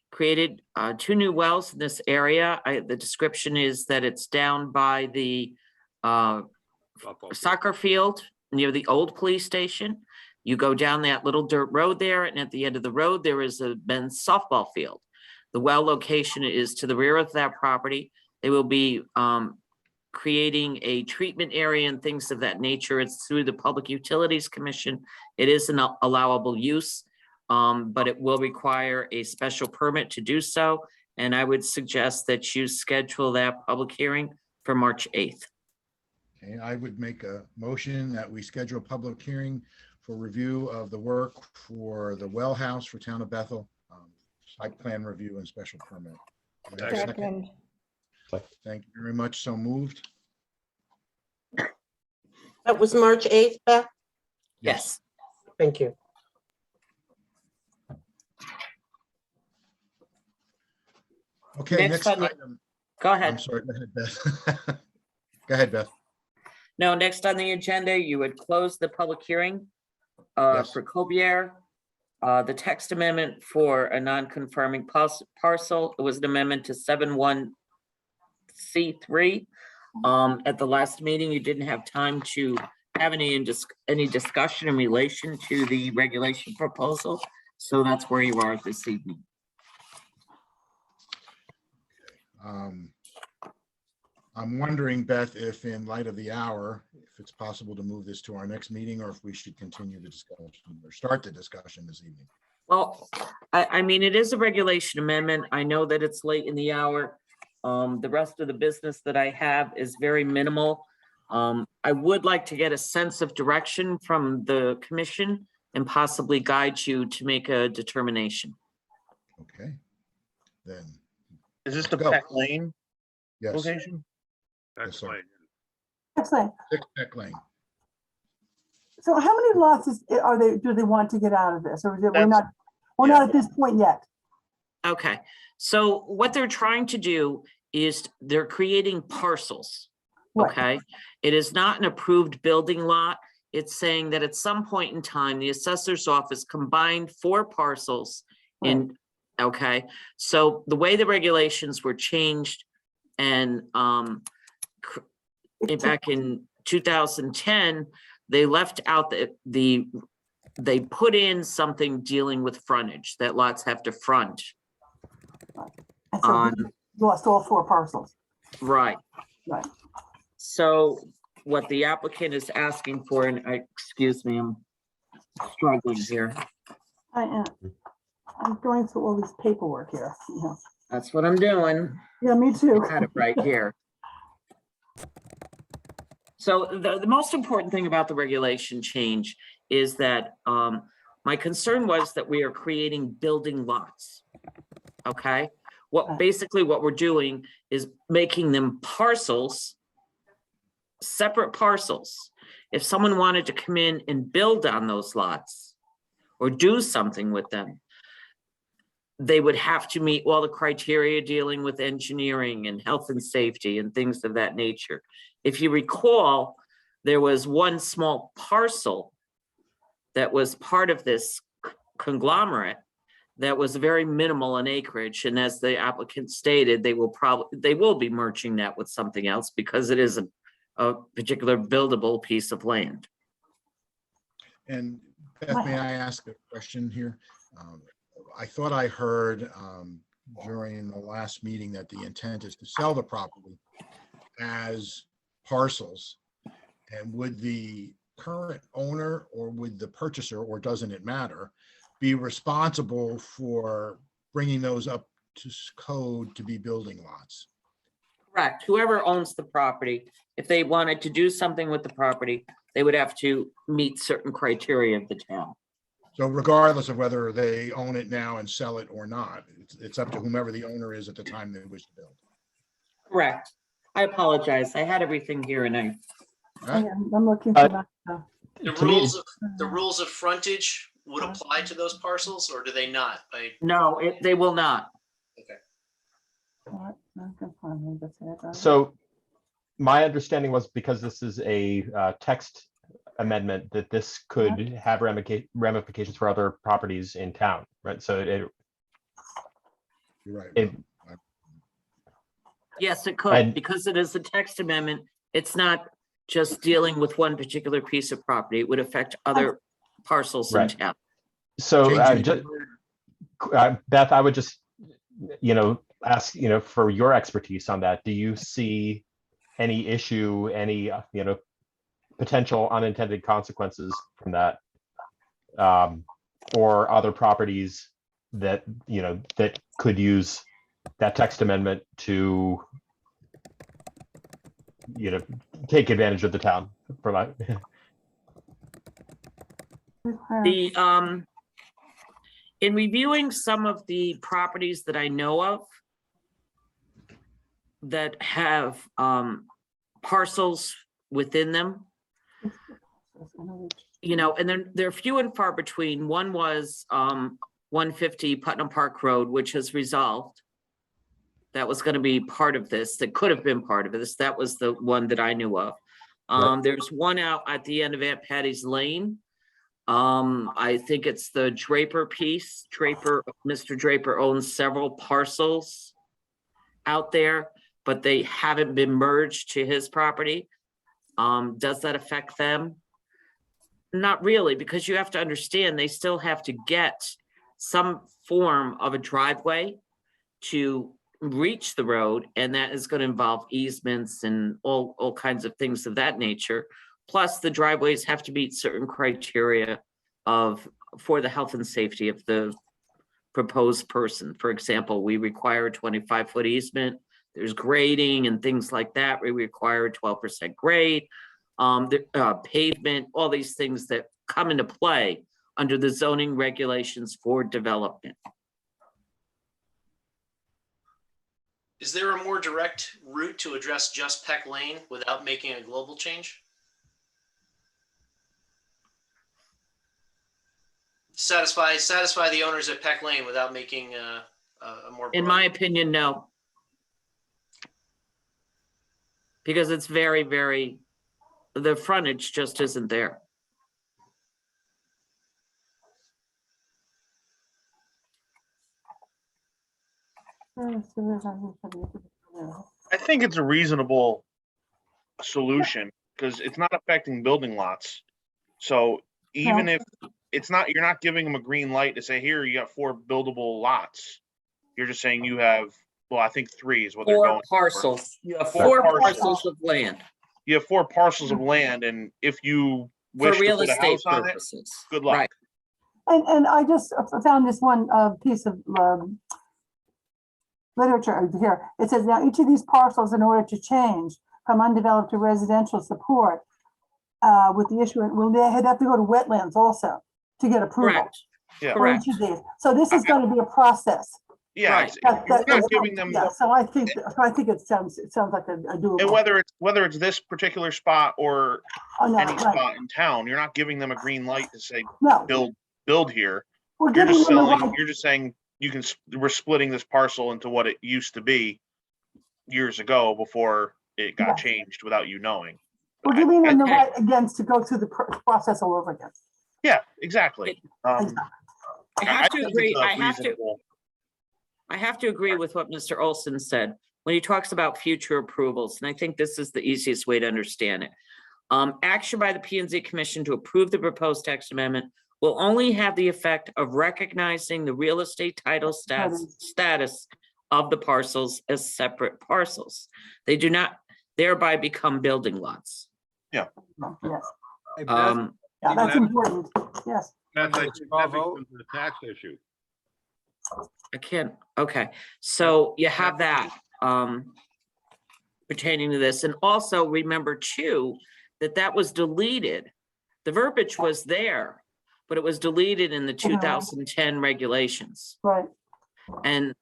Speaker 3: created 2 new wells in this area. The description is that it's down by the soccer field near the old police station. You go down that little dirt road there, and at the end of the road, there is a men's softball field. The well location is to the rear of that property. They will be creating a treatment area and things of that nature. It's through the Public Utilities Commission. It is an allowable use, but it will require a special permit to do so. And I would suggest that you schedule that public hearing for March 8th.
Speaker 1: Okay, I would make a motion that we schedule a public hearing for review of the work for the well house for Town of Bethel, site plan review and special permit. Do I have a second? Thank you very much. So moved.
Speaker 18: That was March 8th, Beth?
Speaker 3: Yes.
Speaker 18: Thank you.
Speaker 1: Okay,
Speaker 3: Next
Speaker 1: next
Speaker 3: on the-
Speaker 1: item.
Speaker 3: Go
Speaker 1: I'm
Speaker 3: ahead.
Speaker 1: sorry, go ahead, Beth. Go ahead, Beth.
Speaker 3: No, next on the agenda, you would close the public hearing for Cobier. The text amendment for a non-conforming parcel, it was an amendment to 71C3. At the last meeting, you didn't have time to have any discussion in relation to the regulation proposal. So that's where you are this evening.
Speaker 1: I'm wondering, Beth, if in light of the hour, if it's possible to move this to our next meeting, or if we should continue the discussion or start the discussion this evening.
Speaker 3: Well, I mean, it is a regulation amendment. I know that it's late in the hour. The rest of the business that I have is very minimal. I would like to get a sense of direction from the commission and possibly guide you to make a determination.
Speaker 1: Okay, then.
Speaker 13: Is this
Speaker 1: let's
Speaker 13: the
Speaker 1: go.
Speaker 13: Peck Lane
Speaker 1: Yes.
Speaker 13: location?
Speaker 1: Yes, sir.
Speaker 8: Excellent.
Speaker 1: 6 Peck Lane.
Speaker 8: So how many lots do they want to get out of this? Or is it, we're
Speaker 13: That's-
Speaker 8: not at this point yet?
Speaker 3: Okay, so what they're trying to do is they're creating parcels.
Speaker 8: Right.
Speaker 3: Okay, it is not an approved building lot. It's saying that at some point in time, the assessor's office combined 4 parcels in, okay? So the way the regulations were changed and back in 2010, they left out they put in something dealing with frontage, that lots have to front.
Speaker 8: And so we lost all 4 parcels.
Speaker 3: Right.
Speaker 8: Right.
Speaker 3: So what the applicant is asking for, and excuse me, I'm struggling here.
Speaker 8: I am. I'm going through all this paperwork here. Yeah.
Speaker 3: That's what I'm doing.
Speaker 8: Yeah, me too.
Speaker 3: I had it right here. So the most important thing about the regulation change is that my concern was that we are creating building lots. Okay, basically what we're doing is making them parcels, separate parcels. If someone wanted to come in and build on those lots or do something with them, they would have to meet all the criteria dealing with engineering and health and safety and things of that nature. If you recall, there was one small parcel that was part of this conglomerate that was very minimal in acreage. And as the applicant stated, they will be merging that with something else because it is a particular buildable piece of land.
Speaker 1: And Beth, may I ask a question here? I thought I heard during the last meeting that the intent is to sell the property as parcels. And would the current owner or would the purchaser, or doesn't it matter, be responsible for bringing those up to code to be building lots?
Speaker 3: Correct. Whoever owns the property, if they wanted to do something with the property, they would have to meet certain criteria of the town.
Speaker 1: So regardless of whether they own it now and sell it or not, it's up to whomever the owner is at the time they wish to build.
Speaker 3: Correct. I apologize. I had everything here and
Speaker 8: I'm looking for that.
Speaker 9: The rules of frontage would apply to those parcels, or do they not?
Speaker 3: No, they will not.
Speaker 9: Okay.
Speaker 21: So my understanding was because this is a text amendment that this could have ramifications for other properties in town, right? So
Speaker 1: You're right.
Speaker 3: Yes, it could, because it is a text amendment. It's not just dealing with one particular piece of property. It would affect other parcels in town.
Speaker 21: So Beth, I would just, ask, for your expertise on that. Do you see any issue, any, potential unintended consequences from that, or other properties that, that could use that text amendment to, take advantage of the town for that?
Speaker 3: In reviewing some of the properties that I know of that have parcels within them, and then they're few and far between. One was 150 Putnam Park Road, which has resolved. That was going to be part of this. That could have been part of this. That was the one that I knew of. There's one out at the end of Aunt Patty's Lane. I think it's the Draper piece. Mr. Draper owns several parcels out there, but they haven't been merged to his property. Does that affect them? Not really, because you have to understand they still have to get some form of a driveway to reach the road, and that is going to involve easements and all kinds of things of that nature. Plus, the driveways have to meet certain criteria for the health and safety of the proposed person. For example, we require a 25-foot easement. There's grading and things like that. We require a 12% grade, pavement, all these things that come into play under the zoning regulations for development.
Speaker 9: Is there a more direct route to address just Peck Lane without making a global change? Satisfy the owners at Peck Lane without making a more.
Speaker 3: In my opinion, no. Because it's very, very, the frontage just isn't there.
Speaker 13: I think it's a reasonable solution because it's not affecting building lots. So even if it's not, you're not giving them a green light to say, here, you got 4 buildable lots. You're just saying you have, well, I think 3 is what they're going
Speaker 3: for. 4 parcels. You have
Speaker 13: 4
Speaker 3: parcels of land.
Speaker 13: You have 4 parcels of land, and if you wish
Speaker 3: For real
Speaker 13: to put a
Speaker 3: estate
Speaker 13: house on it,
Speaker 3: purposes.
Speaker 13: good luck.
Speaker 3: Right.
Speaker 8: And I just found this one piece of literature here. It says, now each of these parcels, in order to change from undeveloped to residential support with the issue, they have to go to wetlands also to get approval.
Speaker 3: Correct.
Speaker 13: Yeah.
Speaker 8: For each of these. So this is going to be a process.
Speaker 13: Yeah,
Speaker 3: Right.
Speaker 13: you're not giving them.
Speaker 8: Yeah, so I think it sounds like a doable.
Speaker 13: And whether it's this particular spot or any spot in town, you're not giving them a green light to say build here. You're just saying we're splitting this parcel into what it used to be years ago before it got changed without you knowing.
Speaker 8: We're giving them the right again to go through the process all over again.
Speaker 13: Yeah, exactly.
Speaker 3: I have to
Speaker 13: think
Speaker 3: agree.
Speaker 13: it's
Speaker 3: I have to agree with what Mr. Olson said when he talks about future approvals, and I think this is the easiest way to understand it. Action by the P&Z Commission to approve the proposed text amendment will only have the effect of recognizing the real estate title status of the parcels as separate parcels. They do not thereby become building lots.
Speaker 13: Yeah.
Speaker 8: Yes.
Speaker 11: Yeah,
Speaker 8: that's important. Yes.
Speaker 12: That's a tax issue.
Speaker 3: I can't, okay, so you have that pertaining to this, and also remember too, that was deleted. The verbiage was there, but it was deleted in the 2010 regulations.
Speaker 8: Right.
Speaker 3: And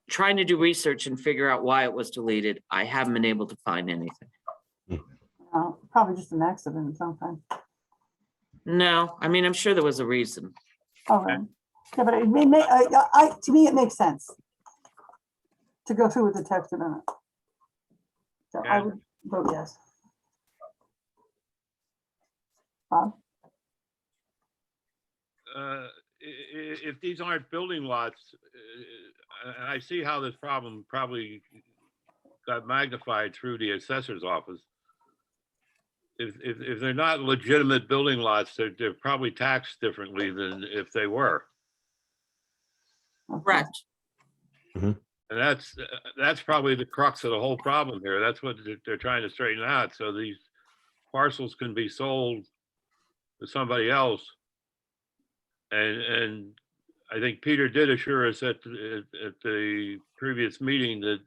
Speaker 3: trying to do research and figure out why it was deleted, I haven't been able to find anything.
Speaker 8: Probably just an accident sometime.
Speaker 3: No, I mean, I'm sure there was a reason.
Speaker 8: Okay. Yeah, but to me, it makes sense to go through with the text amendment. So I would vote yes. Bob?
Speaker 12: If these aren't building lots, I see how this problem probably got magnified through the assessor's office. If they're not legitimate building lots, they're probably taxed differently than if they were.
Speaker 3: Correct.
Speaker 12: And that's probably the crux of the whole problem here. That's what they're trying to straighten out. So these parcels can be sold to somebody else. And I think Peter did assure us at the previous meeting that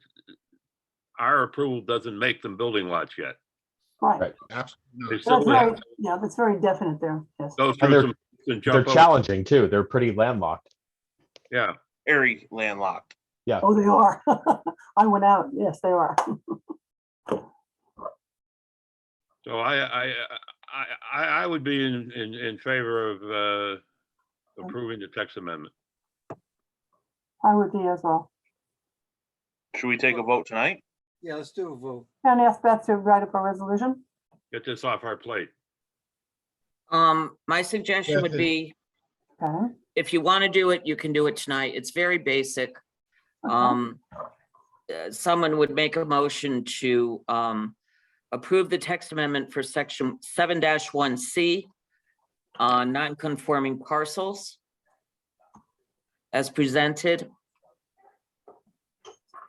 Speaker 12: our approval doesn't make them building lots yet.
Speaker 8: Right.
Speaker 1: Absolutely.
Speaker 8: That's very definite there. Yes.
Speaker 21: They're challenging too. They're pretty landlocked.
Speaker 12: Yeah.
Speaker 13: Very landlocked.
Speaker 21: Yeah.
Speaker 8: Oh, they are. I went out. Yes, they are.
Speaker 12: So I would be in favor of approving the text amendment.
Speaker 8: I would be as well.
Speaker 13: Should we take a vote tonight?
Speaker 11: Yeah, let's do a vote.
Speaker 8: Can I ask Beth to write up a resolution?
Speaker 12: Get this off our plate.
Speaker 3: My suggestion would be, if you want to do it, you can do it tonight. It's very basic. Someone would make a motion to approve the text amendment for section 7-1C, non-conforming parcels as presented.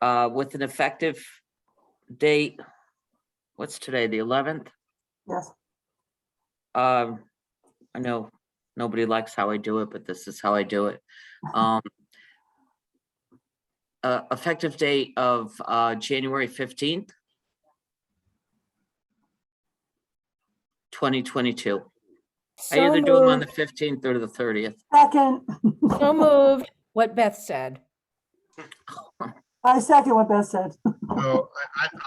Speaker 3: with an effective date, what's today, the 11th?
Speaker 8: Yes.
Speaker 3: I know nobody likes how I do it, but this is how I do it. Effective date of January 15th, 2022. I
Speaker 5: So
Speaker 3: either do them on the
Speaker 5: moved.
Speaker 3: 15th or the 30th.
Speaker 8: Second.
Speaker 5: So moved, what Beth said.
Speaker 8: I second what Beth said.
Speaker 1: So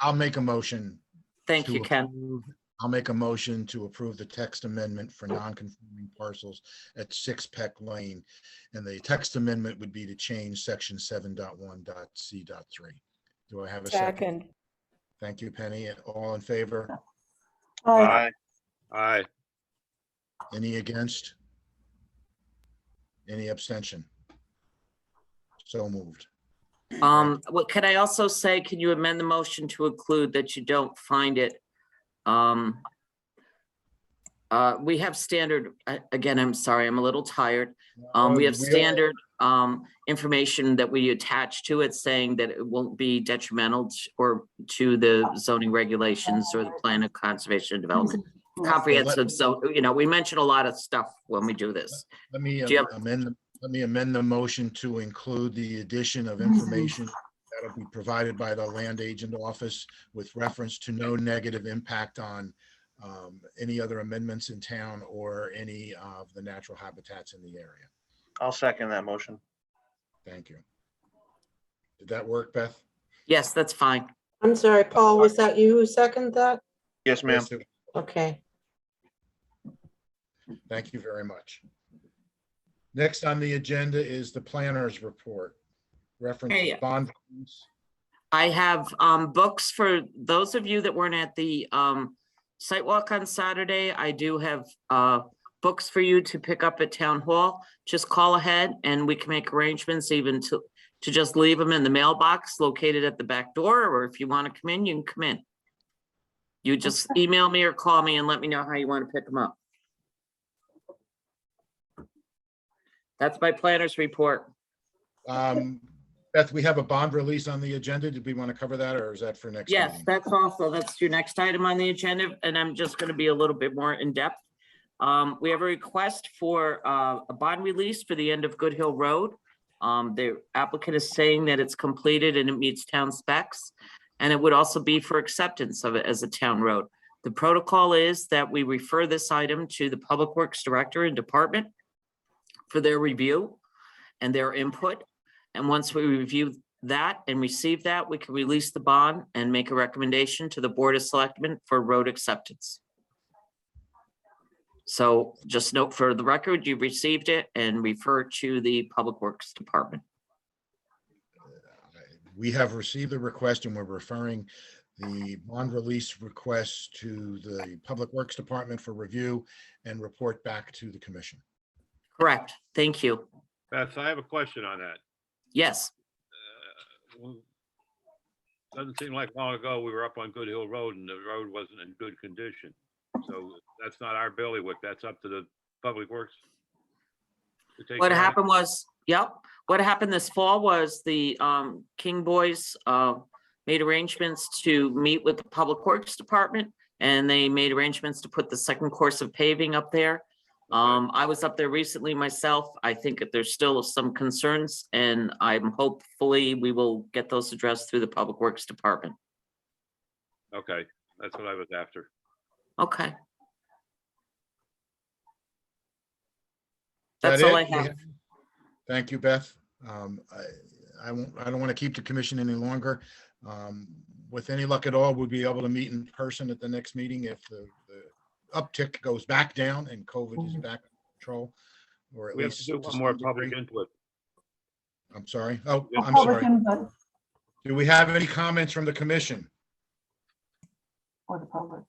Speaker 1: I'll make a motion.
Speaker 3: Thank
Speaker 1: to
Speaker 3: you, Ken.
Speaker 1: approve- I'll make a motion to approve the text amendment for non-conforming parcels at 6 Peck Lane. And the text amendment would be to change section 7.1.c.3. Do I have a second?
Speaker 5: Second.
Speaker 1: Thank you, Penny. All in favor?
Speaker 8: Aye.
Speaker 12: Aye.
Speaker 1: Any against? Any abstention? So moved.
Speaker 3: What can I also say, can you amend the motion to include that you don't find it? We have standard, again, I'm sorry, I'm a little tired. We have standard information that we attach to it saying that it won't be detrimental to the zoning regulations or the plan of conservation and development. Comprehensive, so, you know, we mention a lot of stuff when we do this.
Speaker 1: Let me
Speaker 3: Do you have-
Speaker 1: amend the motion to include the addition of information that'll be provided by the land agent office with reference to no negative impact on any other amendments in town or any of the natural habitats in the area.
Speaker 13: I'll second that motion.
Speaker 1: Thank you. Did that work, Beth?
Speaker 3: Yes, that's fine.
Speaker 18: I'm sorry, Paul, was that you who seconded that?
Speaker 13: Yes, ma'am.
Speaker 1: Yes,
Speaker 18: Okay.
Speaker 1: thank you very much. Next on the agenda is the planner's report. Reference
Speaker 3: Hey.
Speaker 1: bond.
Speaker 3: I have books for those of you that weren't at the site walk on Saturday. I do have books for you to pick up at town hall. Just call ahead and we can make arrangements even to just leave them in the mailbox located at the back door, or if you want to come in, you can come in. You just email me or call me and let me know how you want to pick them up. That's my planner's report.
Speaker 1: Beth, we have a bond release on the agenda. Did we want to cover that, or is that for next
Speaker 3: Yes,
Speaker 1: meeting?
Speaker 3: that's your next item on the agenda, and I'm just going to be a little bit more in depth. We have a request for a bond release for the end of Good Hill Road. The applicant is saying that it's completed and it meets town specs, and it would also be for acceptance of it as a town road. The protocol is that we refer this item to the Public Works Director and Department for their review and their input. And once we review that and receive that, we can release the bond and make a recommendation to the Board of Selectmen for road acceptance. So just note for the record, you received it and refer to the Public Works Department.
Speaker 1: We have received the request and we're referring the bond release request to the Public Works Department for review and report back to the commission.
Speaker 3: Correct. Thank you.
Speaker 12: Beth, I have a question on that.
Speaker 3: Yes.
Speaker 12: Doesn't seem like long ago we were up on Good Hill Road and the road wasn't in good condition. So that's not our bailiwick. That's up to the Public Works to take
Speaker 3: What
Speaker 12: care of.
Speaker 3: happened was, what happened this fall was the King Boys made arrangements to meet with the Public Works Department, and they made arrangements to put the second course of paving up there. I was up there recently myself. I think that there's still some concerns, and I'm hopefully we will get those addressed through the Public Works Department.
Speaker 12: Okay, that's what I was after.
Speaker 3: Okay.
Speaker 1: That
Speaker 3: That's all I
Speaker 1: it?
Speaker 3: have.
Speaker 1: Thank you, Beth. I don't want to keep the commission any longer. With any luck at all, we'll be able to meet in person at the next meeting if the uptick goes back down and COVID is back in control, or at
Speaker 12: We have to
Speaker 1: least.
Speaker 12: do one more public input.
Speaker 1: I'm sorry. Oh, I'm
Speaker 8: Public
Speaker 1: sorry.
Speaker 8: input
Speaker 1: Do we have any comments from the commission?
Speaker 8: for the public.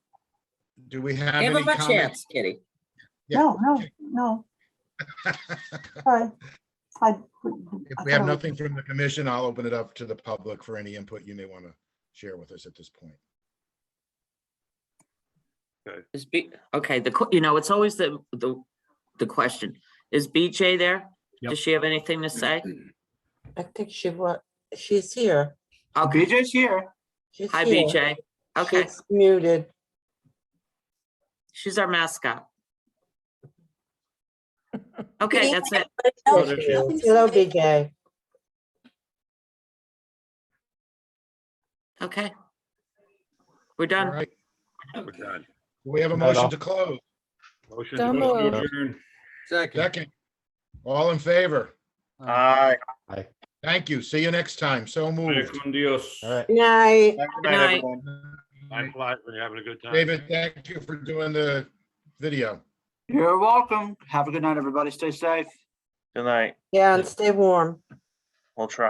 Speaker 1: Do we have
Speaker 3: Give
Speaker 1: any
Speaker 3: them a
Speaker 1: comments?
Speaker 3: chance, Kitty.
Speaker 1: Yeah.
Speaker 8: No. Sorry.
Speaker 1: If we have nothing from the commission, I'll open it up to the public for any input you may want to share with us at this point.
Speaker 3: Okay, it's always the question. Is BJ there?
Speaker 1: Yep.
Speaker 3: Does she have anything to say?
Speaker 18: I think she's here.
Speaker 3: Okay.
Speaker 4: BJ's here.
Speaker 18: She's
Speaker 3: Hi,
Speaker 18: here.
Speaker 3: BJ. Okay,
Speaker 18: She's muted.
Speaker 3: she's our mascot. Okay, that's it.
Speaker 18: Hello, BJ.
Speaker 3: Okay. We're
Speaker 1: All
Speaker 3: done.
Speaker 1: right.
Speaker 12: We're done.
Speaker 1: Do we have a
Speaker 21: Good night,
Speaker 1: motion
Speaker 21: all.
Speaker 1: to close?
Speaker 12: Motion
Speaker 5: So
Speaker 12: to
Speaker 5: moved.
Speaker 12: adjourn.
Speaker 11: Second.
Speaker 1: Second. All in favor?
Speaker 13: Aye.
Speaker 1: Thank you. See you next time. So moved.
Speaker 12: Con Dios.
Speaker 21: All right.
Speaker 18: Good night.
Speaker 3: Good night.
Speaker 12: Time flies when you're having a good time.
Speaker 1: David, thank you for doing the video.
Speaker 4: You're welcome. Have a good night, everybody. Stay safe.
Speaker 13: Good night.
Speaker 18: Yeah, and stay warm.
Speaker 13: We'll try.